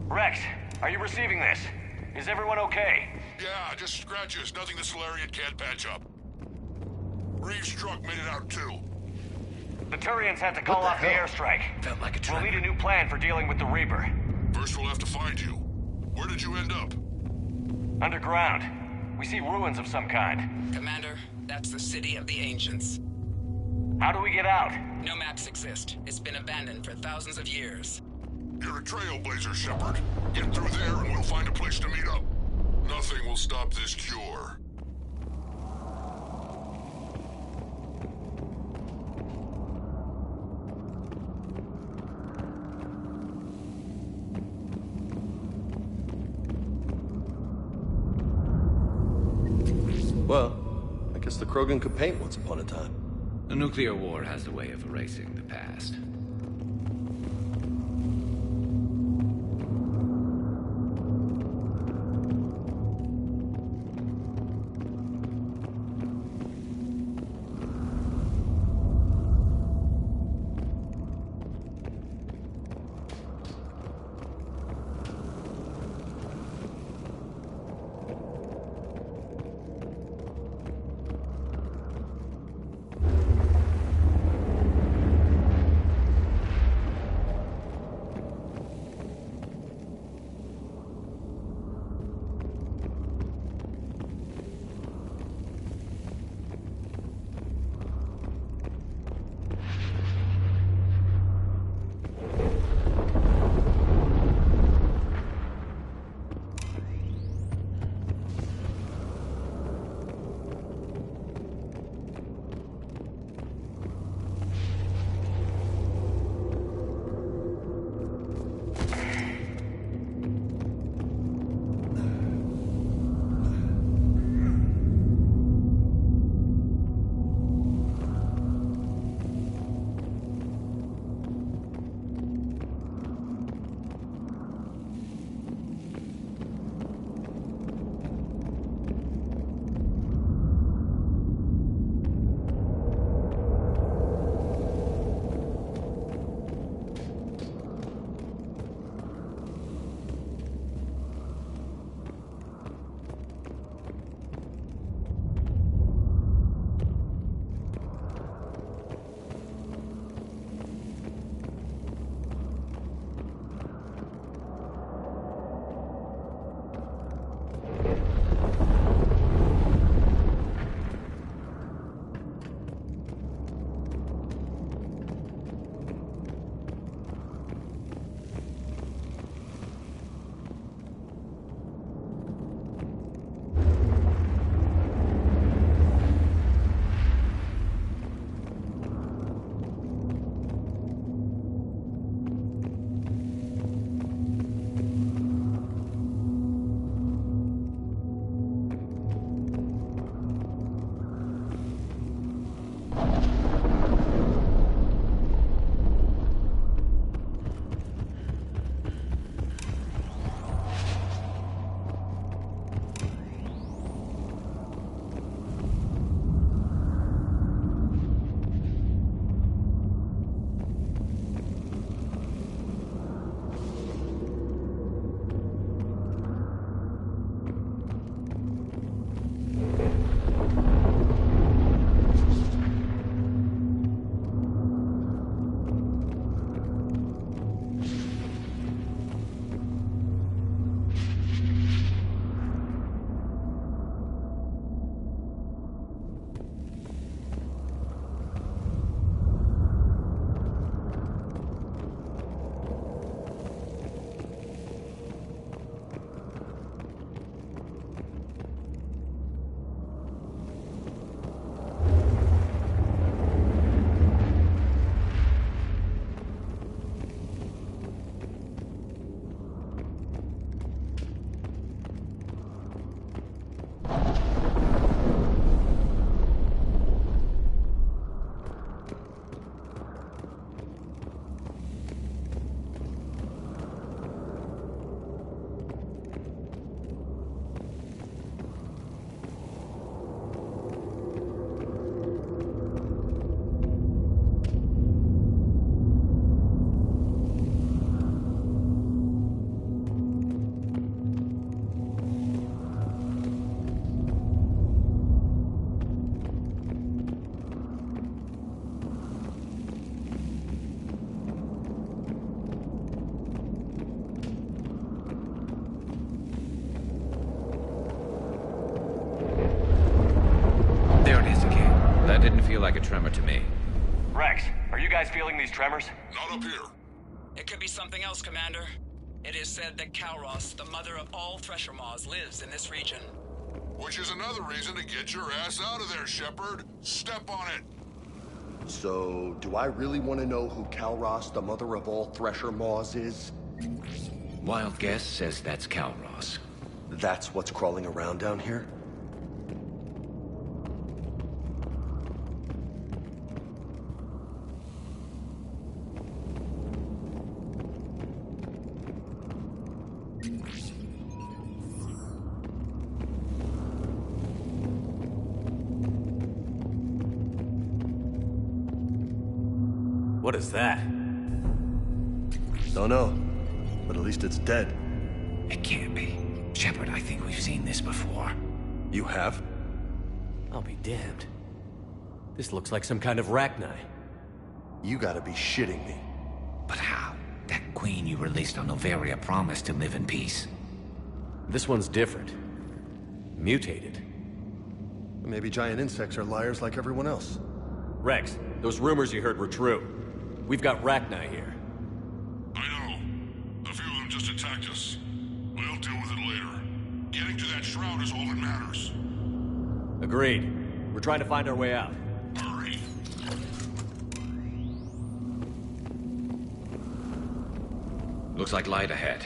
Rex, are you receiving this? Is everyone okay? Yeah, just scratches. Nothing the Solarian can't patch up. Reeves' truck made it out too. The Turians had to call off the airstrike. Felt like a trap. We'll need a new plan for dealing with the Reaper. First we'll have to find you. Where did you end up? Underground. We see ruins of some kind. Commander, that's the City of the Ancients. How do we get out? No maps exist. It's been abandoned for thousands of years. You're a trailblazer, Shepard. Get through there and we'll find a place to meet up. Nothing will stop this cure. Well, I guess the Krogan could paint once upon a time. A nuclear war has a way of erasing the past. feel like a tremor to me. Rex, are you guys feeling these tremors? Not up here. It could be something else, Commander. It is said that Kalros, the mother of all Thresher Maws, lives in this region. Which is another reason to get your ass out of there, Shepard. Step on it. So, do I really want to know who Kalros, the mother of all Thresher Maws, is? Wild guess says that's Kalros. That's what's crawling around down here? What is that? Don't know, but at least it's dead. It can't be. Shepard, I think we've seen this before. You have? I'll be damned. This looks like some kind of Rachni. You gotta be shitting me. But how? That queen you released on Noveria promised to live in peace. This one's different. Mutated. Maybe giant insects are liars like everyone else. Rex, those rumors you heard were true. We've got Rachni here. I know. A few of them just attacked us. We'll deal with it later. Getting to that shroud is all that matters. Agreed. We're trying to find our way out. Hurry. Looks like light ahead.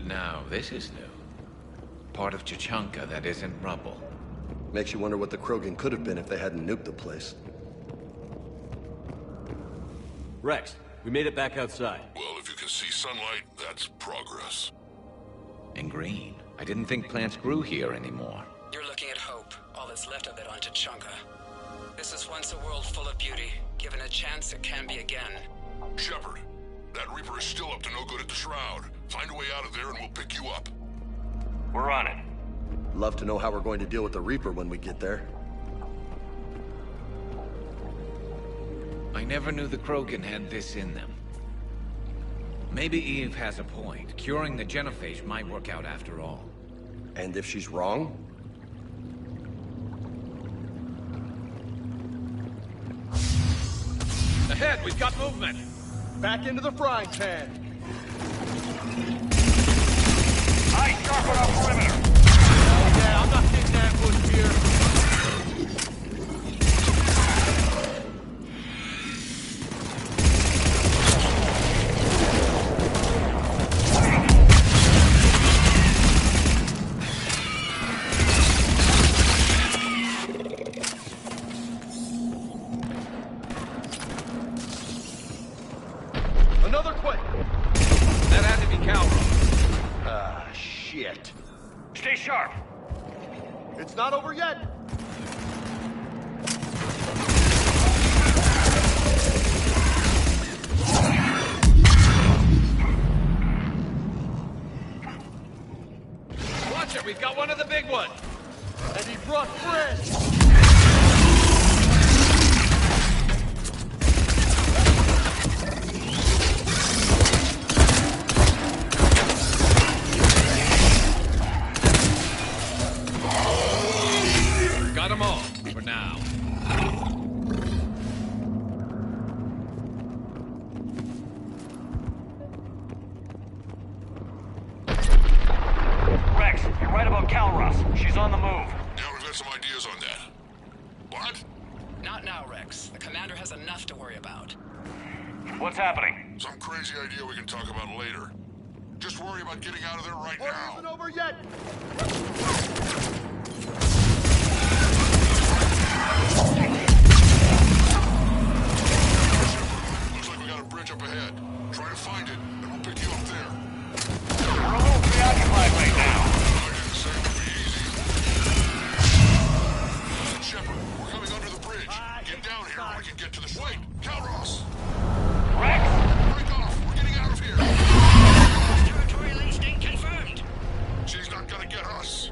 Now, this is new. Part of Chichanka that isn't rubble. Makes you wonder what the Krogan could have been if they hadn't nuked the place. Rex, we made it back outside. Well, if you can see sunlight, that's progress. And green. I didn't think plants grew here anymore. You're looking at hope, all that's left of it on Chichanka. This is once a world full of beauty. Given a chance, it can be again. Shepard, that Reaper is still up to no good at the Shroud. Find a way out of there and we'll pick you up. We're on it. Love to know how we're going to deal with the Reaper when we get there. I never knew the Krogan had this in them. Maybe Eve has a point. Curing the genophage might work out after all. And if she's wrong? Ahead, we've got movement. Back into the frying pan. Eyes sharp on our perimeter. Yeah, I'm not getting ambushed here. Another quit. That had to be Kalros. Ah, shit. Stay sharp. It's not over yet. Watch it, we've got one of the big ones. And he brought friends. Got them all, for now. Rex, you're right about Kalros. She's on the move. Yeah, we've got some ideas on that. What? Not now, Rex. The commander has enough to worry about. What's happening? Some crazy idea we can talk about later. Just worry about getting out of there right War now. isn't over yet. Looks like we got a bridge up ahead. Try to find it, and we'll pick you up there. We're a little preoccupied right now. I didn't say it would be easy. Shepard, we're coming under the bridge. Get down here and we can get to the... Wait! Kalros! Rex! Break off! We're getting out of here! Territorial instinct confirmed. She's not gonna get us.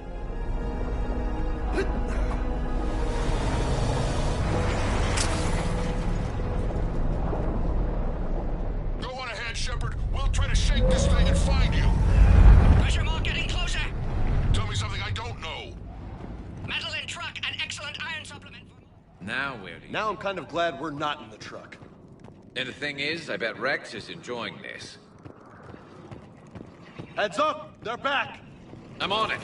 Go on ahead, Shepard. We'll try to shake this thing and find you. Pressure mark getting closer. Tell me something I don't know. Metal in truck and excellent iron supplement for... Now where do you... Now I'm kind of glad we're not in the truck. And the thing is, I bet Rex is enjoying this. Heads up! They're back! I'm on it.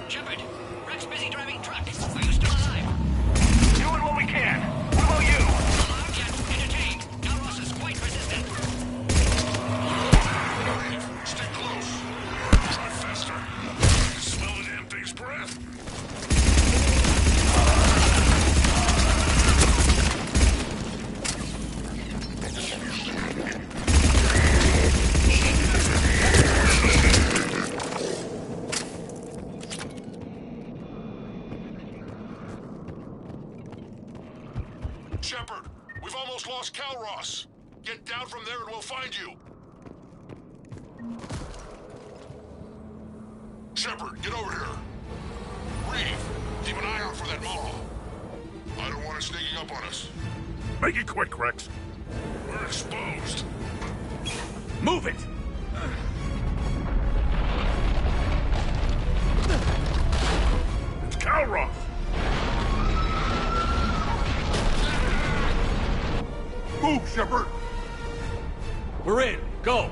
Shepard, Rex busy driving truck. Are you still alive? Doing what we can. What about you? Alive yet? Entertained. Calros is quite resistant. Stay close. Drive faster. Smell the damn thing's breath. Shepard, we've almost lost Calros. Get down from there and we'll find you. Shepard, get over here. Reeve, keep an eye out for that mall. I don't want it sneaking up on us. Make it quick, Rex. We're exposed. Move it! It's Calros! Move, Shepard! We're in. Go!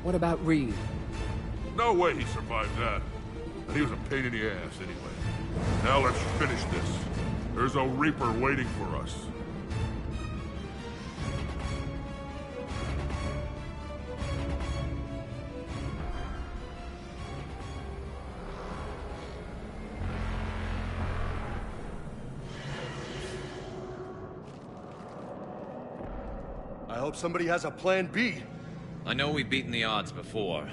What about Reeve? No way he survived that. And he was a pain in the ass anyway. Now let's finish this. There's a Reaper waiting for us. I hope somebody has a plan B. I know we've beaten the odds before.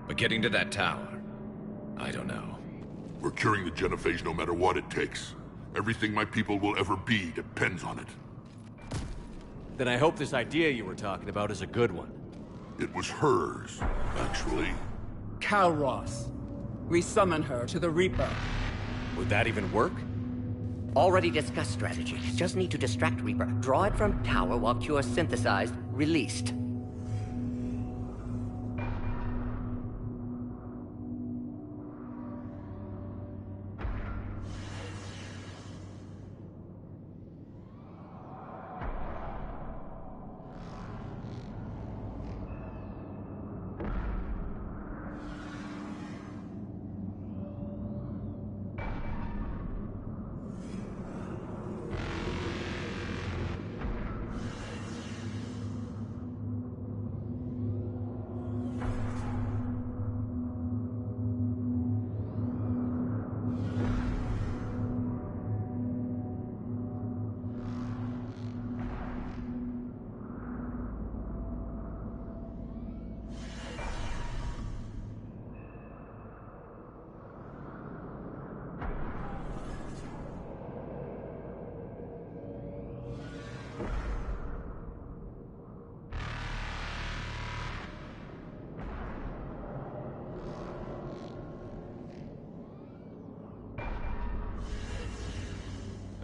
But getting to that tower, I don't know. We're curing the genophage no matter what it takes. Everything my people will ever be depends on it. Then I hope this idea you were talking about is a good one. It was hers, actually. Calros. We summon her to the Reaper. Would that even work? Already discussed strategy. Just need to distract Reaper. Draw it from tower while cure synthesized, released.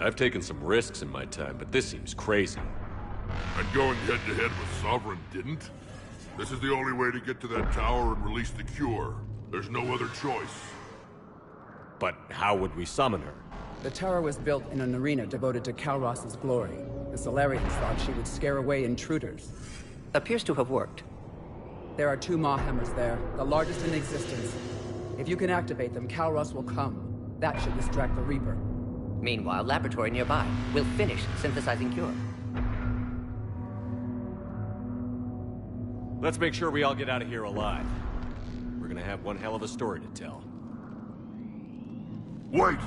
I've taken some risks in my time, but this seems crazy. And going head-to-head with Sovereign didn't? This is the only way to get to that tower and release the cure. There's no other choice. But how would we summon her? The tower was built in an arena devoted to Calros's glory. The Solarians thought she would scare away intruders. Appears to have worked. There are 2 Maw Hammers there, the largest in existence. If you can activate them, Calros will come. That should distract the Reaper. Meanwhile, laboratory nearby. We'll finish synthesizing cure. Let's make sure we all get out of here alive. We're gonna have one hell of a story to tell. Wait!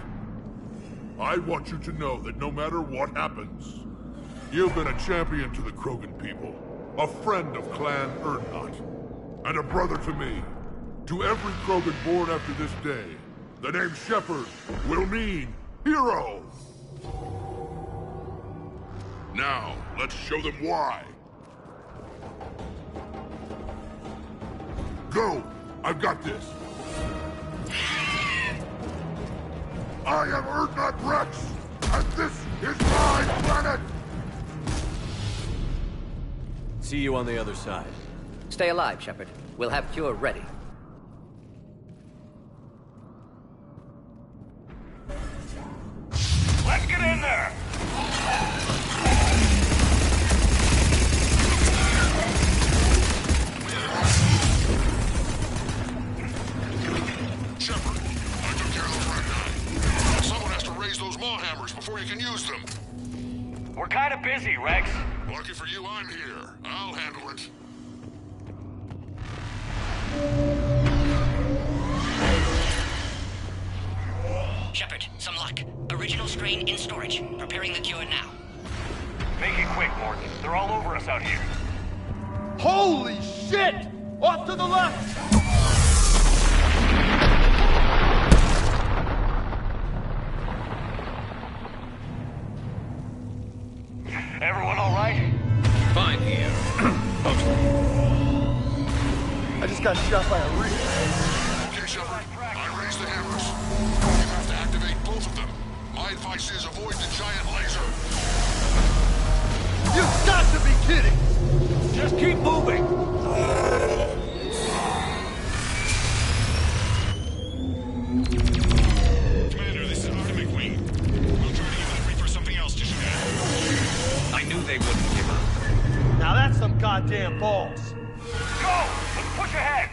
I want you to know that no matter what happens, you've been a champion to the Krogan people, a friend of Clan Erdnot, and a brother to me. To every Krogan born after this day, the name Shepard will mean hero! Now, let's show them why. Go! I've got this! I am Erdnot Rex, and this is my planet! See you on the other side. Stay alive, Shepard. We'll have Cure ready. Let's get in there! Shepard, I took care of the front guy. Someone has to raise those maw hammers before you can use them. We're kind of busy, Rex. Lucky for you, I'm here. I'll handle it. Shepard, some luck. Original strain in storage. Preparing the cure now. Make it quick, Morton. They're all over us out here. Holy shit! Off to the left! Everyone all right? Fine here. I just got shot by a reaper. Okay, Shepard. I raised the hammers. You have to activate both of them. My advice is avoid the giant laser. You've got to be kidding! Just keep moving! Commander, this is Artem McQueen. We'll try to give the Reaper something else to shoot at. I knew they wouldn't give up. Now that's some goddamn balls. Go! Let's push ahead!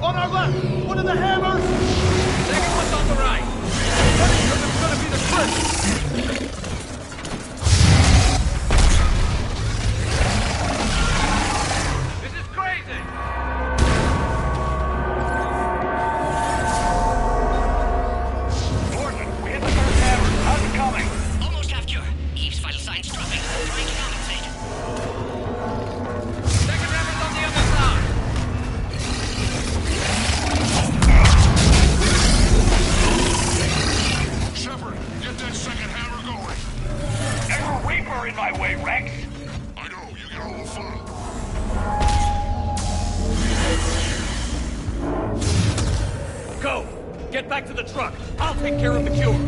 On our left! One of the hammers! Second one's on the right. Pretty sure it's gonna be the trick! This is crazy! Morton, we hit the first hammer. How's it coming? Almost half cure. Eve's vital signs dropping. Trying to compensate. Second hammer's on the other side. Shepard, get that second hammer going. There's a Reaper in my way, Rex. I know, you get all the fun. Go! Get back to the truck. I'll take care of the cure.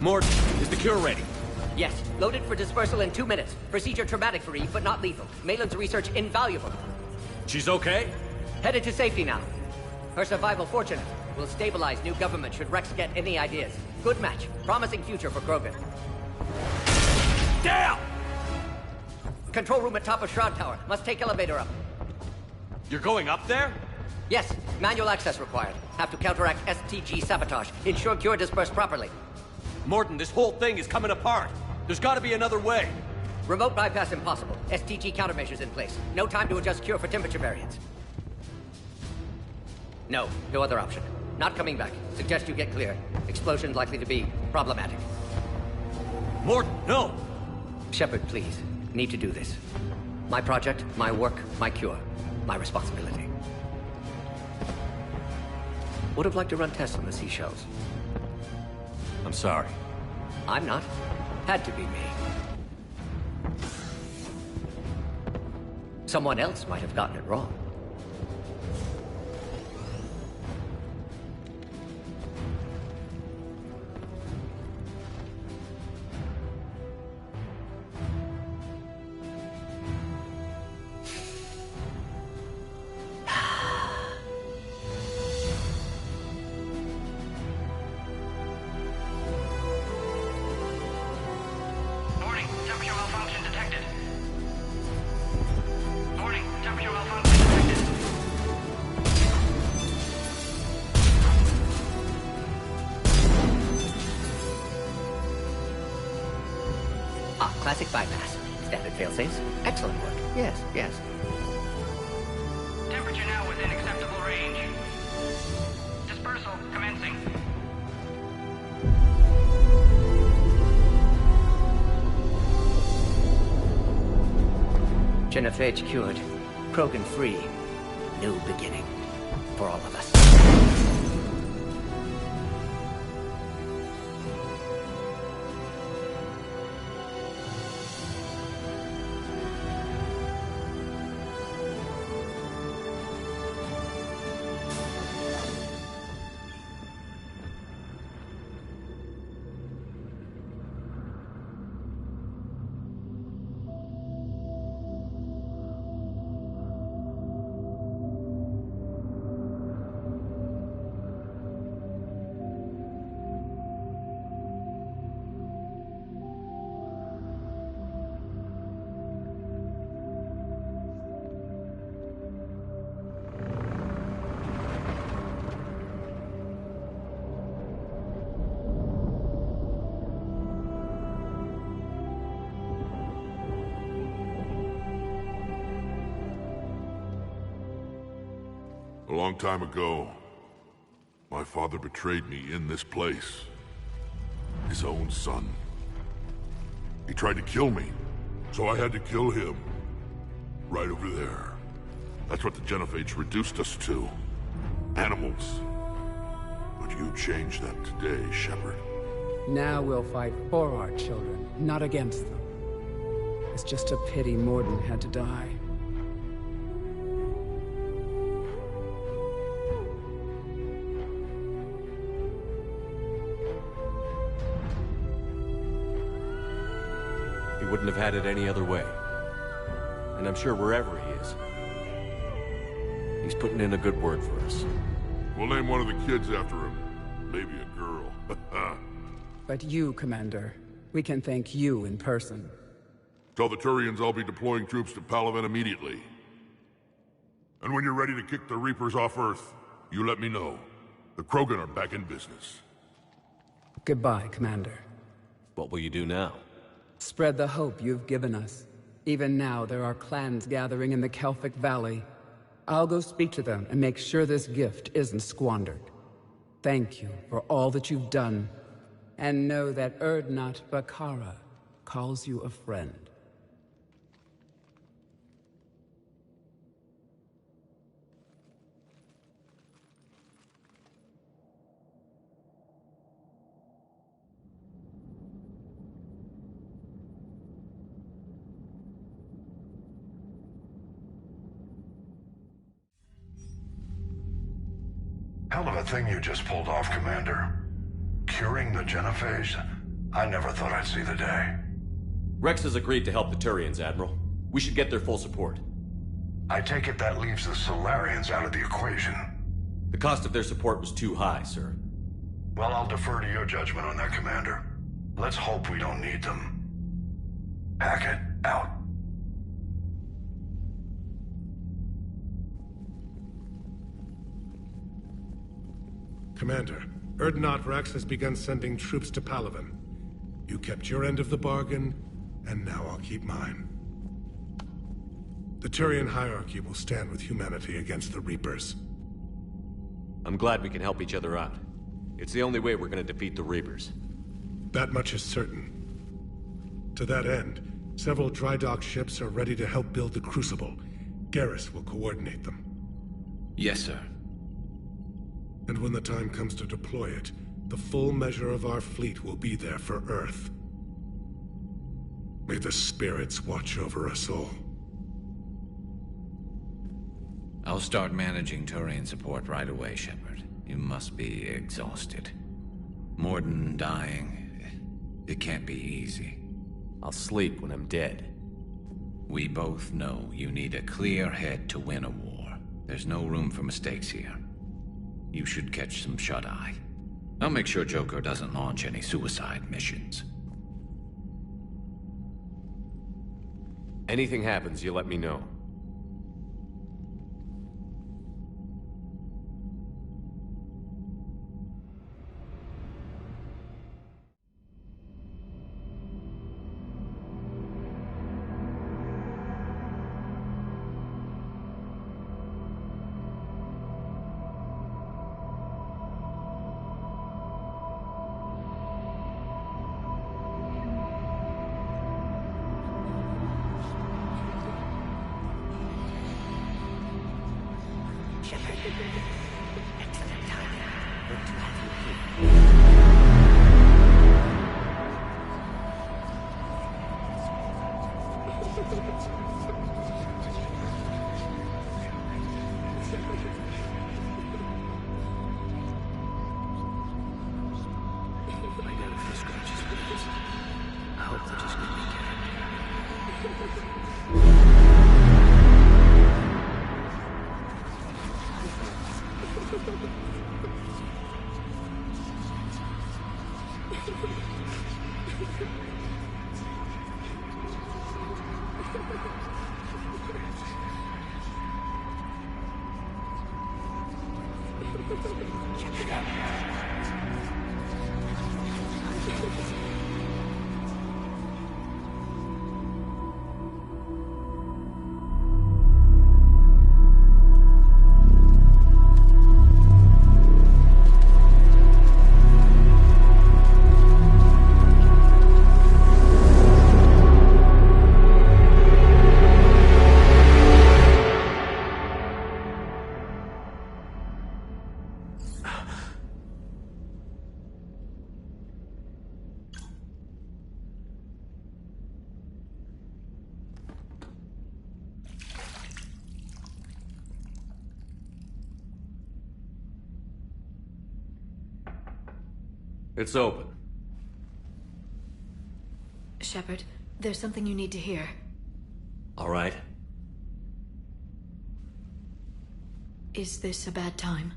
Morton, is the cure ready? Yes, loaded for dispersal in 2 minutes. Procedure traumatic for Eve, but not lethal. Malin's research invaluable. She's okay? Headed to safety now. Her survival fortunate. Will stabilize new government should Rex get any ideas. Good match. Promising future for Krogan. Damn! Control room at top of Shroud Tower. Must take elevator up. You're going up there? Yes, manual access required. Have to counteract STG sabotage. Ensure cure dispersed properly. Morton, this whole thing is coming apart. There's gotta be another way. Remote bypass impossible. STG countermeasures in place. No time to adjust cure for temperature variance. No other option. Not coming back. Suggest you get clear. Explosion likely to be problematic. Morton, no! Shepard, please. Need to do this. My project, my work, my cure. My responsibility. Would have liked to run tests on the seashells. I'm sorry. I'm not. Had to be me. Someone else might have gotten it wrong. Classic bypass. Standard failsafes. Excellent work. Yes, yes. Temperature now within acceptable range. Dispersal commencing. Genophage cured. Krogan free. New beginning. For all of us. A long time ago, my father betrayed me in this place. His own son. He tried to kill me, so I had to kill him. Right over there. That's what the Genophage reduced us to. Animals. But you changed that today, Shepard. Now we'll fight for our children, not against them. It's just a pity Morden had to die. He wouldn't have had it any other way. And I'm sure wherever he is, he's putting in a good word for us. We'll name one of the kids after him. Maybe a girl. But you, Commander, we can thank you in person. Tell the Turians I'll be deploying troops to Palaven immediately. And when you're ready to kick the Reapers off Earth, you let me know. The Krogan are back in business. Goodbye, Commander. What will you do now? Spread the hope you've given us. Even now, there are clans gathering in the Kelphic Valley. I'll go speak to them and make sure this gift isn't squandered. Thank you for all that you've done. And know that Urdnot Bakara calls you a friend. Hell of a thing you just pulled off, Commander. Curing the Genophage? I never thought I'd see the day. Rex has agreed to help the Turians, Admiral. We should get their full support. I take it that leaves the Solarians out of the equation. The cost of their support was too high, sir. Well, I'll defer to your judgment on that, Commander. Let's hope we don't need them. Hackett, out. Commander, Urdnot Rex has begun sending troops to Palaven. You kept your end of the bargain, and now I'll keep mine. The Turian hierarchy will stand with humanity against the Reapers. I'm glad we can help each other out. It's the only way we're gonna defeat the Reapers. That much is certain. To that end, Several dry dock ships are ready to help build the Crucible. Garrus will coordinate them. Yes, sir. And when the time comes to deploy it, the full measure of our fleet will be there for Earth. May the spirits watch over us all. I'll start managing Turian support right away, Shepard. You must be exhausted. Morden dying, it can't be easy. I'll sleep when I'm dead. We both know you need a clear head to win a war. There's no room for mistakes here. You should catch some shut-eye. I'll make sure Joker doesn't launch any suicide missions. Anything happens, you let me know. It's open. Shepard, there's something you need to hear. All right. Is this a bad time?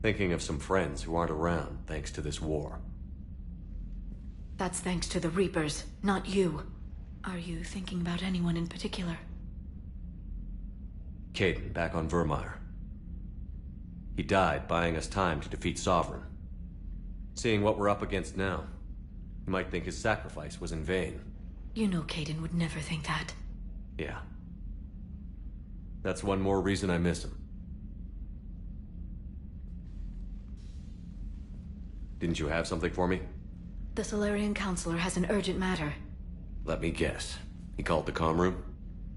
Thinking of some friends who aren't around thanks to this war. That's thanks to the Reapers, not you. Are you thinking about anyone in particular? Caden, back on Vermeer. He died buying us time to defeat Sovereign. Seeing what we're up against now, you might think his sacrifice was in vain. You know Caden would never think that. Yeah. That's one more reason I miss him. Didn't you have something for me? The Solarian Counselor has an urgent matter. Let me guess. He called the comm room?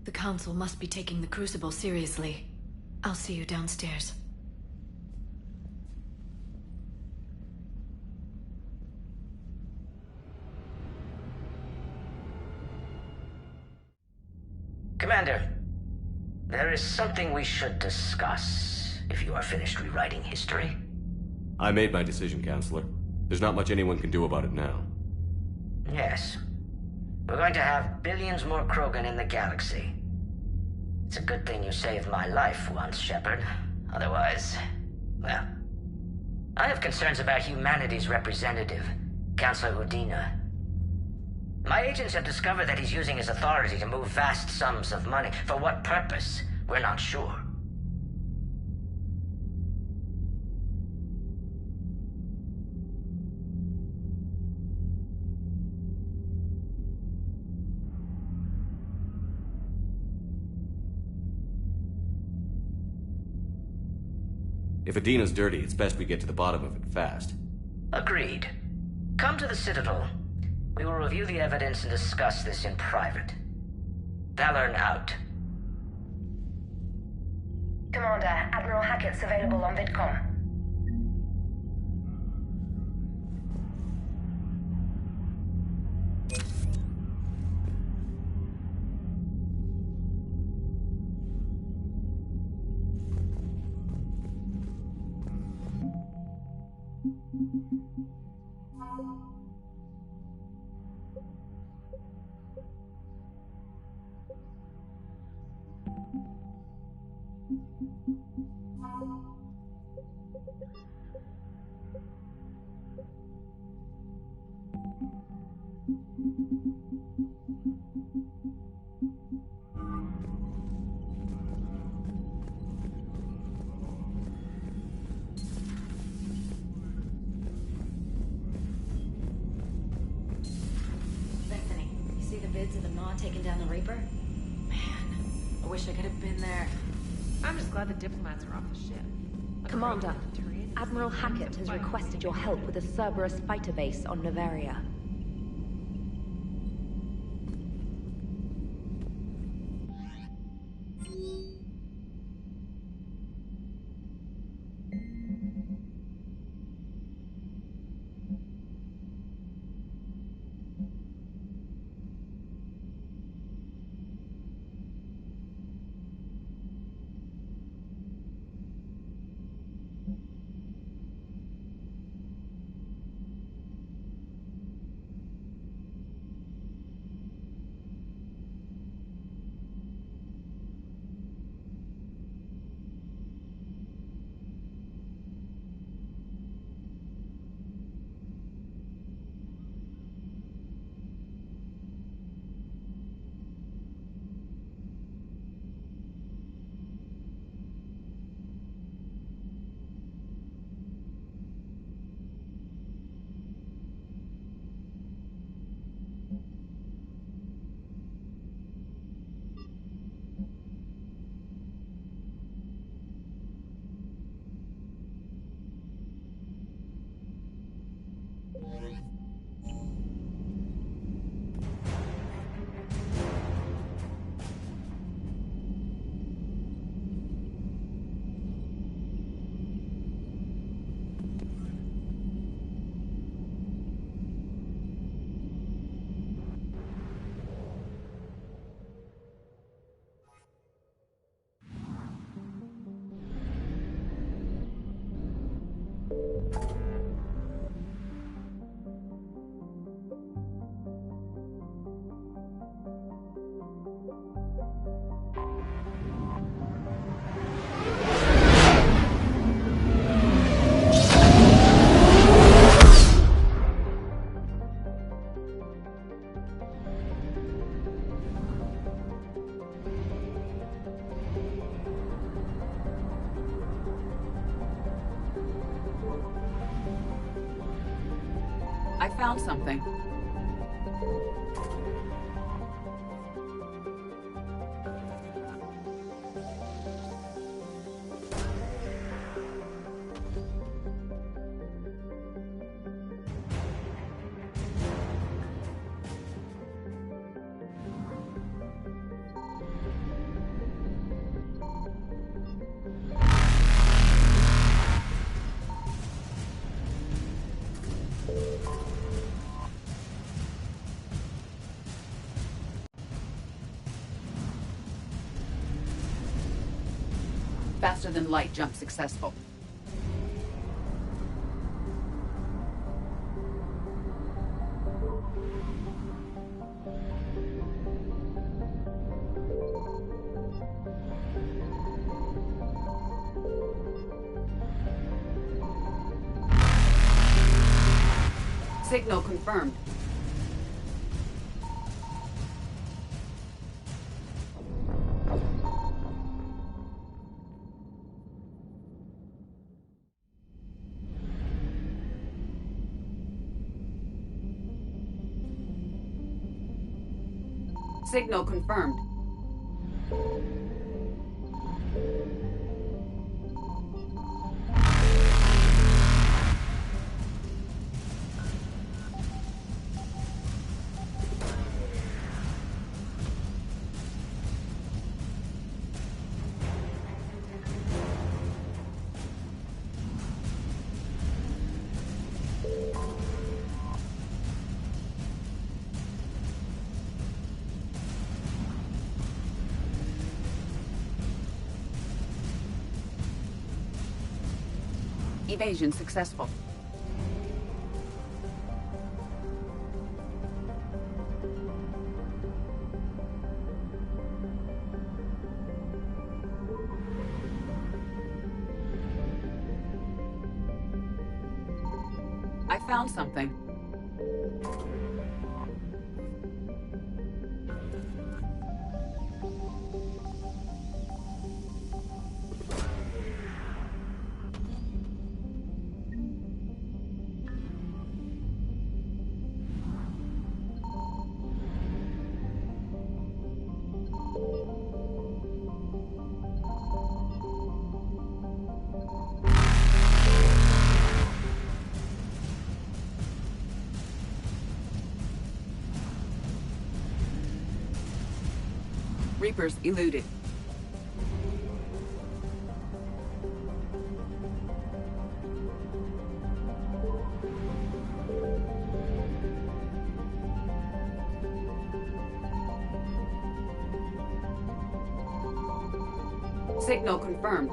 The Council must be taking the Crucible seriously. I'll see you downstairs. Commander, there is something we should discuss, if you are finished rewriting history. I made my decision, Counselor. There's not much anyone can do about it now. Yes. We're going to have billions more Krogan in the galaxy. It's a good thing you saved my life once, Shepard. Otherwise, well... I have concerns about humanity's representative, Councilor Udina. My agents have discovered that he's using his authority to move vast sums of money. For what purpose? We're not sure. If Adina's dirty, it's best we get to the bottom of it fast. Agreed. Come to the Citadel. We will review the evidence and discuss this in private. Valorn out. Commander, Admiral Hackett's available on VidCom. Of the Maw taking down the Reaper? Man, I wish I could have been there. I'm just glad the diplomats are off the ship. Commander, Admiral Hackett has requested your help with a Cerberus fighter base on Novaria. I found something. Faster than light jump successful. Signal confirmed. Signal confirmed. Evasion successful. I found something. Reapers eluded. Signal confirmed.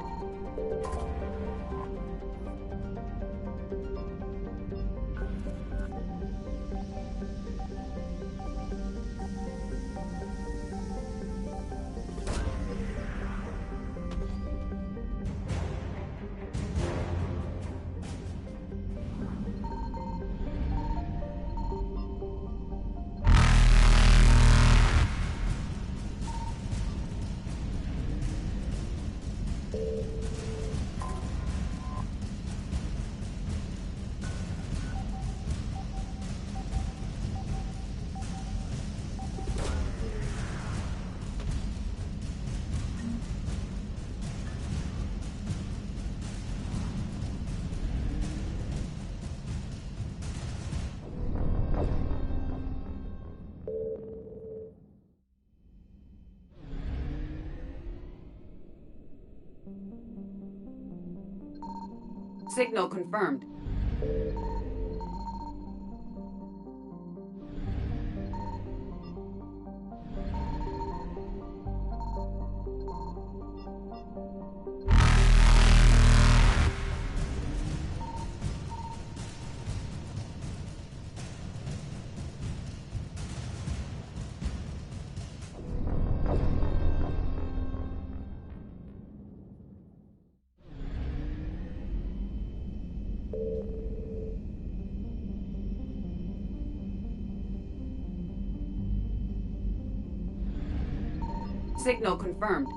Signal confirmed. Signal confirmed.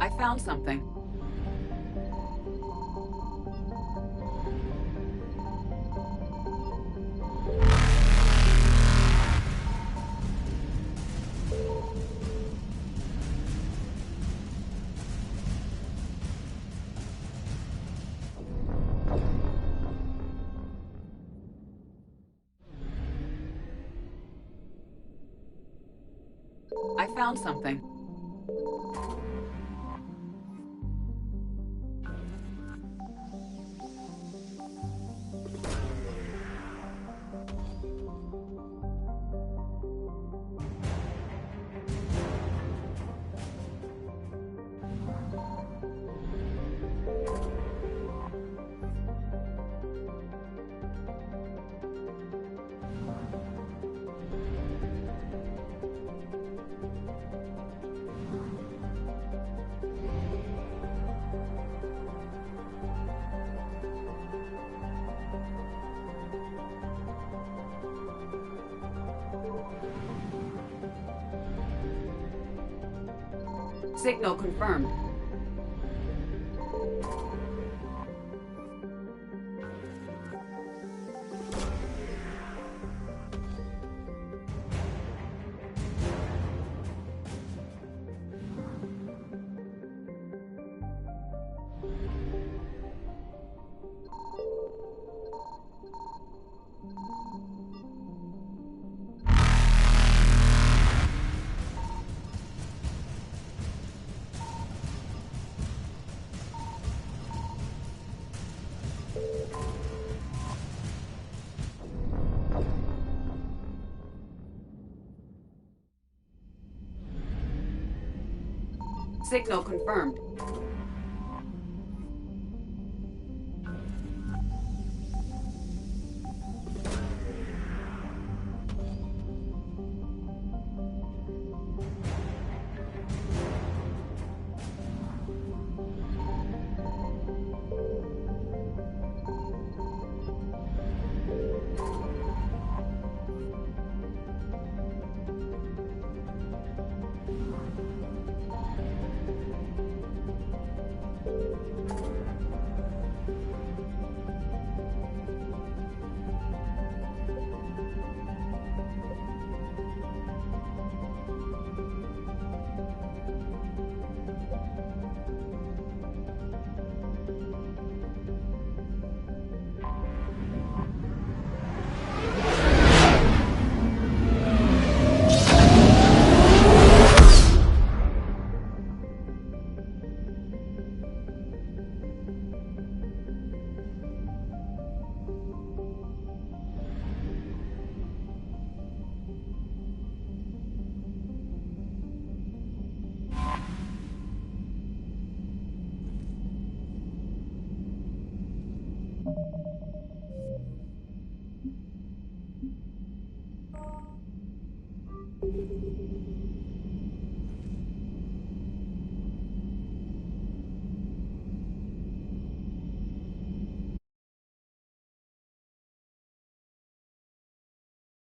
I found something. I found something. Signal confirmed. Signal confirmed.